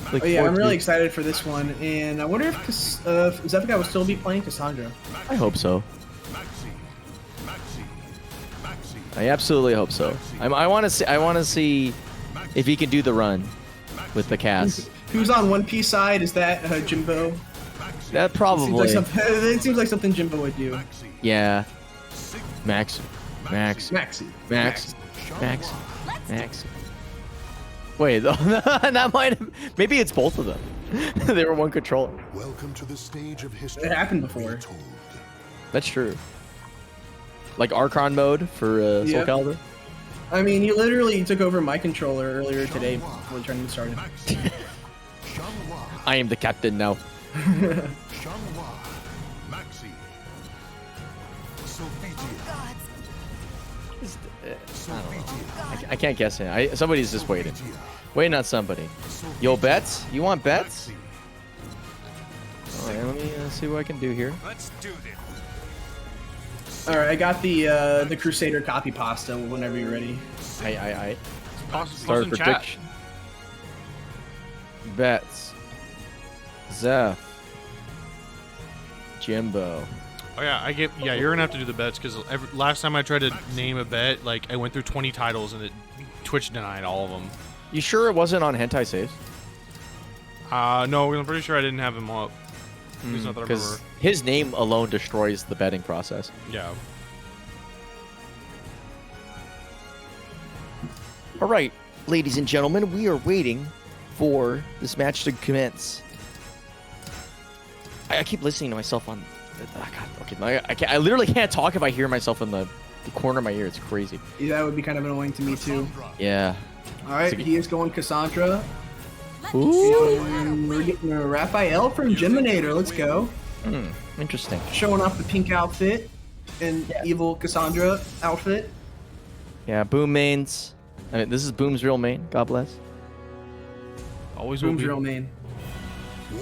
really excited for this one, and I wonder if Zephkai will still be playing Cassandra. I hope so. I absolutely hope so. I want to see if he can do the run with the cast. Who's on 1P side? Is that Jimbo? That probably. It seems like something Jimbo would do. Yeah. Maxi. Wait, that might have. Maybe it's both of them. They were one controller. Welcome to the stage of history. It happened before. Retold. That's true. Like Archon mode for SoulCalibur. I mean, you literally took over my controller earlier today before the tournament started. I am the captain now. I can't guess it. Somebody's just waiting. Waiting on somebody. Yo, bets? You want bets? Alright, let me see what I can do here. Let's do this. Alright, I got the Crusader copy pasta whenever you're ready. I Post start in chat. prediction. Bets. Zeph. Jimbo. Oh yeah, you're gonna have to do the bets because last time I tried to name a bet, like I went through 20 titles and Twitch denied all of them. You sure it wasn't on hentai saves? No, I'm pretty sure I didn't have him up. At least not that I Because remember. his name alone destroys the betting process. Yeah. All right, ladies and gentlemen, we are waiting for this match to commence. I keep listening to myself on. God, okay, I literally can't talk if I hear myself in the corner of my ear. It's crazy. Yeah, that would be kind of annoying to me too. Yeah. Alright, he is going Cassandra. Ooh. And we're getting a Raphael from Geminator. Let's go. Interesting. Showing off the pink outfit and evil Cassandra outfit. Yeah, Boom mains. I mean, this is Boom's real main. God bless. Always will Boom's be. real main.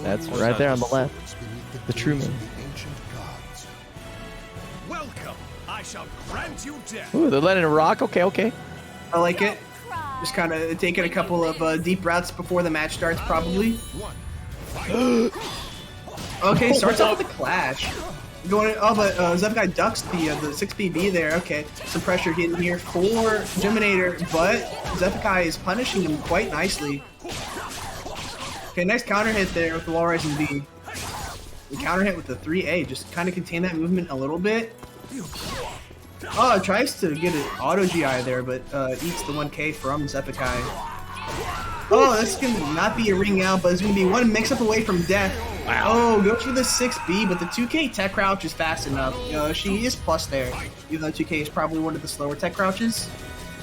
That's right there on the left. The true main. Welcome. I shall grant you death. Ooh, they're letting it rock. Okay. I like it. Just kind of taking a couple of deep breaths before the match starts, probably. Okay, starts off with a clash. But Zephkai ducks the 6BB there. Okay, some pressure getting here for Geminator, but Zephkai is punishing him quite nicely. Okay, nice counter hit there with the wall rising B. The counter hit with the 3A, just kind of contain that movement a little bit. Oh, tries to get an auto GI there, but eats the 1K from Zephkai. Oh, that's going to not be a ring out, but it's going to be one mix-up away from death. Wow. Oh, goes for the 6B, but the 2K tech crouch is fast enough. She is plus there, even though 2K is probably one of the slower tech crouches,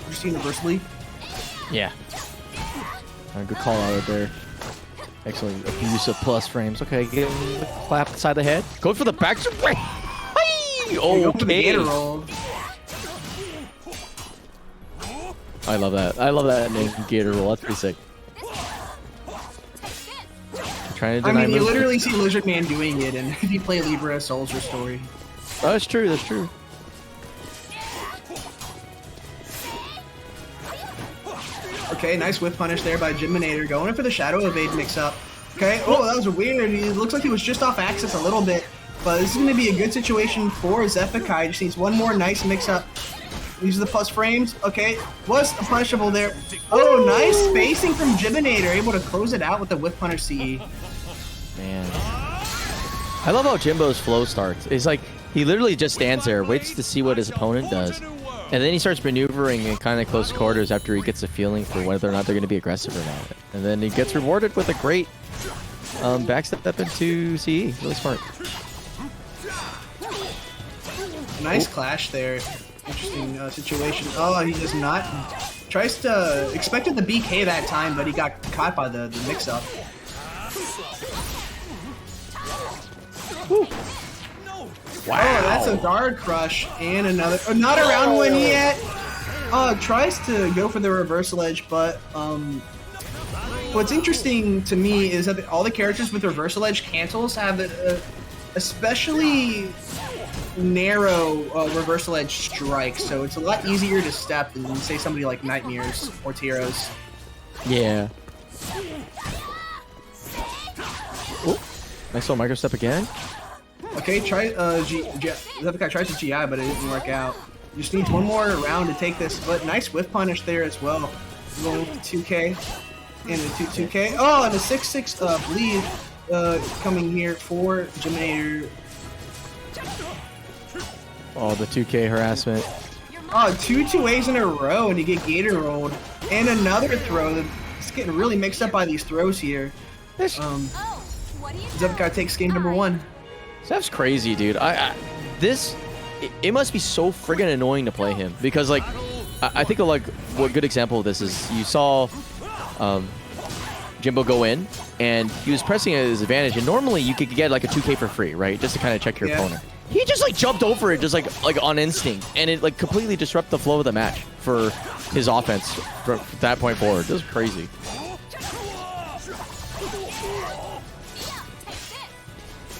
just universally. Yeah. Good call out there. Excellent abuse of plus frames. Okay, get him the clap inside the head. Go for the back. Okay. I love that. I love that name, Gator Roll. That's pretty sick. Trying to I deny mean, you moves. literally see Lizard Man doing it, and if you play Libra, Soul's your story. Oh, that's true. That's true. Okay, nice whip punish there by Jiminator, going in for the Shadow Evade mix-up. Okay, oh, that was weird. It looks like he was just off axis a little bit, but this is going to be a good situation for Zephikai. Just needs one more nice mix-up. These are the plus frames. Okay, was punishable there. Oh, nice spacing from Jiminator, able to close it out with the whip punish CE. Man. I love how Jimbo's flow starts. It's like he literally just stands there, waits to see what his opponent does, and then he starts maneuvering in kind of close quarters after he gets a feeling for whether or not they're going to be aggressive or not. And then he gets rewarded with a great backstep up into CE. Really smart. Nice clash there. Interesting situation. Oh, he does not. Tries to... Expected the BK that time, but he got caught by the mix-up. Wow. Oh, that's a guard crush and another. Oh, not around one yet. Tries to go for the reversal edge, but what's interesting to me is that all the characters with reversal edge cancels have especially narrow reversal edge strike, so it's a lot easier to step than say somebody like Nightmares or Tiros. Yeah. Oh, nice little micro step again. Okay, Zephikai tries to GI, but it didn't work out. Just needs one more round to take this, but nice whiff punish there as well. Going with the 2K and the 2K. Oh, and the 6-6 bleed coming here for Jiminator. Oh, the 2K harassment. Oh, 2 2As in a row, and you get Gator rolled. And another throw. It's getting really mixed up by these throws here. Zephikai takes game number 1. That's crazy, dude. It must be so friggin' annoying to play him because, like, I think like what good example of this is you saw Jimbo go in and he was pressing at his advantage, and normally you could get like a 2K for free, right? Just to kind of check your opponent. He just like jumped over it, just like on instinct, and it like completely disrupted the flow of the match for his offense from that point forward. This is crazy.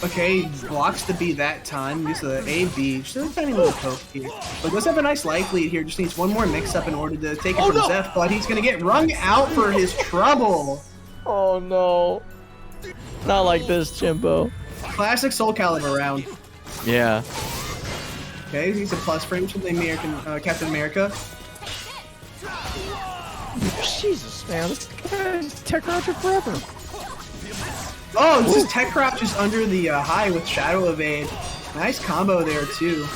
Okay, blocks the B that time. Uses the A-B. Just a tiny little poke here. But does have a nice life lead here. Just needs one more mix-up in order to take it from Zeph, but he's going to get wrung out for his trouble. Oh, no. Not like this, Jimbo. Classic SoulCalibur round. Yeah. Okay, he's a plus frame from the American Captain America. Jesus, man. This guy's tech roger forever. Oh, this is Tech Crop just under the high with Shadow Evade. Nice combo there, too.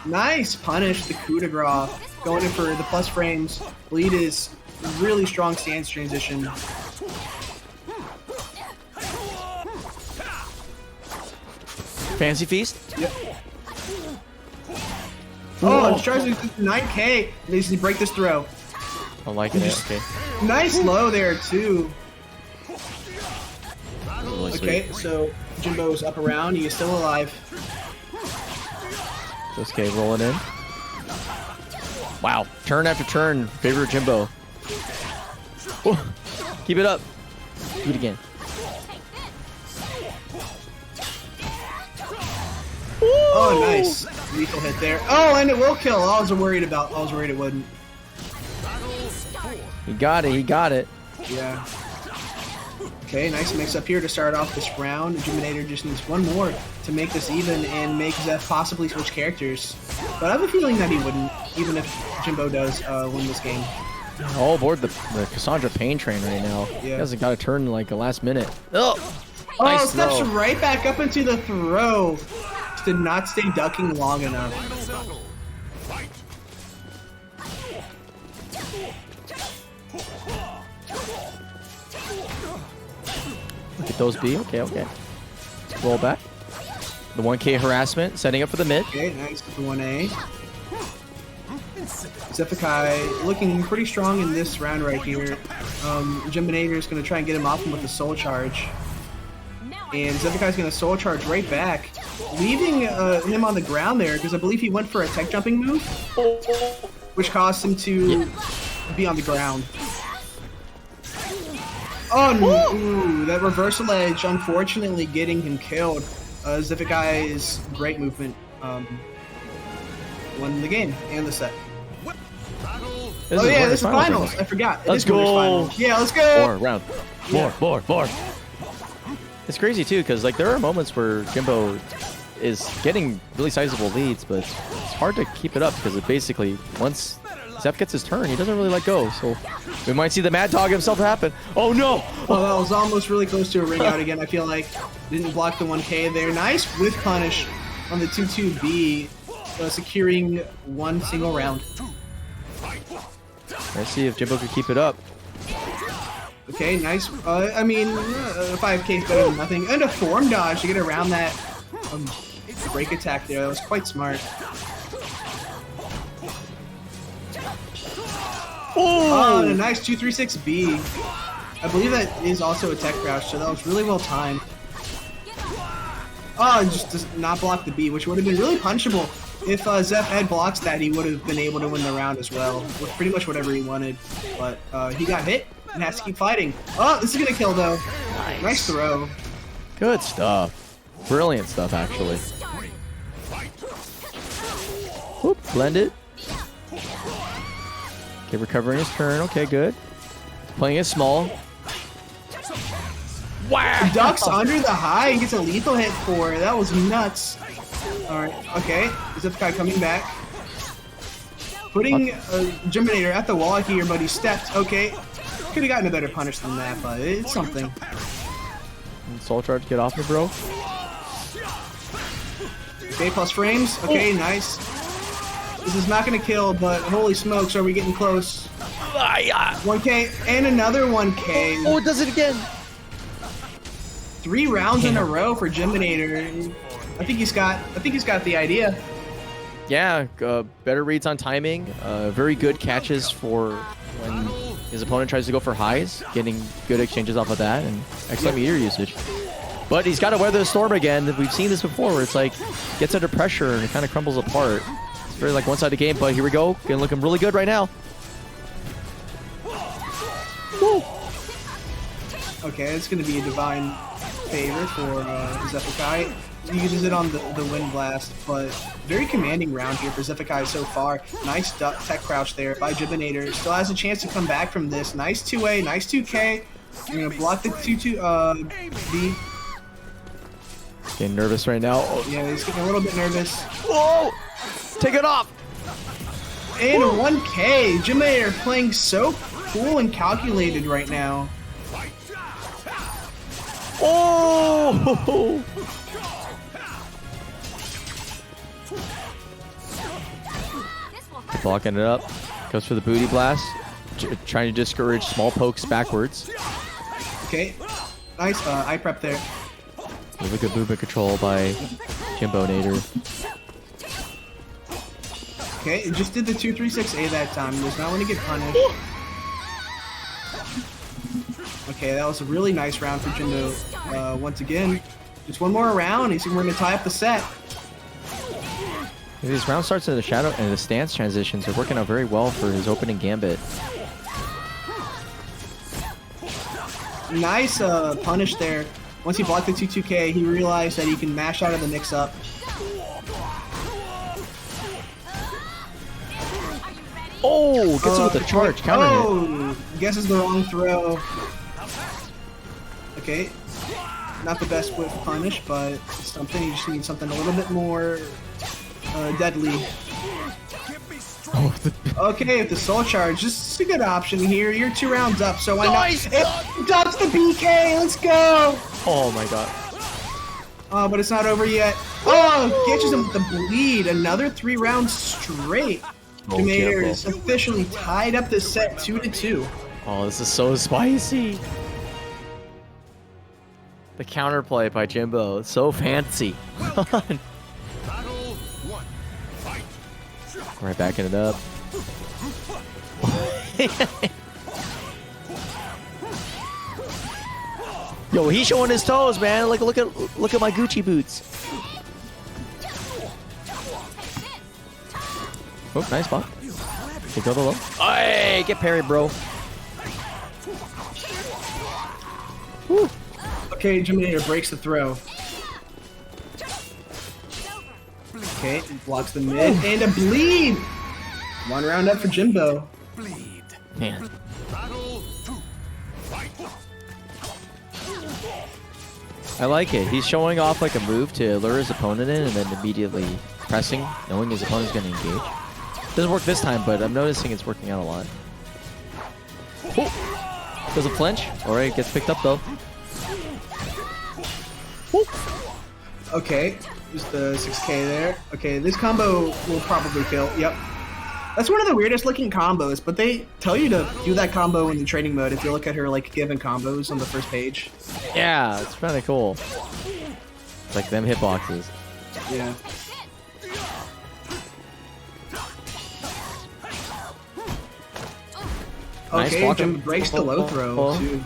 Nice punish, the coup de grace. Going in for the plus frames. Lead is really strong stance transition. Fancy Feast? Yep. Oh, just tries to 9K. Needs to break this throw. I'm liking it, okay. Nice low there, too. Really okay, sweet. so Jimbo's up around. He is still alive. Just K rolling in. Wow, turn after turn, favor Jimbo. Oh, keep it up. Do it again. Oh, nice. Lethal hit there. Oh, and it will kill. I was worried it wouldn't. He got it, he got it. Yeah. Okay, nice mix up here to start off this round. Jiminator just needs one more to make this even and make Zeph possibly switch characters. But I have a feeling that he wouldn't, even if Jimbo does win this game. All aboard the Cassandra Pain Train right now. Yeah. He hasn't got a turn in like the last minute. Oh, Oh, nice steps throw. right back up into the throw. Just did not stay ducking long enough. Look at those B. Okay, okay. Roll back. The 1K harassment, setting up for the mid. Okay, nice with the 1A. Zephikai looking pretty strong in this round right here. Jiminator is going to try and get him off him with the soul charge. And Zephikai is going to soul charge right back, leaving him on the ground there because I believe he went for a tech jumping move, which caused him to be on the ground. Oh, no. Ooh, that reversal edge, unfortunately, getting him killed. Zifigai's great movement won the game and the set. Oh yeah, this is finals. I forgot. Let's go. Yeah, let's go. More round. More. It's crazy too, because like there are moments where Jimbo is getting really sizable leads, but it's hard to keep it up because it basically once Zeph gets his turn, he doesn't really let go. So we might see the Mad Dog himself happen. Oh no! Oh, that was almost really close to a ring out again. I feel like didn't block the 1K there. Nice with punish on the 2-2B, securing one single round. Let's see if Jimbo can keep it up. Okay, nice. I mean, 5K is better than nothing. And a form dodge to get around that break attack there. That was quite smart. Oh, and a nice 236B. I believe that is also a tech crouch, so that was really well timed. Oh, and just does not block the B, which would have been really punishable. If Zeph had blocks that, he would have been able to win the round as well, with pretty much whatever he wanted. But he got hit and has to keep fighting. Oh, this is going to kill, though. Nice throw. Good stuff. Brilliant stuff, actually. Whoop, blend it. Okay, recovering his turn. Okay, good. Playing it small. Wow! He ducks under the high and gets a lethal hit for it. That was nuts. Alright, okay. Zipkai coming back. Putting Germinator at the wall here, but he stepped. Okay. Could have gotten a better punish than that, but it's something. Soul Charge, get off me, bro. Okay, plus frames. Okay, nice. This is not going to kill, but holy smokes, are we getting close? 1K and another 1K. Oh, it does it again. 3 rounds in a row for Germinator. I think he's got the idea. Yeah, better reads on timing. Very good catches for when his opponent tries to go for highs, getting good exchanges off of that, and excellent meter usage. But he's got to weather the storm again. We've seen this before, where it's like gets under pressure and it kind of crumbles apart. It's very like one-sided game, but here we go. Gonna looking really good right now. Woo. Okay, it's gonna be a divine favor for Zephikai. He uses it on the Wind Blast, but very commanding round here for Zephikai so far. Nice tech crouch there by Jibinator. Still has a chance to come back from this. Nice 2A, nice 2K. You're gonna block the 2-2 B. Getting nervous right now. Oh. Yeah, he's getting a little bit nervous. Whoa! Take it off! And a 1K. Jibinator playing so cool and calculated right now. Oh! Blocking it up. Goes for the booty blast. Trying to discourage small pokes backwards. Okay. Nice eye prep there. Really good movement control by Jimbo Nader. Okay, it just did the 236A that time. He was not going to get punished. Okay, that was a really nice round for Jimbo. Once again, just one more round. He's going to tie up the set. These round starts in the shadow and the stance transitions are working out very well for his opening gambit. Nice punish there. Once he blocked the 2-2K, he realized that he can mash out of the mix-up. Oh, gets it with the charge, counter hit. Oh, guesses the wrong throw. Okay, not the best with punish, but something. You just need something a little bit more deadly. Okay, with the soul charge, this is a good option here. You're 2 rounds up, so why not? It ducks the BK. Let's go. Oh my god. But it's not over yet. Oh, catches him with the bleed. Another 3 rounds straight. Jimbo is officially tied up this set 2-2. Oh, this is so spicy. The counterplay by Jimbo, it's so fancy. Right, backing it up. Yo, he's showing his toes, man. Like, look at my Gucci boots. Oh, nice spot. They go the low. Hey, get parried, bro. Woo. Okay, Jiminator breaks the throw. Okay, blocks the mid, and a bleed! One round up for Jimbo. Man. I like it. He's showing off like a move to lure his opponent in and then immediately pressing, knowing his opponent's going to engage. Doesn't work this time, but I'm noticing it's working out a lot. Oh. Does a flinch. Alright, gets picked up though. Oh. Okay, just the 6K there. Okay, this combo will probably kill. Yep. That's one of the weirdest looking combos, but they tell you to do that combo in the training mode if you look at her like given combos on the first page. Yeah, it's kind of cool. It's like them hitboxes. Yeah. Nice Okay, block. Jim breaks the low throw Oh. too.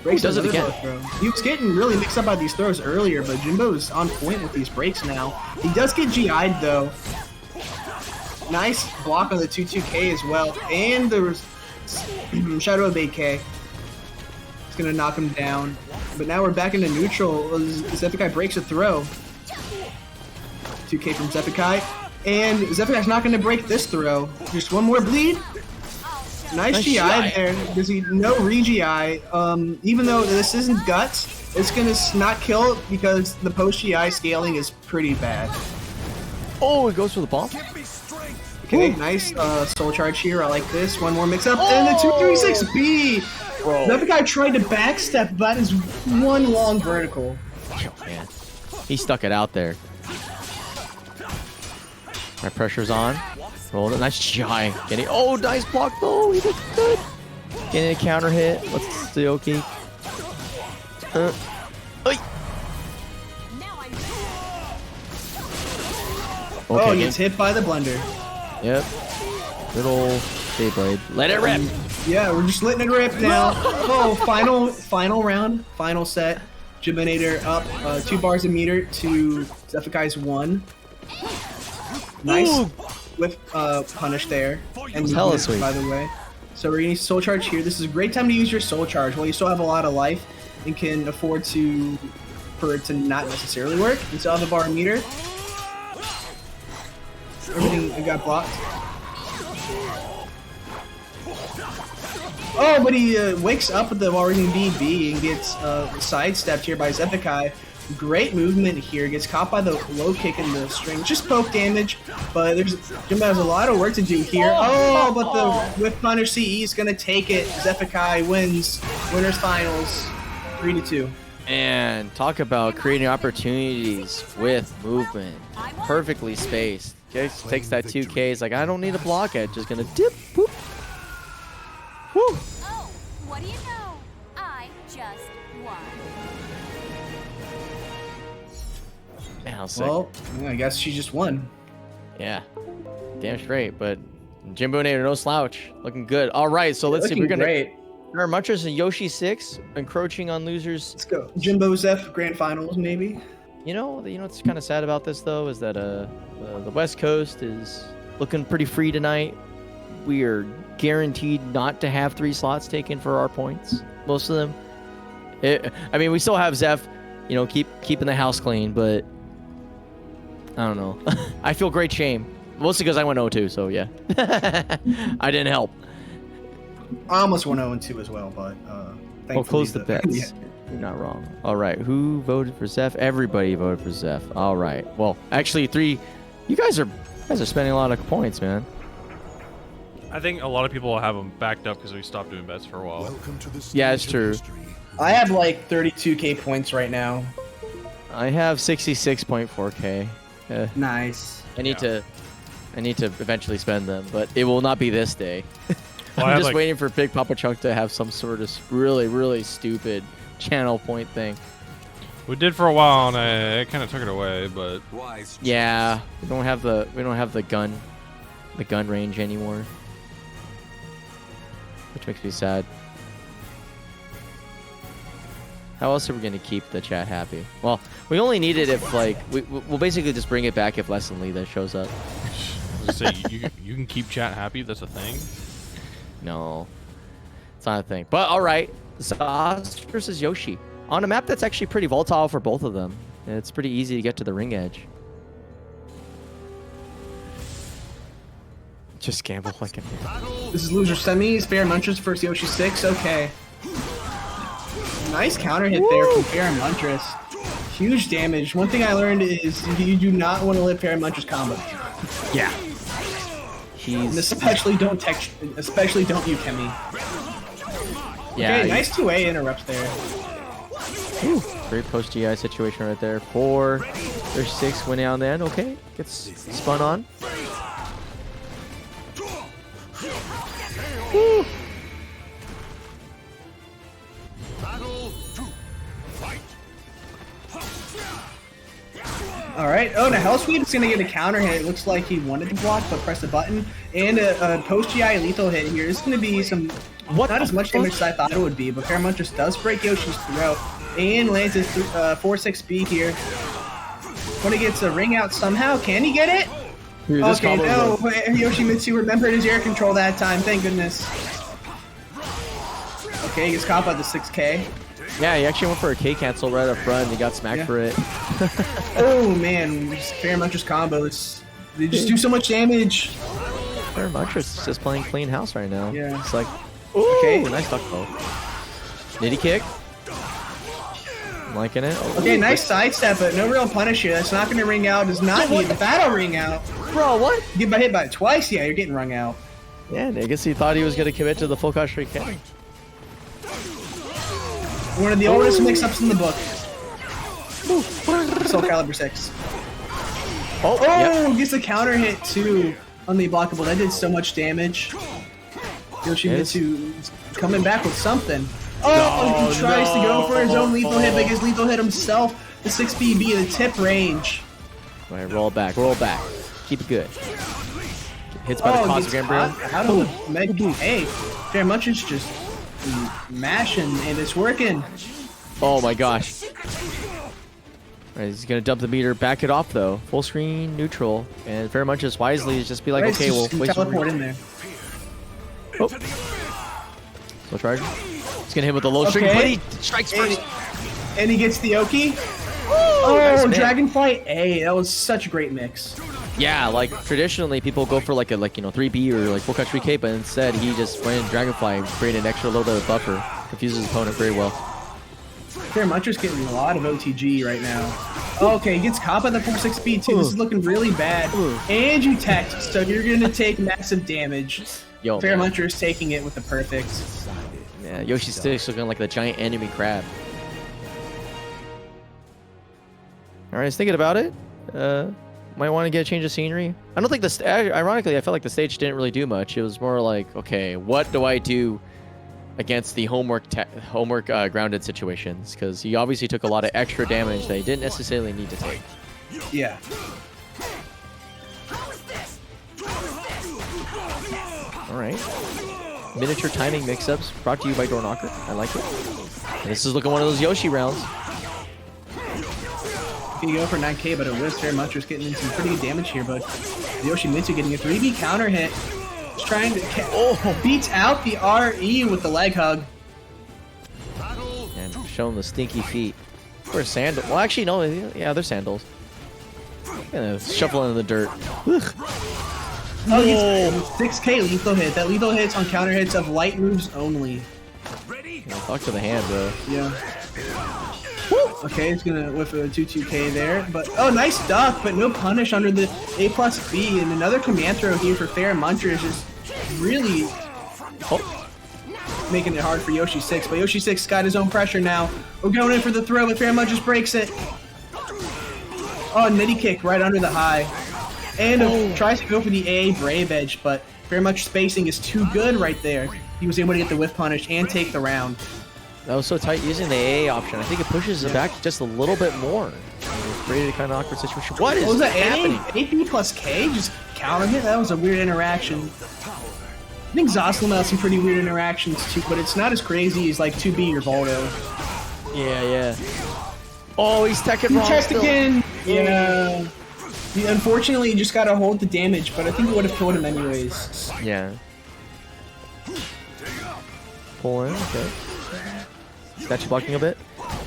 Breaks Does the it again. low throw. He was getting really mixed up by these throws earlier, but Jimbo's on point with these breaks now. He does get GI'd though. Nice block on the 2-2K as well, and the Shadow of 8K. It's gonna knock him down, but now we're back into neutral. Zephykai breaks a throw. 2K from Zephykai, and Zephykai's not gonna break this throw. Just one more bleed. Nice GI there. Does he no re-GI? Even though this isn't guts, it's gonna not kill because the post GI scaling is pretty bad. Oh, it goes for the bomb. Okay, nice soul charge here. I like this. One more mix up, and the 236B. Zephykai tried to backstep, but that is one long vertical. Oh, man. He stuck it out there. My pressure's on. Roll it. Nice GI. Getting. Oh, nice block though. He did good. Getting a counter hit. Let's see. Okay. Oh, he gets hit by the blender. Yep. Good old Beyblade. Let it rip. Yeah, we're just letting it rip now. Oh, final round, final set. Jiminator up 2 bars a meter to Zephykai's 1. Nice whip punish there. And hella sweet. By the way. So we're gonna use soul charge here. This is a great time to use your soul charge while you still have a lot of life and can afford for it to not necessarily work. And still have a bar a meter. Everything got blocked. Oh, but he wakes up with the already BB and gets sidestepped here by Zephykai. Great movement here. Gets caught by the low kick in the string. Just poke damage, but Jimbo has a lot of work to do here. Oh, but the whip punish CE is gonna take it. Zephykai wins winners finals, 3-2. And talk about creating opportunities with movement. Perfectly spaced. Takes that 2K. It's like, I don't need a block edge. Just gonna dip. Whoop. Whew. Oh, what do you know? I just won. Man, how sick. Well, I guess she just won. Yeah. Damn straight. But Jimbo Nader, no slouch. Looking good. All right, so let's see. We're gonna. Great. Our Munchers and Yoshi 6 encroaching on losers. Let's go. Jimbo Zeph grand finals maybe. You know what's kind of sad about this though is that the West Coast is looking pretty free tonight. We are guaranteed not to have 3 slots taken for our points. Most of them. I mean, we still have Zeph, keeping the house clean, but I don't know. I feel great shame, mostly because I went 0-2, so yeah, I didn't help. I almost went 0-2 as well, but We'll close the bets. Yeah. You're not wrong. All right, who voted for Zeph? Everybody voted for Zeph. All right. Well, actually, 3. You guys are spending a lot of points, man. I think a lot of people have them backed up because we stopped doing bets for a while. Welcome to the Yeah, it's stage true. of history. I have like 32K points right now. I have 66.4K. Nice. I need to eventually spend them, but it will not be this day. Well, I I'm have, just waiting for Big Papa Chunk to have some sort of really, really stupid channel point thing. We did for a while, and I kind of took it away, but Yeah, we don't have the gun range anymore, which makes me sad. How else are we gonna keep the chat happy? Well, we only need it if we'll basically just bring it back if Lesson Lee that shows up. I was gonna say, you You can keep chat happy. That's a thing. No, it's not a thing. But all right, Zos versus Yoshi on a map that's actually pretty volatile for both of them. It's pretty easy to get to the ring edge. Just gamble like a man. This is loser semis. Fair Muntress versus Yoshi 6. Okay. Nice counter hit there from Fair Muntress. Huge damage. One thing I learned is you do not want to let Fair Muntress combo. Yeah. And especially don't Ukemi. Yeah. Okay, nice 2A interrupts there. Ooh, great post GI situation right there. 4, there's 6 winning on the end. Okay, gets spun on. Woo. Alright, oh, now Hell Sweep is going to get a counter hit. It looks like he wanted to block, but pressed the button. And a post-GI lethal hit here. This is going to be some, not as much damage as I thought it would be, but Fair Muntress does break Yoshi's throat. And lands his 4-6 here. When he gets a ring out somehow, can he get it? Dude, okay, no, Yoshimitsu remembered his air control that time, thank goodness. Okay, he gets caught by the 6K. Yeah, he actually went for a K cancel right up front and he got smacked for it. Oh man, Fair Muntress combos. They just do so much damage. Fair Muntress is just playing clean house right now. Yeah. It's like, ooh, okay. Nice duck though. Nitty kick. I'm liking it. Oh, okay, nice sidestep, but no real punish here. That's not going to ring out. Does not need the battle ring out. Bro, what? You get hit by it twice, yeah, you're getting rung out. Yeah, I guess he thought he was going to commit to the full country K. One of the oldest mix-ups in the book. SoulCalibur VI. Oh, yep. Gets a counter hit too on the blockable. That did so much damage. Yoshimitsu coming back with something. Oh, he tries to go for his own lethal hit, but his lethal hit himself. The 6BB in the tip range. All right, roll back, roll back. Keep it good. Hits by the Cosmic Embryo. How do Meg? Hey, Fair Muntress just mashing, and it's working. Oh my gosh. All right, he's gonna dump the meter, back it off though. Full screen, neutral, and Fair Muntress wisely is just be like, Right, okay, we'll wait. Teleport in there. Oh. SlyTiger. He's gonna hit with the low string, but he strikes first. And he gets the Oki. Oh, nice Dragonfly A. That was such a great mix. Yeah, like traditionally people go for like a 3B or like full country K, but instead he just went in Dragonfly and created an extra little bit of buffer. Confuses his opponent very well. Fair Muntress getting a lot of OTG right now. Okay, he gets caught by the 4-6B too. This is looking really bad. And you tech, so you're gonna take massive damage. Yo, Fair Muntress taking it with the perfect. Yeah, Yoshi Stick's looking like the giant enemy crab. All right, I was thinking about it. Might want to get a change of scenery. I don't think ironically, I felt like the stage didn't really do much. It was more like, okay, what do I do against the homework grounded situations? Because he obviously took a lot of extra damage that he didn't necessarily need to take. Yeah. All right. Miniature timing mix-ups brought to you by Doorknocker. I like it. And this is looking one of those Yoshi rounds. You go for 9K, but it was Fair Muntress getting in some pretty good damage here, but Yoshimitsu getting a 3B counter hit. He's trying to beats out the RE with the leg hug. And showing the stinky feet. Or sandals. Well, actually, no. Yeah, they're sandals. Shuffling in the dirt. Ugh. Oh, he gets 6K lethal hit. That lethal hits on counter hits of light moves only. Talk to the hand, bro. Yeah. Okay, he's gonna whiff a 2-2K there, but nice duck, but no punish under the A+B, and another command throw here for Fair Muntress is just really making it hard for Yoshi 6, but Yoshi 6 got his own pressure now. We're going in for the throw, but Fair Muntress breaks it. Oh, nitty kick right under the high. And tries to go for the A Brave Edge, but Fair Muntress spacing is too good right there. He was able to get the whiff punish and take the round. That was so tight using the AA option. I think it pushes it back just a little bit more. Created a kind of awkward situation. What is happening? AP+K just counter hit? That was a weird interaction. I think Zoslim has some pretty weird interactions too, but it's not as crazy as like 2B or Voldo. Yeah. Oh, he's teching wrong. Test again. Yeah. Unfortunately, you just gotta hold the damage, but I think it would have killed him anyways. Yeah. Pull in, okay. Got you blocking a bit.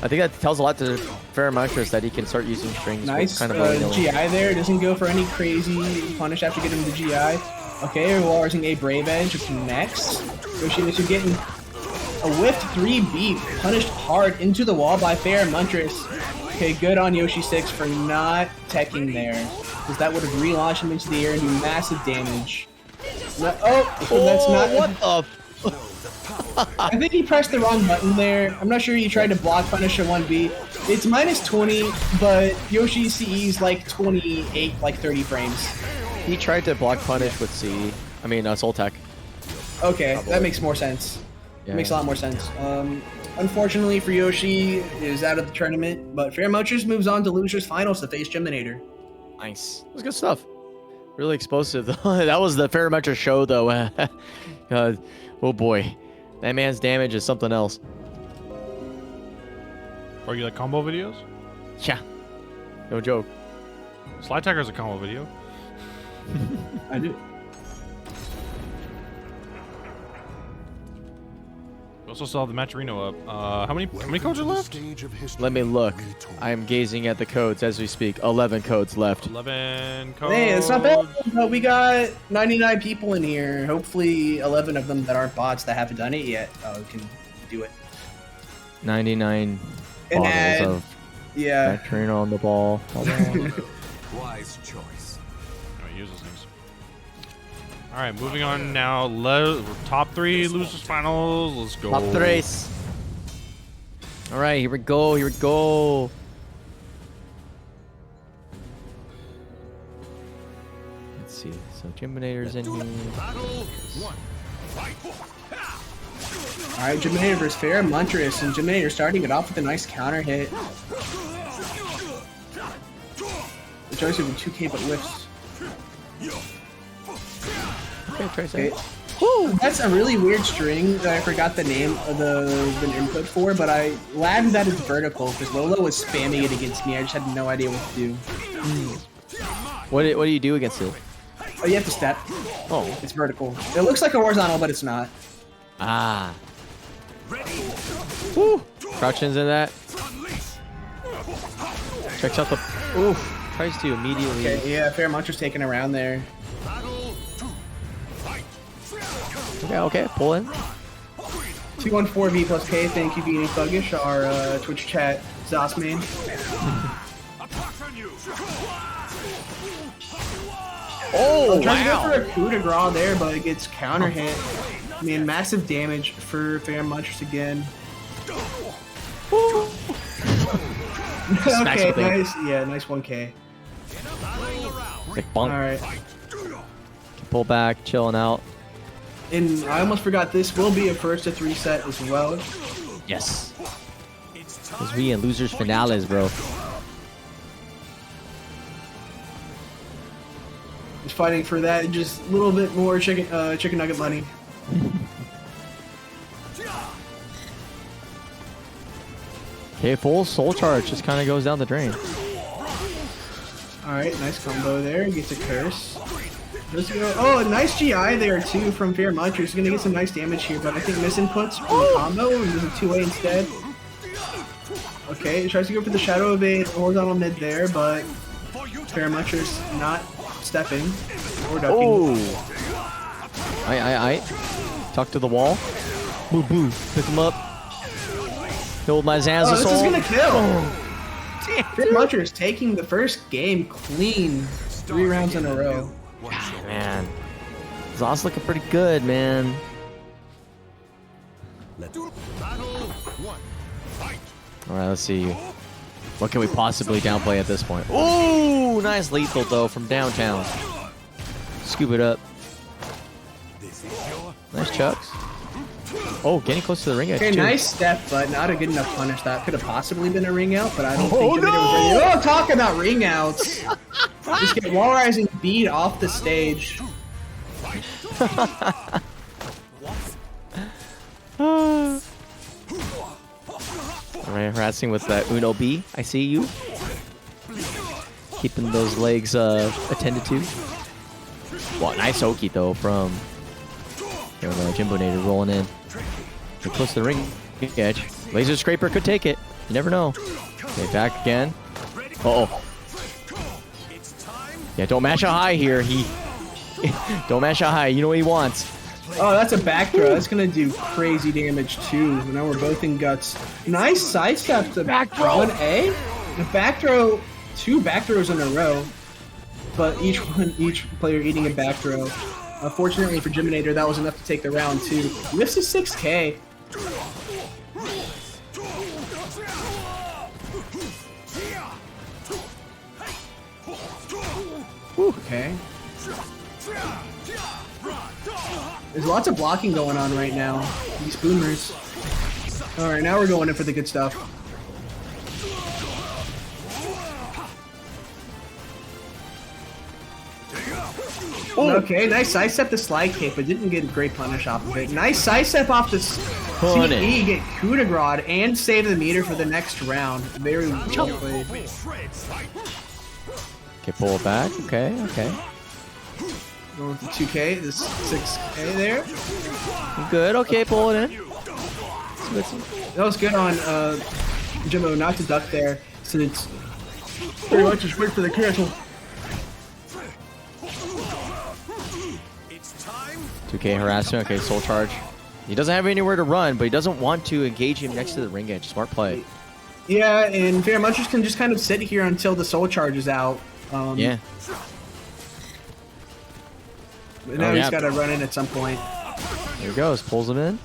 I think that tells a lot to Pheromontris that he can start using strings. Nice Kind of GI there. Doesn't go for any crazy punish after getting the GI. Okay, we're using a Brave Edge which connects. Yoshimitsu getting a whiffed 3B, punished hard into the wall by Pheromontris. Okay, good on Yoshi 6 for not teching there, because that would have relaunched him into the air and do massive damage. No, that's not. What the? I think he pressed the wrong button there. I'm not sure he tried to block punish a 1B. It's minus 20, but Yoshi CE's like 28, like 30 frames. He tried to block punish with CE. I mean, Soul Tech. Okay, that makes more sense. Yeah. It makes a lot more sense. Unfortunately for Yoshi, is out of the tournament, but Pheromontris moves on to losers finals to face Geminator. Nice. That was good stuff. Really explosive. That was the Pheromontris show, though. Oh boy, that man's damage is something else. Or you like combo videos? Yeah. No joke. SlyTiger's a combo video. I do. We also still have the Matcherino up. How many codes are left? Let me look. I am gazing at the codes as we speak. 11 codes left. 11 codes. Hey, it's not bad. But we got 99 people in here. Hopefully 11 of them that aren't bots that haven't done it yet can do it. 99 And bottles add- of Yeah. Matcherino on the ball. Wise choice. Alright, use those things. Alright, moving on now. Top 3 losers finals. Let's go. Top tres. All right, here we go. Here we go. Let's see. So Geminator's in here. Alright, Geminator versus Pheromontris, and Geminator starting it off with a nice counter hit. The choice of 2K but whiffs. Okay, trace Okay. it. Woo! That's a really weird string that I forgot the name of the input for, but I lagged that it's vertical because Lola was spamming it against me. I just had no idea what to do. What do you do against it? Oh, you have to step. Oh. It's vertical. It looks like a horizontal, but it's not. Ah. Woo! Crouch-ins in that. Checks out the... Ooh. Tries to immediately... Okay, yeah, Pheromontris taking around there. Okay, pull in. 214V plus K, thank you, Beanie Thuggish, our Twitch chat Zos main. Oh, Trying to go for a coup de grace there, but it gets counter hit. I mean, massive damage for Pheromontris again. Smacks Okay, with it. nice. Yeah, nice 1K. Like bonk. Alright. Pull back, chilling out. And I almost forgot, this will be a first to 3 set as well. Yes. Because we in losers finales, bro. Just fighting for that, just a little bit more chicken nugget money. Okay, full soul charge just kind of goes down the drain. Alright, nice combo there. Gets a curse. Let's go. Oh, a nice GI there too from Pheromontris. He's gonna get some nice damage here, but I think misinputs from the combo and does a 2-way instead. Okay, he tries to go for the shadow evade horizontal mid there, but Pheromontris not stepping or ducking. Oh! I. Talk to the wall. Boo boo. Pick him up. Killed my Zanza Oh, this is soul. gonna kill! Pheromontris taking the first game clean 3 rounds in a row. God, man. Zos looking pretty good, man. Alright, let's see. What can we possibly downplay at this point? Ooh, nice lethal though from downtown. Scoop it up. Nice chucks. Oh, getting close to the ring edge Okay, too. nice step, but not a good enough punish. That could have possibly been a ring out, but I don't think Geminator was ready. Oh, talk about ring outs! Just get wall rising beat off the stage. Alright, harassing with that Uno B. I see you. keeping those legs attended to. Well, nice Oki though from Jimbo Nader rolling in. Get close to the ring edge. Laser Scraper could take it. You never know. Okay, back again. Uh-oh. Yeah, don't mash out high here. Don't mash out high. You know what he wants. Oh, that's a back throw. That's gonna do crazy damage too. Now we're both in guts. Nice sidestep to Back throw. 1A. The back throw, 2 back throws in a row, but each player eating a back throw. Fortunately for Jiminator, that was enough to take the round too. Lifts is 6K. Okay. There's lots of blocking going on right now. These boomers. Alright, now we're going in for the good stuff. Okay, nice sidestep the slide kick, but didn't get a great punish off of it. Nice sidestep off the CE, get coup de grace, and save the meter for the next round. Very well played. Okay, pull it back. Okay. Going with the 2K, this 6K there. Good. Okay, pull it in. That was good on Jimbo not to duck there, since pretty much just wait for the cancel. 2K harassment. Okay, soul charge. He doesn't have anywhere to run, but he doesn't want to engage him next to the ring edge. Smart play. Yeah, and Fair Munchers can just kind of sit here until the soul charge is out. Yeah. But now he's got to run in at some point. There he goes. Pulls him in.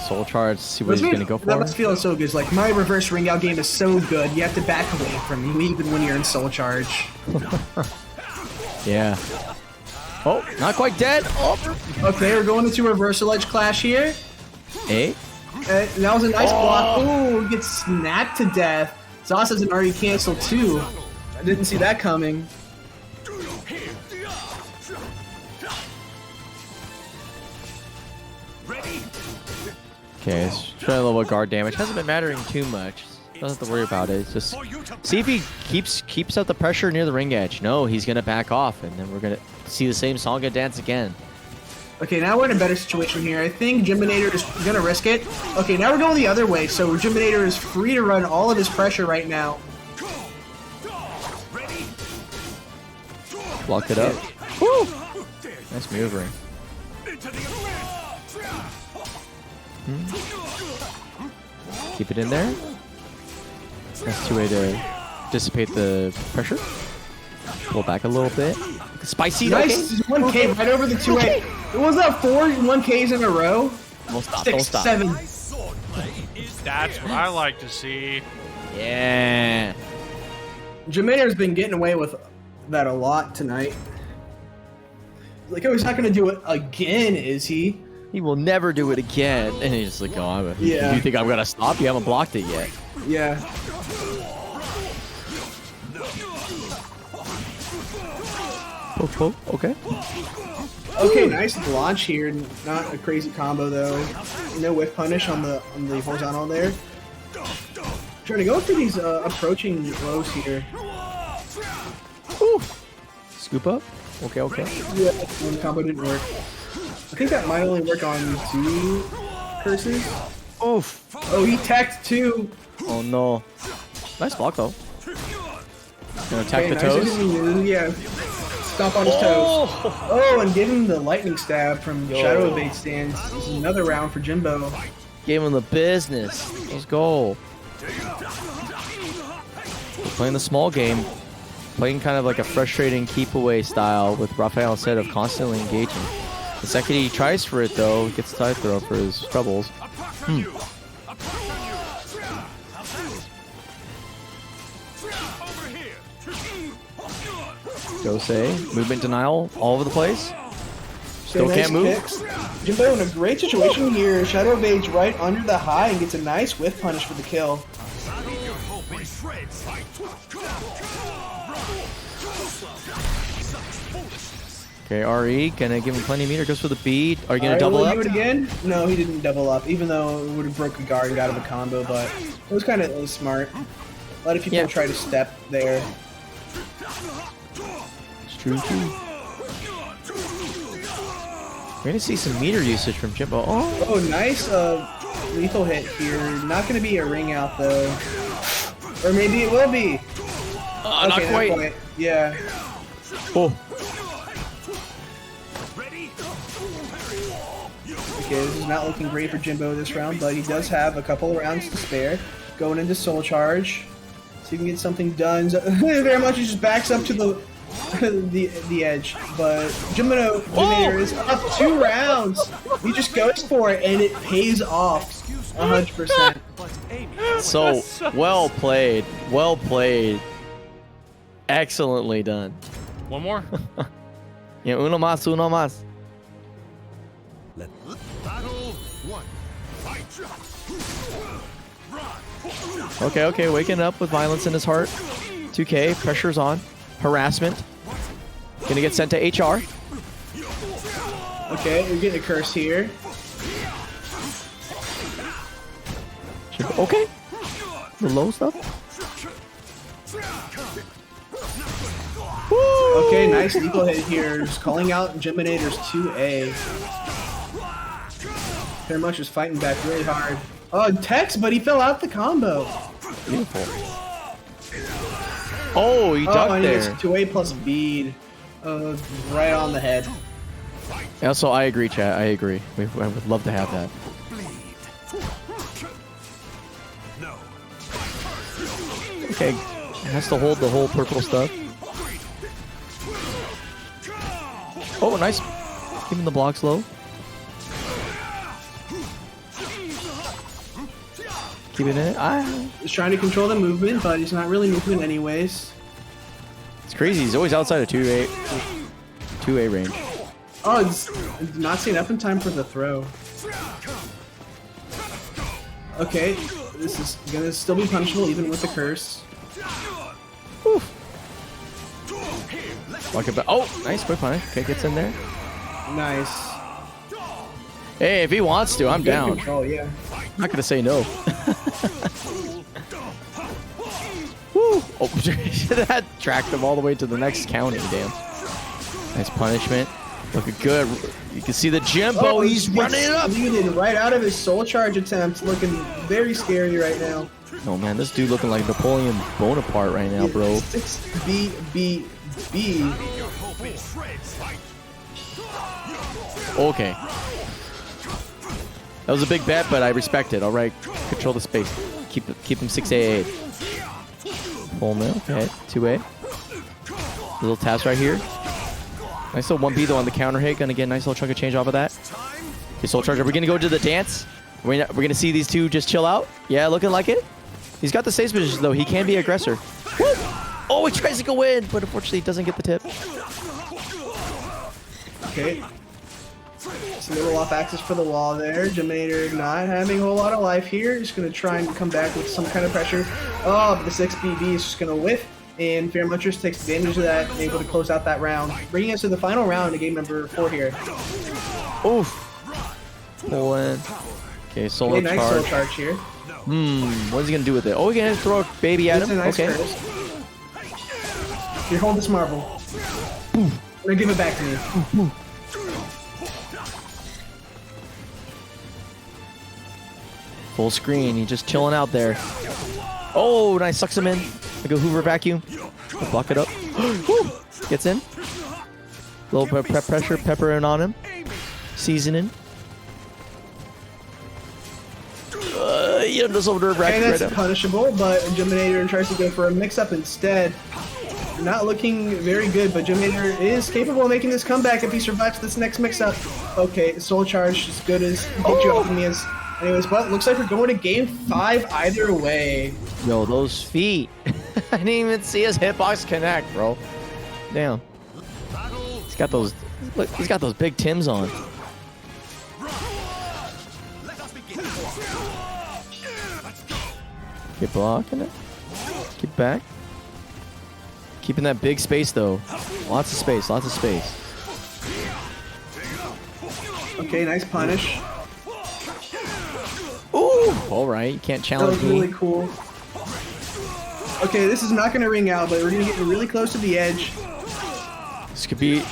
Soul charge. See what he's going to go for. That must feel so good. It's like, my reverse ring out game is so good, you have to back away from me even when you're in soul charge. Yeah. Oh, not quite dead. Oh. Okay, we're going into reversal edge clash here. Hey. That was a nice block. Ooh, gets snapped to death. Zoss has an already canceled too. I didn't see that coming. Okay, let's try a little bit guard damage. Hasn't been mattering too much. Doesn't have to worry about it. It's just see if he keeps up the pressure near the ring edge. No, he's gonna back off, and then we're gonna see the same song and dance again. Okay, now we're in a better situation here. I think Jiminator is gonna risk it. Okay, now we're going the other way, so Jiminator is free to run all of his pressure right now. Block it up. Woo! Nice maneuvering. Keep it in there. That's the way to dissipate the pressure. Pull back a little bit. Spicy. Nice. 1K right over the 2A. Was that 4 1Ks in a row? Don't stop. 6, 7. That's what I like to see. Yeah. Jiminator's been getting away with that a lot tonight. Like, oh, he's not gonna do it again, is he? He will never do it again. And he's just like, oh, yeah. You think I'm gonna stop? You haven't blocked it yet. Yeah. Poke. Okay. Okay, nice launch here. Not a crazy combo though. No whiff punish on the horizontal there. Trying to go for these approaching lows here. Ooh. Scoop up. Okay. Yeah, one combo didn't work. I think that might only work on 2 curses. Oof. Oh, he tacked 2. Oh no. Nice block though. Gonna attack the nice toes. Yeah. Stomp on his toes. Oh, and give him the lightning stab from Shadow Evade stance. This is another round for Jimbo. Gave him the business. Let's go. We're playing the small game. Playing kind of like a frustrating keep away style with Raphael instead of constantly engaging. The second he tries for it though, he gets a side throw for his troubles. Dosei, movement denial all over the place. Still nice can't move. Kicks. Jimbo in a great situation here. Shadow Evade's right under the high and gets a nice whiff punish for the kill. Okay, RE gonna give him plenty of meter. Goes for the bead. Are you gonna Alright, double will up? he do it again? No, he didn't double up, even though it would have broke a guard and got him a combo, but it was kind of smart. A lot of people try to step there. It's true, too. We're gonna see some meter usage from Jimbo. Oh, nice lethal hit here. Not gonna be a ring out, though. Or maybe it will be. Okay, not quite. Yeah. Oh. Okay, this is not looking great for Jimbo this round, but he does have a couple of rounds to spare. Going into Soul Charge, so he can get something done. Very much he just backs up to the edge, but Jimbo is up 2 rounds. He just goes for it, and it pays off 100%. So well played, well played, excellently done. One more. Yeah, uno más, uno más. Okay, waking up with violence in his heart. 2K, pressure's on. Harassment. Gonna get sent to HR. Okay, we're getting a curse here. Okay. The low stuff. Okay, nice lethal hit here. Just calling out Geminator's 2A. Very much is fighting back really hard. Oh, Tex, but he fell out the combo. Beautiful. Oh, he ducked and there. he gets 2A plus bead. Right on the head. Yeah, so I agree, chat. I agree. I would love to have that. Okay, has to hold the whole purple stuff. Oh, nice. Keeping the blocks low. Keeping it. He's trying to control the movement, but he's not really moving anyways. It's crazy. He's always outside of 2A range. Oh, it's not staying up in time for the throw. Okay, this is gonna still be punishable even with the curse. Walk it back. Oh, nice. Quick punish. Okay, gets in there. Nice. Hey, if he wants to, I'm Good down. control, yeah. I'm not gonna say no. Woo! Oh, that tracked him all the way to the next county. Damn. Nice punishment. Looking good. You can see the Jimbo. Oh, he's running it up. Leading right out of his soul charge attempt. Looking very scary right now. Oh man, this dude looking like Napoleon Bonaparte right now, bro. 6BBB. Okay. That was a big bet, but I respect it. All right, control the space. Keep him 6AA. Pull him. Okay, 2A. Little task right here. Nice little 1B though on the counter hit. Gonna get a nice little chunk of change off of that. Okay, Soul Charge. Are we gonna go to the dance? We're gonna see these two just chill out. Yeah, looking like it. He's got the safe position though. He can be aggressor. Woo! Oh, he tries to go in, but unfortunately he doesn't get the tip. Okay. It's a little off axis for the wall there. Geminator not having a whole lot of life here. Just going to try and come back with some kind of pressure. Oh, but the 6BB is just going to whiff. And Fair Munchers takes advantage of that and able to close out that round. Bringing us to the final round of game number 4 here. Oof. Pull in. Okay, solo Okay, nice charge. soul charge here. What is he going to do with it? Oh, he's going to throw a baby at It's him? a nice Okay. curse. Here, hold this marble. Now give it back to me. Full screen. He's just chilling out there. Oh, nice. Sucks him in. Like a Hoover vacuum. Block it up. Woo! Gets in. Little pressure peppering on him. Seasoning. Yeah, this over nerve wracking And right that's now. punishable, but Geminator tries to go for a mix-up instead. Not looking very good, but Geminator is capable of making this comeback if he survives this next mix-up. Okay, Soul Charge as good as get you off of me as. Anyways, but looks like we're going to game 5 either way. Yo, those feet. I didn't even see his hitbox connect, bro. Damn. He's got those. Look, he's got those big Tims on. Keep blocking it. Keep back. Keeping that big space though. Lots of space. Lots of space. Okay, nice punish. Ooh! All right, you can't That challenge was really me. cool. Okay, this is not going to ring out, but we're going to get really close to the edge. This could be...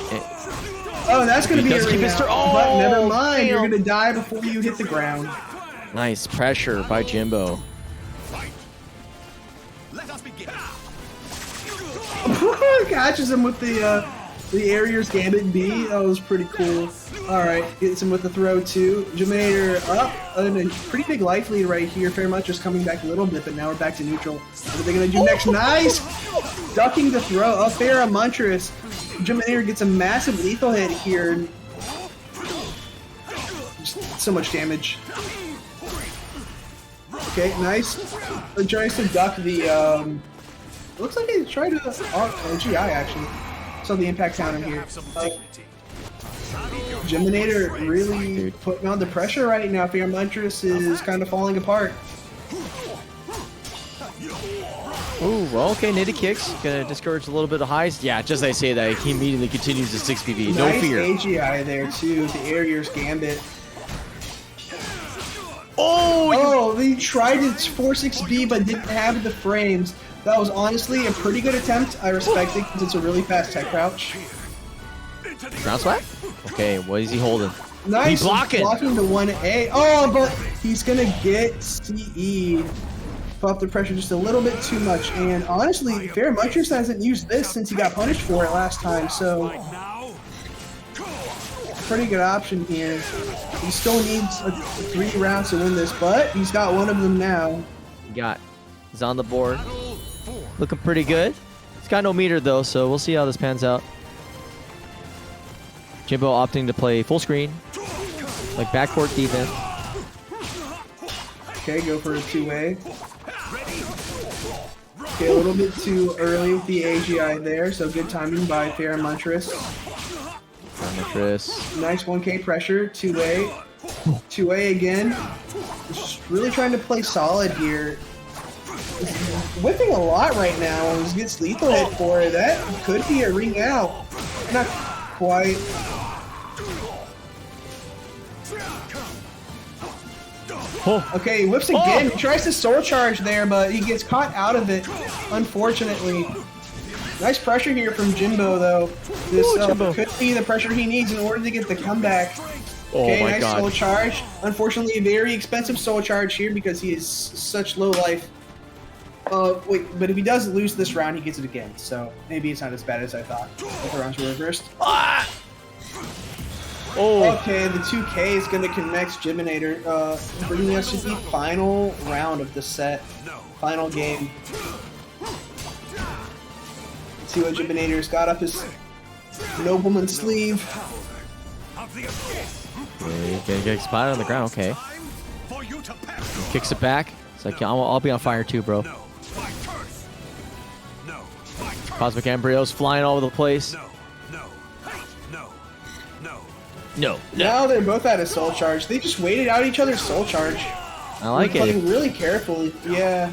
Oh, that's going to be a does keep ring his out. turn. But Oh, never mind, you're damn. going to die before you hit the ground. Nice pressure by Jimbo. Catches him with the Aerial's Gambit B. That was pretty cool. Alright, gets him with the throw too. Jiminator up. And a pretty big life lead right here. Fairmont just coming back a little bit, but now we're back to neutral. What are they going to do next? Nice! Ducking the throw. Up there, Montress. Jiminator gets a massive lethal hit here. Just so much damage. Okay, nice. He tries to duck the, looks like he tried to, GI actually. Saw the impact counter here. Jiminator really putting on the pressure right now. Montress is kind of falling apart. Ooh, well, okay, native kicks. Gonna discourage a little bit of highs. Yeah, just as I say that, he immediately continues to 6PV. No Nice fear. AGI there too, the Aerial's Gambit. Oh, He tried to 4-6B but didn't have the frames. That was honestly a pretty good attempt. I respect it because it's a really fast tech crouch. ground swag? Okay, what is he holding? Nice. He's blocking. Blocking the 1A. Oh, but he's going to get CE. Put up the pressure just a little bit too much. And honestly, Montress hasn't used this since he got punished for it last time. So, pretty good option here. He still needs 3 rounds to win this, but he's got one of them now. He's on the board. Looking pretty good. He's got no meter though, so we'll see how this pans out. Jimbo opting to play full screen, like backcourt defense. Okay, go for a 2-way. Okay, a little bit too early with the AGI there, so good timing by Montress. Nice 1K pressure, 2-way. 2-way again. Just really trying to play solid here. Whipping a lot right now. He gets lethal hit for it. That could be a ring out. Not quite. Okay, he whips again. He tries to soul charge there, but he gets caught out of it, unfortunately. Nice pressure here from Jimbo, though. This could be the pressure he needs in order to get the comeback. Okay, nice soul charge. Unfortunately, a very expensive soul charge here because he is such low life. Wait, but if he does lose this round, he gets it again. So maybe it's not as bad as I thought. If the rounds were reversed. Okay, the 2K is going to connect Jiminator, bringing us to the final round of the set. Final game. Let's see what Jiminator's got up his nobleman's sleeve. Gonna get spotted on the ground, okay. He kicks it back. It's like, I'll be on fire too, bro. Cosmic Embryos flying all over the place. No. Now they're both out of soul charge. They just waited out each other's soul charge. I like They're it. playing really carefully. Yeah.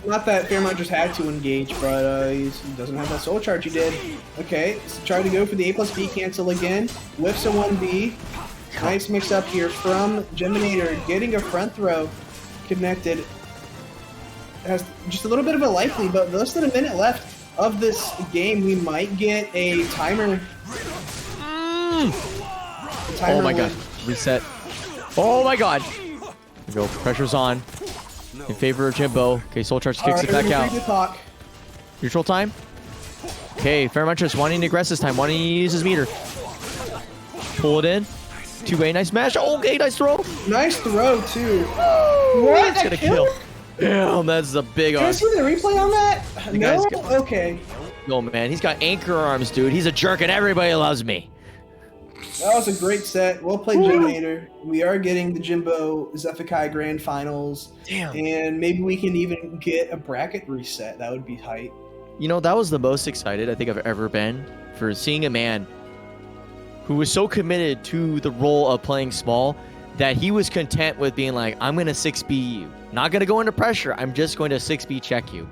Not that Fairmont just had to engage, but he doesn't have that soul charge he did. Okay, so try to go for the A+B cancel again. Whiffs a 1B. Nice mix up here from Jiminator, getting a front throw connected. Has just a little bit of a life lead, but less than a minute left of this game. We might get a timer. Oh my god. Reset. Oh my god. Here we go. Pressure's on. In favor of Jimbo. Okay, Soul Charge kicks it back out. Neutral time. Okay, Fairmont just wanting to aggress this time. Wanting to use his meter. Pull it in. 2-way, nice smash. Okay, nice throw. Nice throw, too. What? That's gonna kill. Damn, that's a big Can I arm. see the replay on that? The No? guy's got- Okay. Yo, man, he's got anchor arms, dude. He's a jerk and everybody loves me. That was a great set. Well played, Jiminator. We are getting the Jimbo Zephikai Grand Finals. Damn. And maybe we can even get a bracket reset. That would be tight. You know, that was the most excited I think I've ever been for seeing a man who was so committed to the role of playing small that he was content with being like, I'm going to 6B you. Not going to go into pressure. I'm just going to 6B check you.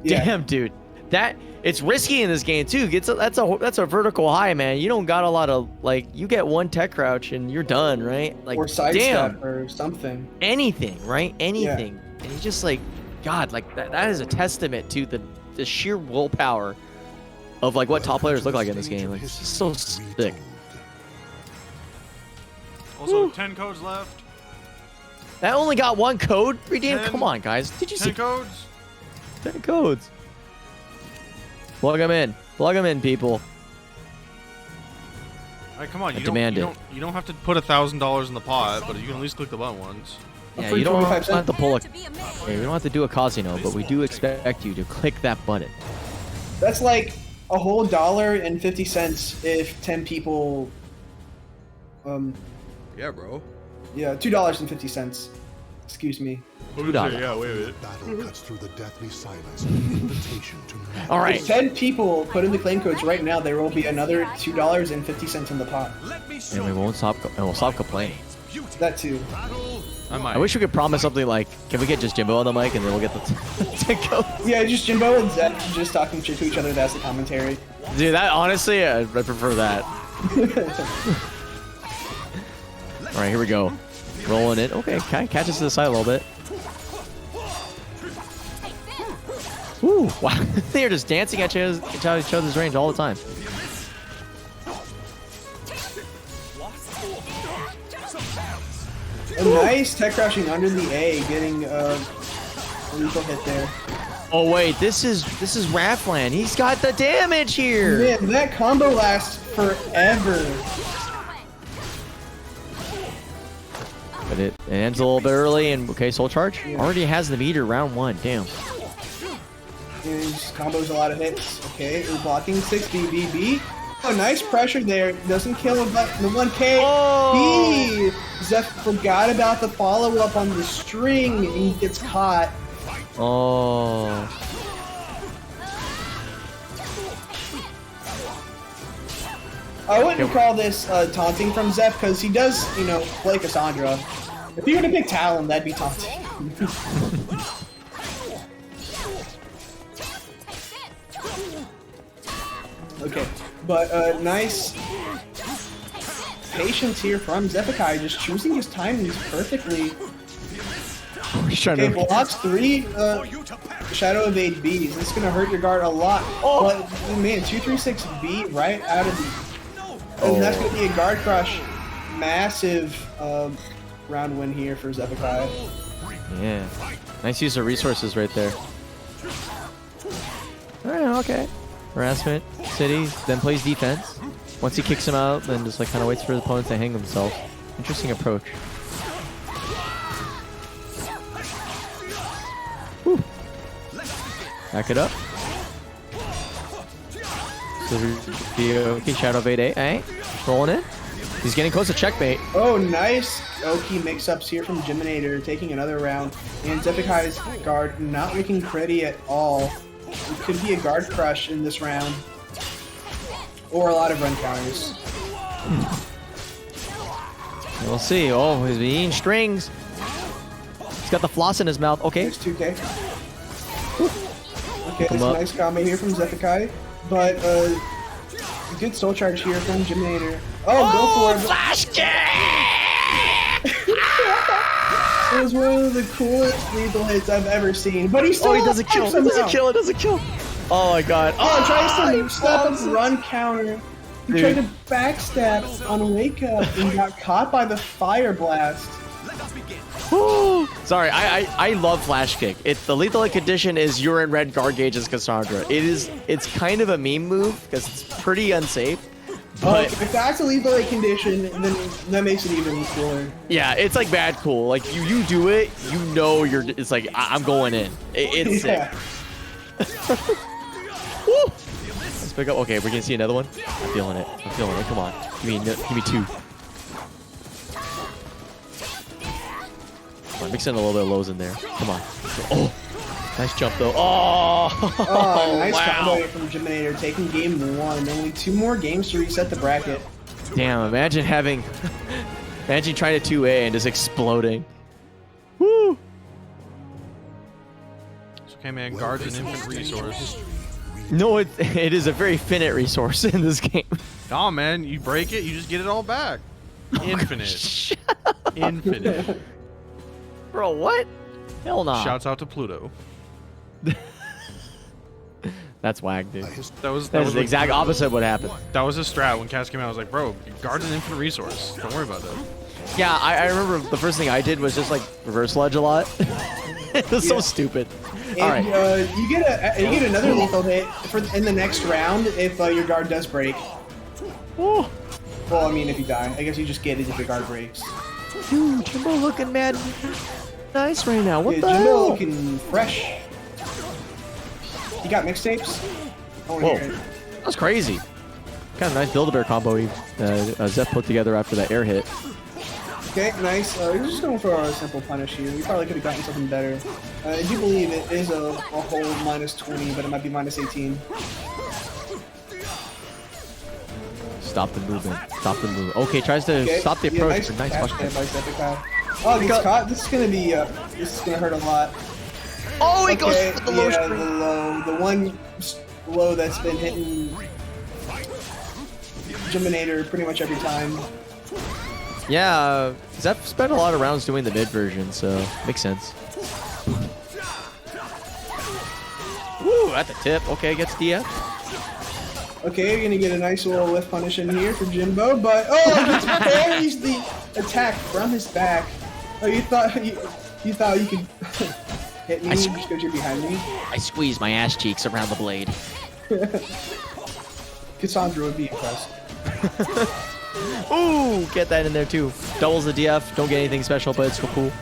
Yeah. Damn, dude. it's risky in this game too. That's a vertical high, man. You don't got a lot of like. You get one tech crouch and you're done, right? Like or sidestep or something. Anything, right? Anything. Yeah. And you just like, God, like that is a testament to the sheer willpower of like what top players look like in this game. Like, it's just so sick. Also, 10 codes left. That only got one code redeemed? Come on, guys. Did you see? 10 codes? 10 codes. Plug them in. Plug them in, people. All right, come on. You demand it. You don't have to put $1,000 in the pot, but you can at least click the button once. Yeah, you don't have to pull a... Yeah, you don't have to do a casino, but we do expect you to click that button. That's like a whole $1.50 if 10 people... Yeah, bro. Yeah, $2.50. Excuse me. $2. Yeah, wait a minute. Battle cuts through the deathly silence of an invitation to meet. All right. If 10 people put in the claim codes right now, there will be another $2.50 in the pot. And we won't stop. And we'll stop complaining. That too. I wish we could promise something like, can we get just Jimbo on the mic and then we'll get the 10 codes? Yeah, just Jimbo and Zed just talking shit to each other. That's the commentary. Dude, that honestly, I prefer that. All right, here we go. Rolling it. Okay, catch us to the side a little bit. Ooh, wow. They are just dancing at each other's range all the time. A nice tech crashing under the A, getting a lethal hit there. Oh wait, this is Raffland. He's got the damage here. Man, that combo lasts forever. But it ends a little bit early, and okay, Soul Charge already has the meter round 1. Damn. And just combos a lot of hits. Okay, we're blocking 6 BBB. Oh, nice pressure there. Doesn't kill him, but the 1K. Oh! Zeph forgot about the follow-up on the string, and he gets caught. Oh. I wouldn't call this taunting from Zeph, because he does, play Cassandra. If he were to pick Talon, that'd be taunting. Okay, but nice patience here from Zephykai, just choosing his timings perfectly. Okay, blocks 3 Shadow Evade Bs. This is going to hurt your guard a lot. But, man, 236B right out of the... And that's going to be a guard crush. Massive round win here for Zephykai. Yeah. Nice use of resources right there. Alright, okay. Harassment, City, then plays defense. Once he kicks him out, then just like kind of waits for the opponent to hang themselves. Interesting approach. Whew. Back it up. So okay, Shadow Evade A, eh? Rolling in. He's getting close to checkmate. Oh, nice Oki mix-ups here from Jiminator, taking another round. And Zephyai's guard not looking pretty at all. It could be a guard crush in this round. Or a lot of run counters. We'll see. Oh, he's eating strings. He's got the floss in his mouth. Okay. There's 2K. Okay, that's a nice combo here from Zephyai. But, good soul charge here from Jiminator. Oh, go for it. Flash kick! It was one of the coolest lethal hits I've ever seen. But he still he doesn't kill. It doesn't kill. Oh my god. Oh, tries to step up run counter. He tried to backstab on a wake up and got caught by the fire blast. Sorry, I love flash kick. The lethal hit condition is you're in red guard gauge as Cassandra. It's kind of a meme move because it's pretty unsafe. But if that's a lethal hit condition, then that makes it even cooler. Yeah, it's like bad cool. Like you do it, it's like I'm going in. It's sick. Woo! Let's pick up. Okay, we're gonna see another one. I'm feeling it. Come on, give me 2. Come on, mix in a little bit of lows in there. Come on. Oh, nice jump though. Oh, nice wow. combo from Jiminator, taking game 1. Only 2 more games to reset the bracket. Damn! Imagine trying to 2A and just exploding. Woo! It's okay, man. Guard's an infinite resource. No, it is a very finite resource in this game. Nah, man, you break it, you just get it all back. Infinite. Infinite. Bro, what? Hell nah. Shouts out to Pluto. That's whack, dude. That was That is the exact opposite of what happened. That was his strat when Cass came out. I was like, bro, guard's an infinite resource. Don't worry about that. Yeah, I remember the first thing I did was just like reverse ledge a lot. It was so stupid. And, All right. you get another lethal hit in the next round if your guard does break. Ooh. Well, I mean, if you die, I guess you just get it if your guard breaks. Dude, Jimbo looking mad nice right now. What Yeah, the Jimbo hell? looking fresh. You got mixtapes? Whoa, that's crazy. Kind of nice Build-A-Bear combo Zeph put together after that air hit. Okay, nice. You're just going for a simple punish here. You probably could have gotten something better. I do believe it is a whole -20, but it might be -18. Stop the movement. Stop the move. Okay, tries to stop the approach. Nice catch push. there by Zephykai. Oh, he gets caught. This is gonna hurt a lot. Oh, he goes Okay, for the low yeah, string. the one low that's been hitting Geminator pretty much every time. Yeah, Zeph spent a lot of rounds doing the mid version, so makes sense. Woo, at the tip. Okay, gets DF. Okay, you're gonna get a nice little lift punish in here for Jimbo, but he just parries the attack from his back. Oh, you thought you could hit me just because you're behind me? I squeeze my ass cheeks around the blade. Cassandra would be impressed. Ooh, get that in there too. Doubles the DF. Don't get anything special, but it's still cool.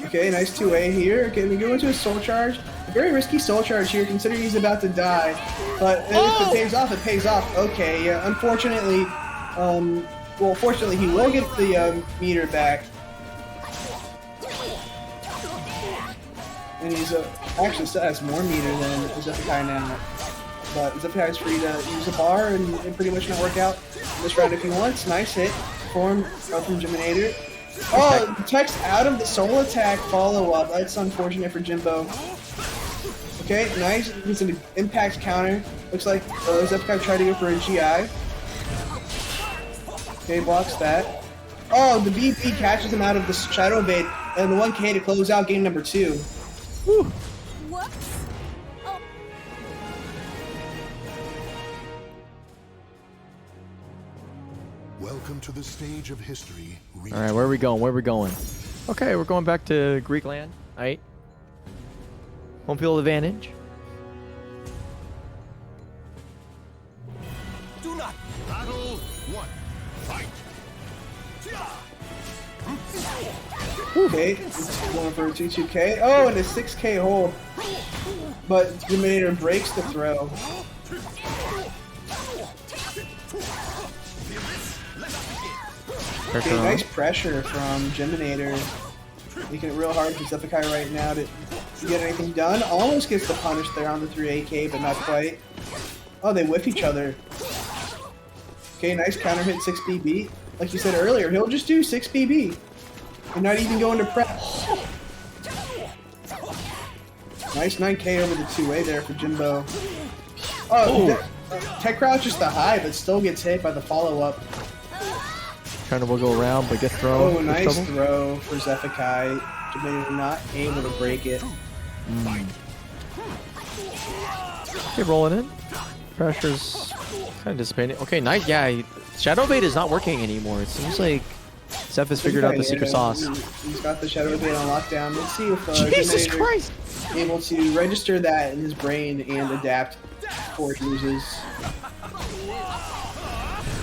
Okay, nice 2A here. Okay, we go into a soul charge. A very risky soul charge here, considering he's about to die. But if it pays off, it pays off. Okay, yeah, unfortunately, well, fortunately, he will get the meter back. And he's actually still has more meter than Zephykai now. But Zephykai is free to use a bar and pretty much not work out this round if he wants. Nice hit from Geminator. Oh, text out of the soul attack follow-up. That's unfortunate for Jimbo. Okay, nice. It's an impact counter. Looks like Zephykai tried to go for a GI. Okay, blocks that. Oh, the BP catches him out of the Shadow Bait, and the 1K to close out game number 2. Woo. Whoops. Oh. Welcome to the stage of history. All right, where are we going? Where are we going? Okay, we're going back to Greek land. All right. Home field advantage. Do not battle one. Fight. Okay, it's going for a 2-2K. Oh, and a 6K hold. But Geminator breaks the throw. Okay, nice pressure from Geminator. Making it real hard for Zephykai right now to get anything done. Almost gets the punish there on the 3AK, but not quite. Oh, they whiff each other. Okay, nice counter hit 6BB. Like you said earlier, he'll just do 6BB. And not even go into prep. Nice 9K over the 2A there for Jimbo. Oh, Tech Crouch just the high, but still gets hit by the follow-up. Trying to wiggle around, but gets thrown. Oh, nice throw for Zephykai. Jimbo not able to break it. Okay, rolling in. Pressure's kind of dissipating. Okay, nice. Yeah, Shadow Bait is not working anymore. It seems like Zeph has figured out the secret sauce. He's got the Shadow Bait on lockdown. Let's see if Jesus Christ! Able to register that in his brain and adapt before he loses.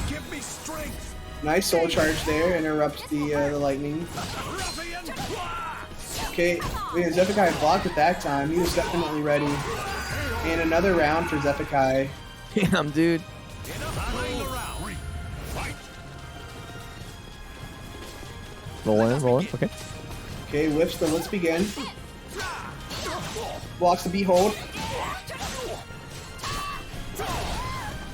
Give me strength. Nice soul charge there, interrupts the lightning. Okay, Zephykai blocked at that time. He was definitely ready. And another round for Zephykai. Damn, dude. Rolling, okay. Okay, whips the let's begin. Blocks the B hold.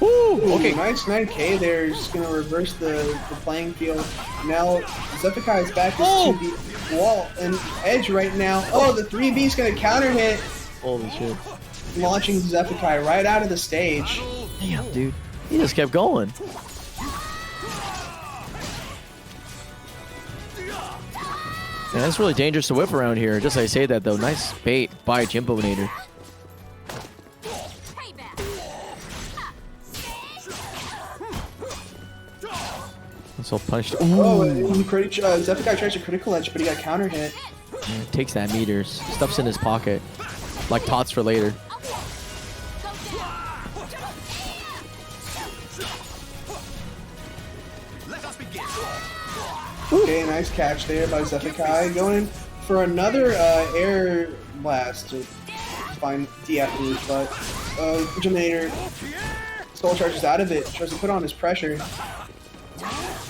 Woo! Okay. Nice 9K there. Just gonna reverse the playing field. Now Zephykai is back to the wall and edge right now. Oh, the 3B's gonna counter hit. Holy shit. launching Zephykai right out of the stage. Damn, dude. He just kept going. Man, that's really dangerous to whip around here. Just like I say that, though. Nice bait by Jimbonator. So punched. Oh, Zephykai tries a critical edge, but he got counter hit. Yeah, takes that meters. Stuffs in his pocket. Like tots for later. Okay, nice catch there by Zephykai. Going for another air blast. Fine DF move, but Jimbonator Soul Charges out of it. Tries to put on his pressure.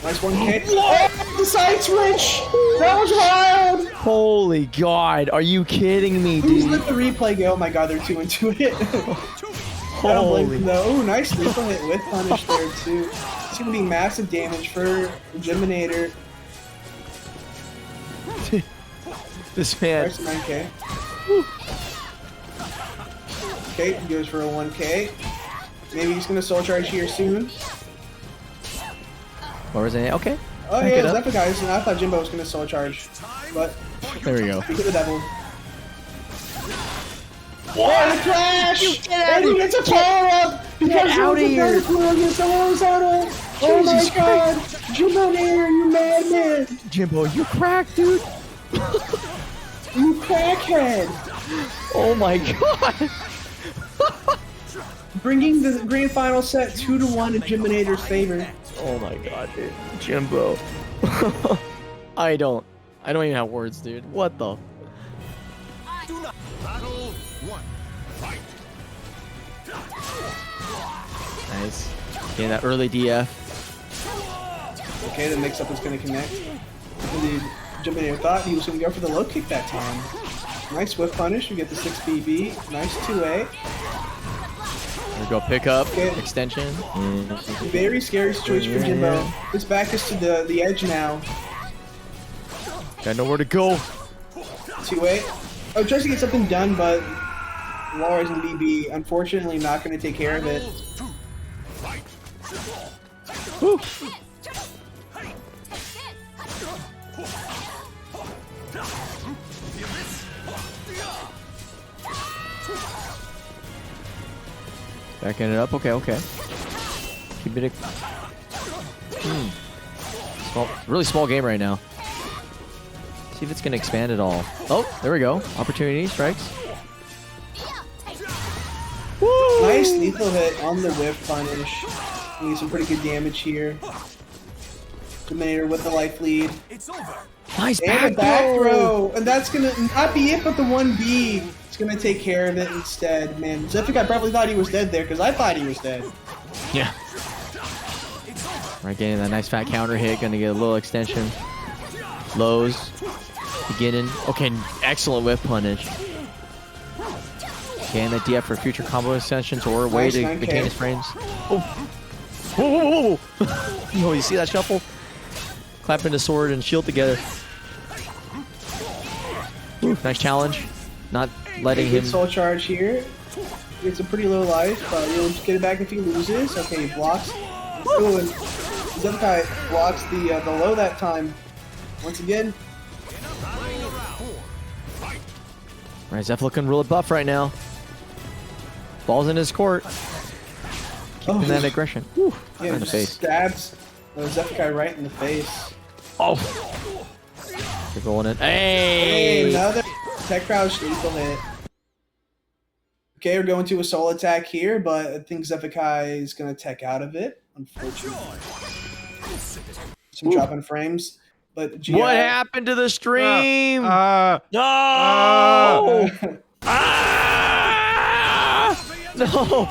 Nice 1K. Oh, the side switch! That was wild! Holy God, are you kidding me, Who's dude? let the replay go? Oh my God, they're 2 into it. Holy. Oh, nice lethal hit with punish there too. It's gonna be massive damage for Jimbonator. This man. Nice 9K. Okay, he goes for a 1K. Maybe he's gonna soul charge here soon. Or was it? Okay. Oh Back yeah, it up. Zephykai. I thought Jimbo was gonna soul charge, but There we go. we get the devil. What? The crash! And he gets a power up because out of here. against the horizontal. Oh my Jesus God, Jimbonator, you madman! Jimbo, you cracked, dude. You crackhead! Oh my God. Bringing the grand final set 2-1 in Jimbonator's favor. Oh my God, dude. Jimbo. I don't even have words, dude. What the? Nice. Getting that early DF. Okay, the mix-up is going to connect. Indeed, Jimbonator thought he was going to go for the low kick that time. Nice whip punish. We get the 6 BB. Nice 2A. There we go. Pick up. Okay. Extension. Very scary situation for Jimbo. His back is to the edge now. Got nowhere to go. 2A. Oh, tries to get something done, but Lars and BB unfortunately not going to take care of it. Woo. Backing it up. Okay, okay. Keep it. Really small game right now. See if it's gonna expand at all. Oh, there we go. Opportunity strikes. Woo! Nice lethal hit on the whip punish. We need some pretty good damage here. Jimbonator with the life lead. Nice And a back throw. And that's gonna not be it, but the 1B is gonna take care of it instead. Man, Zephykai probably thought he was dead there, because I thought he was dead. Yeah. Right, getting that nice fat counter hit. Gonna get a little extension. Lows. Beginning. Okay, excellent whip punish. Getting the DF for future combo extensions or a way Nice to 9K. maintain his frames. Oh. Whoa, whoa, whoa. Oh, you see that shuffle? Clapping the sword and shield together. Ooh, nice challenge. Not letting him. Soul charge here. It's a pretty low life, but he'll get it back if he loses. Okay, he blocks. Ooh, and Zephykai blocks the low that time. Once again. Right, Zeph looking really buff right now. Ball's in his court. Keeping that aggression. Woo, Yeah, right in the just face. stabs Zephykai right in the face. Oh. Keep rolling it. Hey, Hey. another tech crouch lethal hit. Okay, we're going to a soul attack here, but I think Zephykai is going to tech out of it, unfortunately. Some drop in frames. But GI, What happened to the stream? No! No!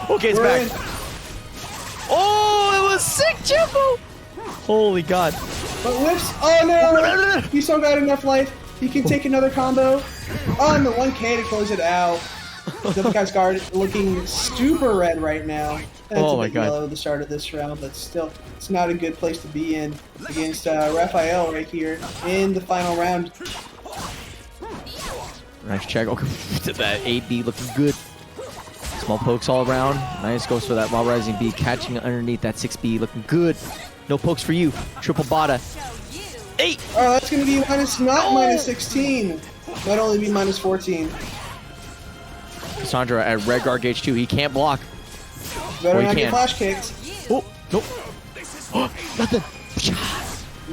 Okay, it's We're back. in. Oh, it was sick, Jimbo! Holy God. But whips. Oh no! He still got enough life. He can take another combo. Oh, and the 1K to close it out. Zephykai's guard looking super red right now. That's Oh a my bit God. yellow at the start of this round, but still, it's not a good place to be in against Raphael right here in the final round. Nice check. Okay, that 8B looking good. Small pokes all around. Nice, goes for that Wild Rising B, catching underneath that 6B, looking good. No pokes for you. Triple bada. 8! Oh, that's gonna be minus 16. Might only be minus 14. Cassandra at red guard gauge 2. He can't block. Better Or he not get can. flash kicks. Oh, nope. Nothing.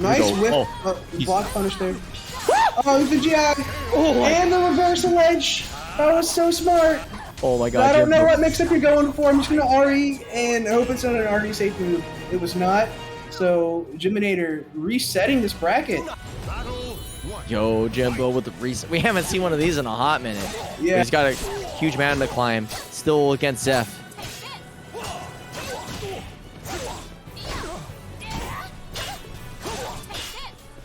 Nice go. whip. Oh, Block punish there. Oh, the GI. Oh, And the reversal edge. That was so smart. oh my god. I don't know Jimbo. what mix-up you're going for. I'm just going to RE and hope it's not an RE safe move. It was not. So, Jiminator resetting this bracket. Yo, Jimbo with the reset. We haven't seen one of these in a hot minute. Yeah. He's got a huge mountain to climb. Still against Zeph.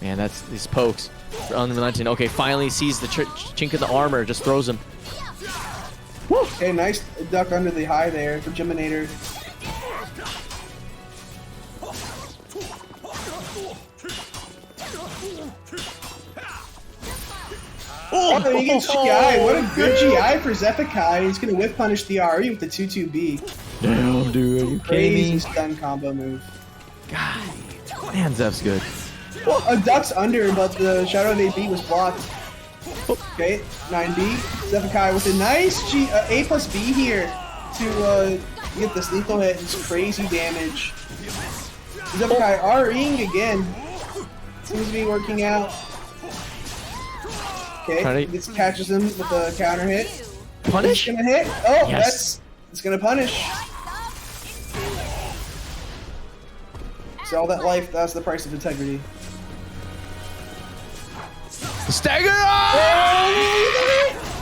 Man, that's these pokes. Unrelenting. Okay, finally sees the chink in the armor. Just throws him. Okay, nice duck under the high there for Jiminator. Oh, he gets GI. What a good GI for Zephikai. He's going to whip punish the RE with the 2-2B. Damn, dude. Are you kidding Crazy me? stun combo move. God. Man, Zeph's good. A duck's under, but the Shadow of AB was blocked. Okay, 9B. Zephikai with a nice A plus B here to get this lethal hit and some crazy damage. Zephikai REing again. Seems to be working out. Okay, this catches him with a counter hit. Punish? He's gonna hit. Oh, Yes. it's gonna punish. So all that life, that's the price of integrity. Stagger!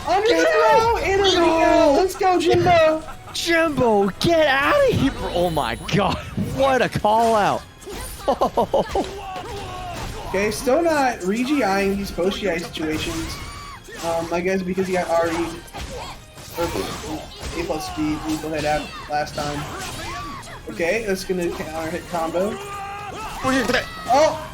Under throw and a Rio. Let's go, Jimbo. Jimbo, get out of here! Oh my god, what a call out! Okay, still not re-GIing these post-GI situations. I guess because he got RE or A plus speed lethal hit out last time. Okay, that's gonna counter hit combo. Oh!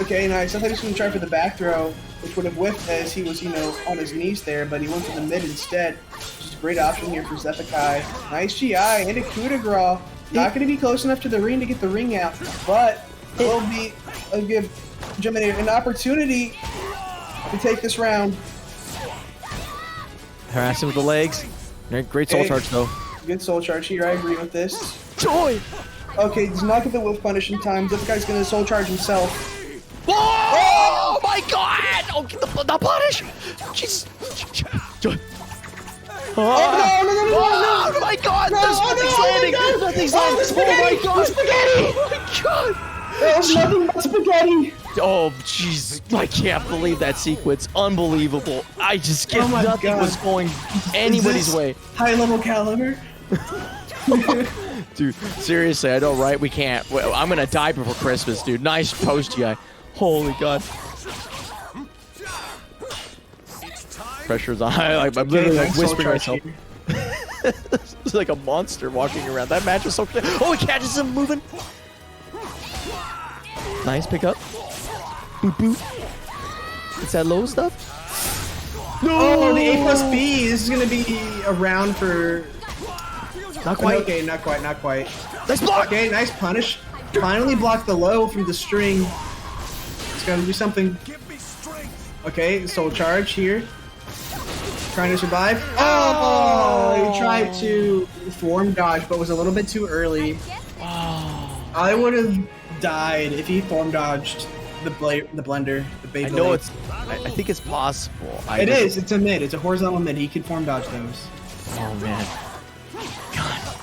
Okay, nice. I thought he was gonna try for the back throw, which would have whiffed as he was, on his knees there, but he went for the mid instead. Which is a great option here for Zephikai. Nice GI and a coup de grace. Not gonna be close enough to the ring to get the ring out, but will be a good Jiminator an opportunity to take this round. Harassing with the legs. Great soul charge though. Good soul charge here, I agree with this. Joy! Okay, does not get the whiff punish in time. This guy's gonna soul charge himself. Oh my god! Oh, get the punish! Jeez. Oh, no. Oh my god! There's nothing's landing! Nothing's landing! Oh my god! Oh my god! That was nothing but spaghetti! Oh jeez, I can't believe that sequence. Unbelievable. I just get nothing God. was going anybody's way. High level caliber? Dude, seriously, I know, right? We can't. I'm gonna die before Christmas, dude. Nice post GI. Holy god. Pressure's on. I'm literally like whispering myself. It's like a monster walking around. That match was so clear. Oh, he catches him moving. Nice pickup. Boop boop. It's that low stuff. No! Oh, the A plus B. This is gonna be a round for. Not quite. Okay, not quite. Nice block! Okay, nice punish. Finally blocked the low from the string. It's gotta do something. Okay, soul charge here. Trying to survive. Oh, he tried to form dodge, but was a little bit too early. I would have died if he form dodged the blender, the Beyblade. I know it's. I think it's possible. It is. It's a mid. It's a horizontal mid. He can form dodge those. Oh man. God.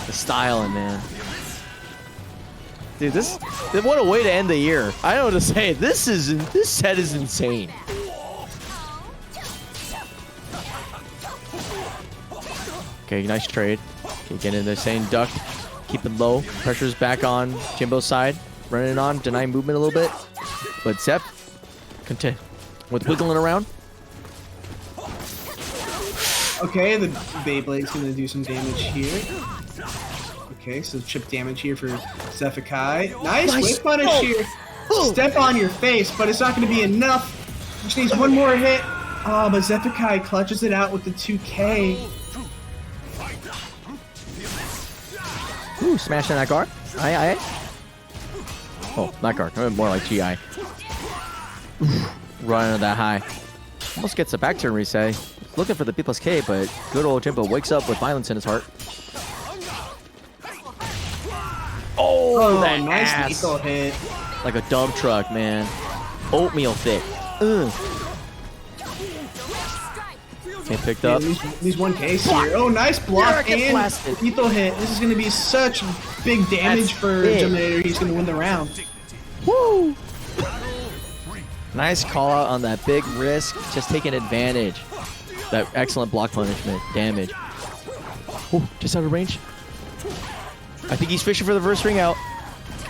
The styling, man. Dude, what a way to end the year. I don't know what to say. This set is insane. Okay, nice trade. Okay, get in there, saying duck. Keep it low. Pressure's back on Jimbo's side. Running it on, denying movement a little bit. But Zep, continue with wiggling around. Okay, the Beyblade's gonna do some damage here. Okay, so chip damage here for Zephikai. Nice whip punish here. Step on your face, but it's not gonna be enough. Just needs one more hit. Oh, but Zephikai clutches it out with the 2K. Woo, smashing that guard. Aye. Oh, not guard. More like GI. Running that high. Almost gets a back turn reset. Looking for the B+K, but good old Jimbo wakes up with violence in his heart. Oh, that nice ass. lethal hit. Like a dump truck, man. Oatmeal thick. Ugh. Okay, picked up. These 1Ks here. Oh, nice block and lethal hit. This is going to be such big damage for Dominator. He's going to win the round. Woo! Nice call out on that big risk. Just taking advantage. That excellent block punishment. Damage. Ooh, just out of range. I think he's fishing for the reverse ring out.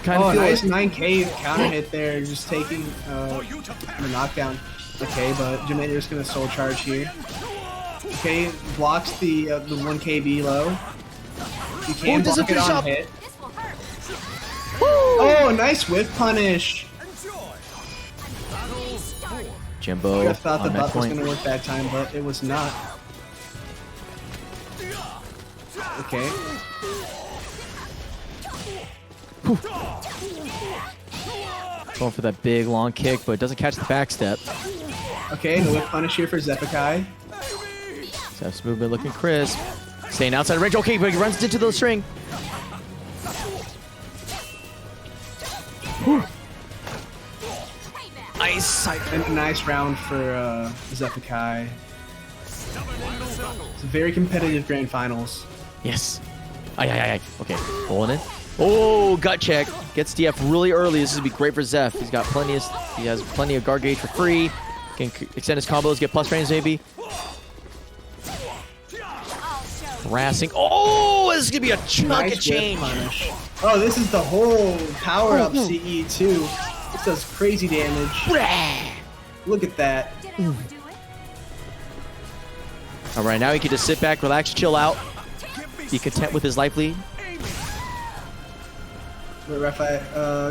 Kind of nice 9K counter hit there. Just taking the knockdown. Okay, but Dominator's going to soul charge here. Okay, blocks the 1K below. You can block it on hit. Oh, nice whip punish. Jimbo. I thought the butt was going to work that time, but it was not. Okay. Going for that big long kick, but doesn't catch the back step. Okay, the whip punish here for Zephikai. Zeph's movement looking crisp. Staying outside of range. Okay, but he runs into the string. Whew. Nice. And a nice round for Zephikai. It's a very competitive grand finals. Yes. Aye. Okay, pulling in. Oh, gut check. Gets DF really early. This is gonna be great for Zeph. He has plenty of guard gauge for free. Can extend his combos, get plus range maybe. Harassing. Oh, this is gonna be a chunk of change. Punish. Oh, this is the whole power up CE too. This does crazy damage. Look at that. All right, now he can just sit back, relax, chill out, be content with his life lead. But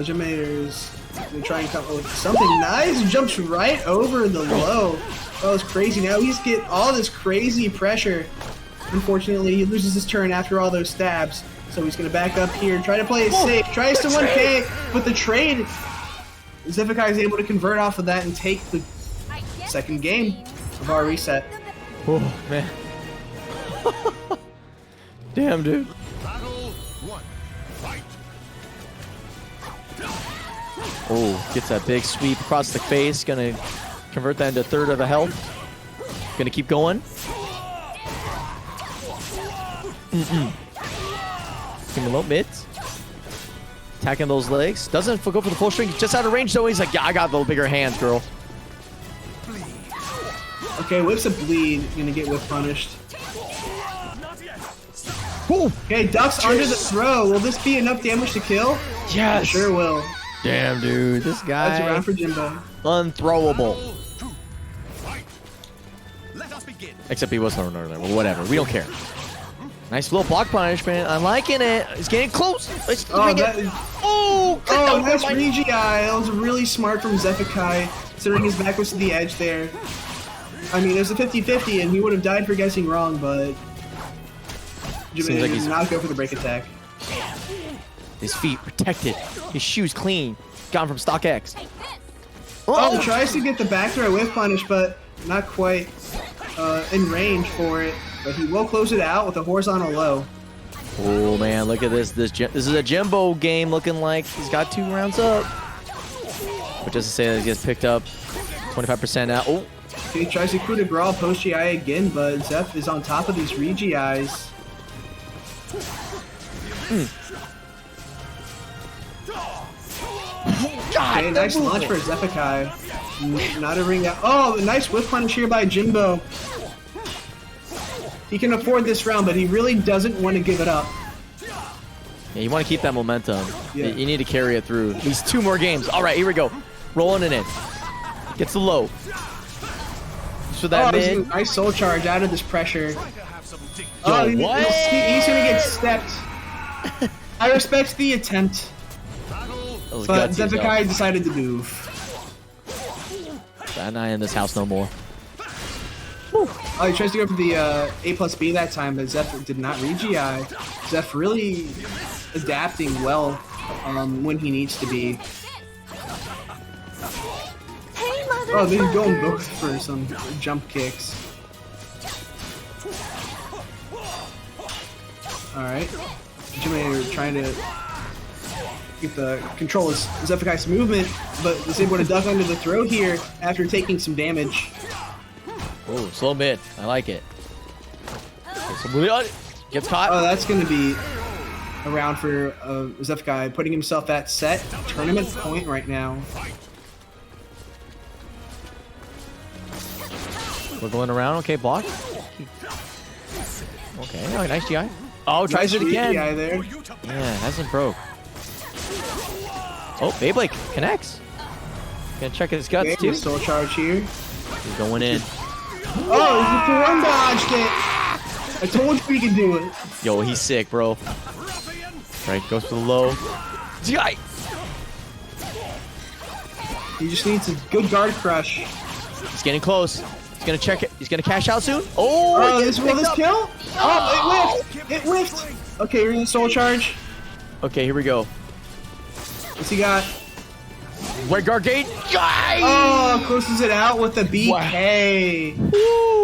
Dominator's gonna try and come up with something nice. Jumps right over the low. Oh, it's crazy. Now he's getting all this crazy pressure. Unfortunately, he loses his turn after all those stabs. So he's going to back up here, try to play it safe. Tries to 1K, but the trade, Zephikai is able to convert off of that and take the second game of our reset. Oh, man. Damn, dude. Oh, gets that big sweep across the face. Gonna convert that into a third of the health. Gonna keep going. King low mids. Attacking those legs. Doesn't go for the full string. Just out of range though. He's like, yeah, I got the bigger hands, girl. Okay, whips a bleed. Gonna get whip punished. Woo. Okay, ducks under the throw. Will this be enough damage to kill? Yes. It sure will. Damn, dude. This guy. That's a round for Jimbo. Unthrowable. Except he was no, well, whatever. We don't care. Nice little block punishment. I'm liking it. He's getting close. Nice nice Regi. That was really smart from Zephikai, considering his back was to the edge there. I mean, it was a 50-50, and he would have died for guessing wrong, but Jimmy like did not go for the break attack. His feet protected. His shoes clean. Gone from StockX. Oh, tries to get the back throw whiff punish, but not quite in range for it. But he will close it out with a horizontal low. Oh man, look at this. This is a Jimbo game looking like he's got 2 rounds up. But just to say that he gets picked up 25% out. Oh. He tries to coup de grace post GI again, but Zeph is on top of these Regis. Okay, nice launch for Zephikai. Not a ring out. Oh, nice whip punish here by Jimbo. He can afford this round, but he really doesn't want to give it up. Yeah, you want to keep that momentum. Yeah. You need to carry it through. These 2 more games. All right, here we go. Rolling it in. Gets the low. So that mid. Nice soul charge out of this pressure. Yo, what? He's going to get stepped. I respect the attempt. But Zephikai decided to move. I'm not in this house no more. Oh, he tries to go for the A+B that time, but Zeph did not read GI. Zeph really adapting well when he needs to be. Oh, they're going both for some jump kicks. Alright. Jimmy trying to get the control of Zephakai's movement, but is able to duck under the throw here after taking some damage. Oh, slow mid. I like it. Gets caught. Oh, that's going to be around for Zephakai, putting himself at set tournament point right now. Wiggling around. Okay, block. Okay, oh, nice GI. Oh, tries it again. GI there. Yeah, hasn't broke. Oh, Beyblade connects. Gonna check his guts Okay, too. soul charge here. He's going in. Oh, he form dodged it. I told you he could do it. Yo, he's sick, bro. Right, goes for the low. GI. He just needs a good guard crush. He's getting close. He's gonna check it. He's gonna cash out soon. Oh, Oh, he this gets will this picked up. kill? Oh, it whiffed. It whiffed. Okay, we're gonna soul charge. Okay, here we go. What's he got? Red guard gate. GI. Oh, closes it out with the BK.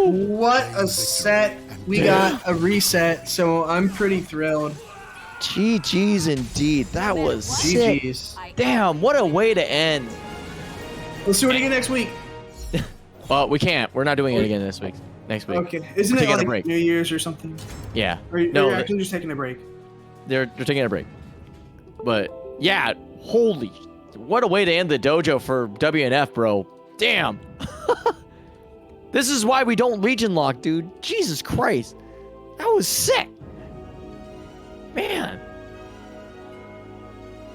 What a set. We got a reset, so I'm pretty thrilled. GG's indeed. That was sick. GG's. Damn, what a way to end. Let's do it again next week. Well, we can't. We're not doing it again this week. Next week. Okay. Isn't We're it taking a like break. New Year's or something? Yeah. Or No, you're actually just taking a break? they're taking a break. But yeah, holy, what a way to end the dojo for WNF, bro. Damn. This is why we don't region lock, dude. Jesus Christ. That was sick. Man.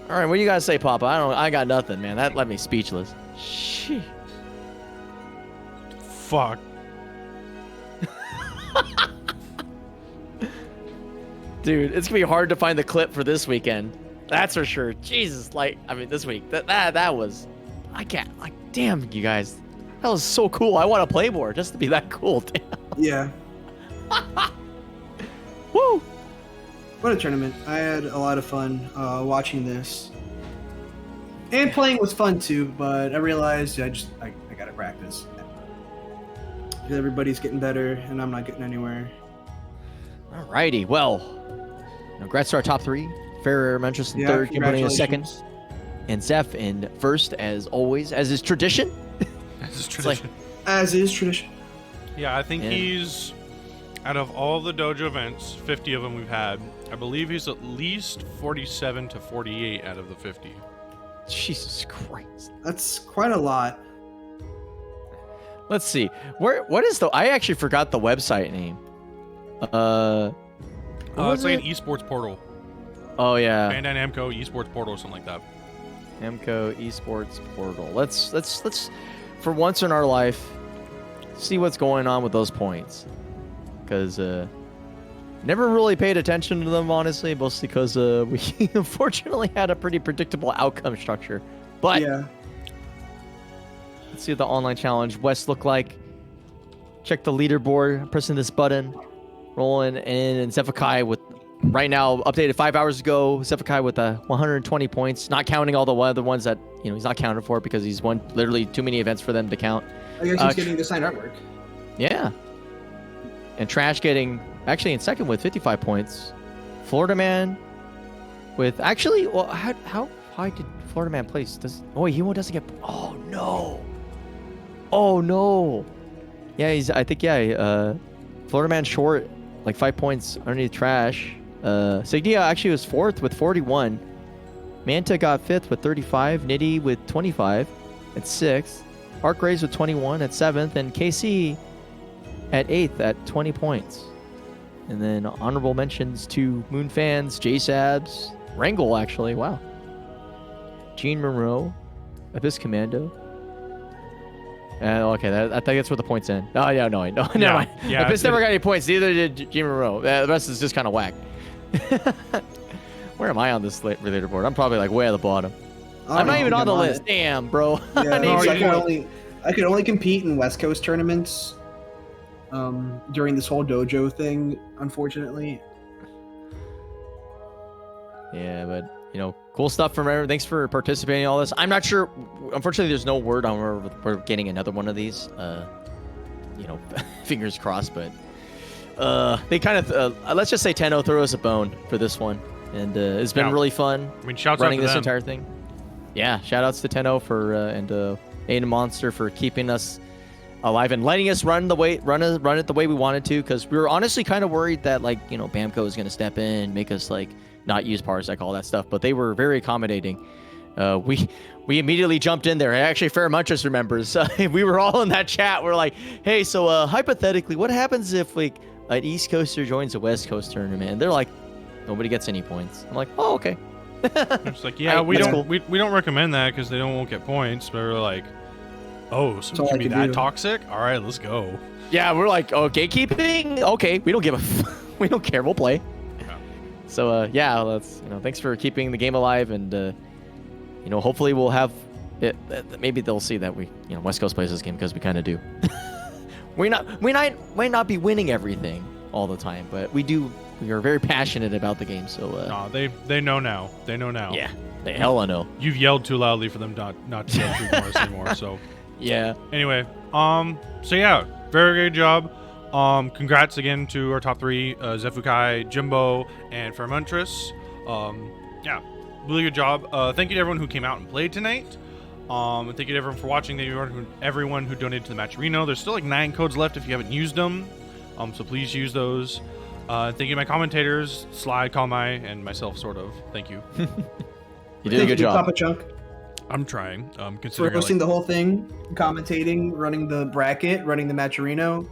All right, what do you guys say, Papa? I got nothing, man. That left me speechless. Shit. Fuck. Dude, it's gonna be hard to find the clip for this weekend. That's for sure. Jesus, like, I mean, this week. That was, I can't, like, damn, you guys. That was so cool. I want to play more just to be that cool. Damn. Yeah. Woo! What a tournament. I had a lot of fun watching this. And playing was fun too, but I realized I gotta practice. Everybody's getting better, and I'm not getting anywhere. Alrighty, well, congrats to our top three. Farrer, Mentris in third, Kimberly in second, and Zeph in first, as always, as is tradition. That's his It's like, tradition. As is tradition. Yeah, I think Yeah. he's, out of all the dojo events, 50 of them we've had, I believe he's at least 47 to 48 out of the 50. Jesus Christ. That's quite a lot. Let's see. What is the? I actually forgot the website name. What was It's like it? an esports portal. Oh yeah. Bandai Namco esports portal or something like that. Namco Esports Portal. Let's for once in our life see what's going on with those points, because never really paid attention to them, honestly, mostly because we unfortunately had a pretty predictable outcome structure. But Yeah. let's see what the online challenge West look like. Check the leaderboard. I'm pressing this button, rolling in, and Zephakai with right now updated 5 hours ago. Zephakai with 120 points, not counting all the other ones that he's not counted for because he's won literally too many events for them to count. I guess he's getting the signed artwork. Yeah. And Trash getting actually in second with 55 points. Florida Man with actually, well, how high did Florida Man place? He doesn't get. Oh no. Oh no. Yeah, Florida Man short like 5 points underneath Trash. Signia actually was fourth with 41. Manta got fifth with 35. Nitty with 25 at 6th. Arc Rays with 21 at 7th. And KC at 8th at 20 points. And then honorable mentions to Moon Fans, J-Sabs, Rangel actually, wow. Gene Monroe, Abyss Commando. Okay, I think that's where the points end. Oh, yeah, no, never mind. Yeah, Abyss never got any points, neither did Gene Monroe. The rest is just kind of whack. Where am I on this leaderboard? I'm probably like way at the bottom. I'm not even on the list. Damn, bro. Yeah, I need so some points. I could only compete in West Coast tournaments. during this whole dojo thing, unfortunately. Yeah, but cool stuff from everyone. Thanks for participating in all this. I'm not sure. Unfortunately, there's no word on where we're getting another one of these. Fingers crossed, but they kind of let's just say Tenno throw us a bone for this one, and it's been really fun. I mean, shouts running out to this them. entire thing. Yeah, shout outs to Tenno for and Aiden Monster for keeping us alive and letting us run it the way we wanted to, because we were honestly kind of worried that Bamco was going to step in and make us not use Parsec, all that stuff, but they were very accommodating. We immediately jumped in there. Actually, Fairmuntress remembers. We were all in that chat. We're like, hey, so hypothetically, what happens if an East Coaster joins a West Coast tournament? And they're like, nobody gets any points. I'm like, oh, okay. It's like, yeah, we don't recommend that because they won't get points. But we're like, oh, so we can be that toxic? All right, let's go. Yeah, we're like, oh, gatekeeping? Okay, we don't give a we don't care. We'll play. Yeah. So yeah, let's thanks for keeping the game alive, and hopefully we'll have it. Maybe they'll see that we West Coast plays this game, because we kind of do. we might not be winning everything all the time, but we do. We are very passionate about the game, so no, they know now. They know now. Yeah, they hella know. You've yelled too loudly for them not to yell through Morris anymore. So yeah. Anyway, so yeah, very good job. Congrats again to our top three, Zefukai, Jimbo, and Fairmuntress. Yeah, really good job. Thank you to everyone who came out and played tonight. And thank you to everyone for watching. Thank you to everyone who donated to the Matcherino. There's still 9 codes left if you haven't used them. So please use those. Thank you to my commentators, Sly, Konmai, and myself, sort of. Thank you. You did a good job. Papa Chunk. I'm trying. For Considering hosting the whole thing, commentating, running the bracket, running the Matcherino,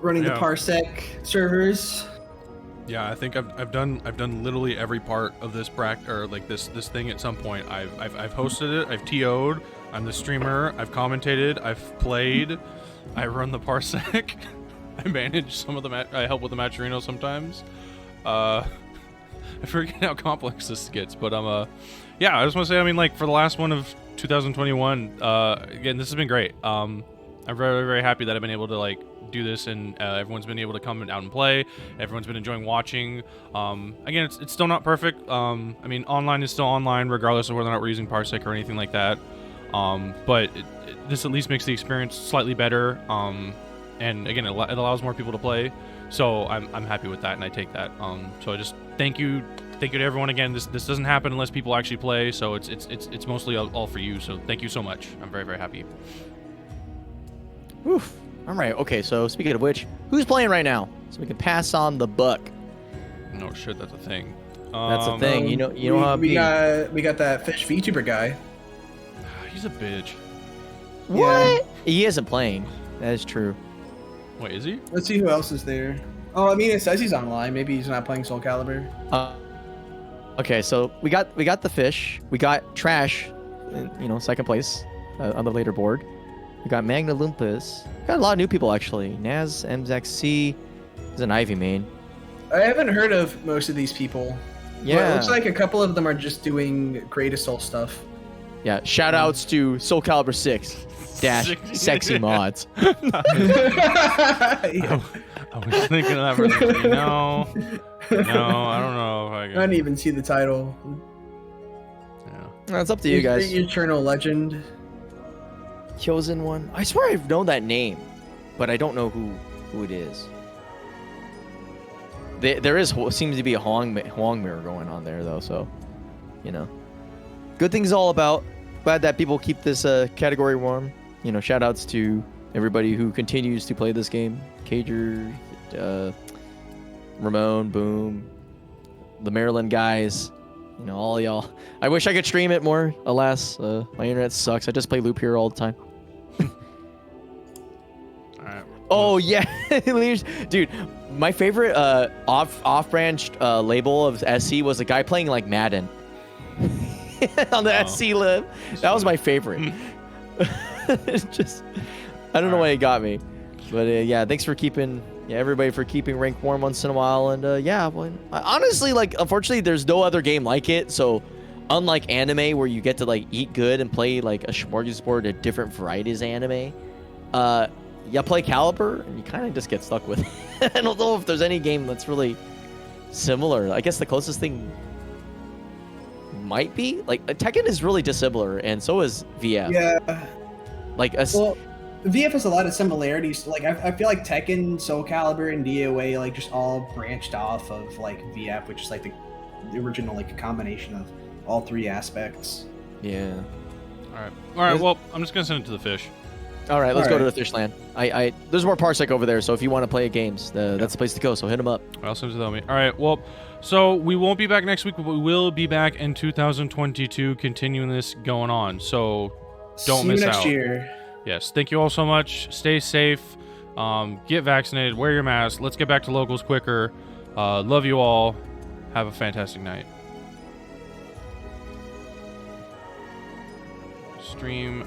running the Parsec servers. Yeah, I think I've done literally every part of this this thing at some point. I've hosted it. I've TO'd. I'm the streamer. I've commentated. I've played. I run the Parsec. I manage some of I help with the Matcherino sometimes. I forget how complex this gets, but yeah, I just want to say, I mean, for the last one of 2021, again, this has been great. I'm very, very happy that I've been able to do this, and everyone's been able to come out and play. Everyone's been enjoying watching. Again, it's still not perfect. I mean, online is still online, regardless of whether or not we're using Parsec or anything like that. But this at least makes the experience slightly better. And again, it allows more people to play, so I'm happy with that, and I take that. So I just thank you to everyone again. This doesn't happen unless people actually play, so it's mostly all for you. So thank you so much. I'm very, very happy. Oof. All right. Okay. So speaking of which, who's playing right now? So we can pass on the buck. No shit, that's a thing. That's a thing. You know how we got that fish VTuber guy. He's a bitch. What? Yeah. He isn't playing. That is true. Wait, is he? Let's see who else is there. Oh, I mean, it says he's online. Maybe he's not playing SoulCalibur. Okay, so we got the fish. We got Trash, second place on the leaderboard. We got Magna Lumpus. We got a lot of new people, actually. Naz, MZXC. He's an Ivy main. I haven't heard of most of these people. Yeah. But it looks like a couple of them are just doing Great Soul stuff. Yeah, shout outs to SoulCalibur VI - sexy mods. I was thinking of that for no, I don't know if I can. I didn't even see the title. Yeah. No, it's up to you guys. The Eternal Legend. Chosen one. I swear I've known that name, but I don't know who it is. There seems to be a Hwang mirror going on there, though, so, Good things all about. Glad that people keep this category warm. Shout outs to everybody who continues to play this game. Cager, Ramon, Boom, the Maryland guys, all y'all. I wish I could stream it more. Alas, my internet sucks. I just play Loop Hero all the time. Oh yeah, dude. My favorite off-branch label of SC was a guy playing Madden on the SC lib. That was my favorite. Just, I don't know why it got me, but yeah. Thanks for keeping, everybody for keeping rank warm once in a while, and yeah. Well, honestly, unfortunately, there's no other game like it. So, unlike anime, where you get to eat good and play a smorgasbord of different varieties of anime, you play Caliber and you kind of just get stuck with it. I don't know if there's any game that's really similar. I guess the closest thing might be like Tekken is really dissimilar, and so is VF. Yeah. Like Well, VF has a lot of similarities. Like I feel like Tekken, SoulCalibur, and DOA like just all branched off of like VF, which is like the original like combination of all three aspects. yeah. All right. Well, I'm just gonna send it to the fish. All right, let's All go to right. the Fishland. There's more Parsec over there, so if you want to play games, that's the place to go. So hit him up. I'll send it to me. All right. Well, so we won't be back next week, but we will be back in 2022, continuing this going on. So don't See miss you next out. year. Yes. Thank you all so much. Stay safe. Get vaccinated. Wear your mask. Let's get back to locals quicker. Love you all. Have a fantastic night. Stream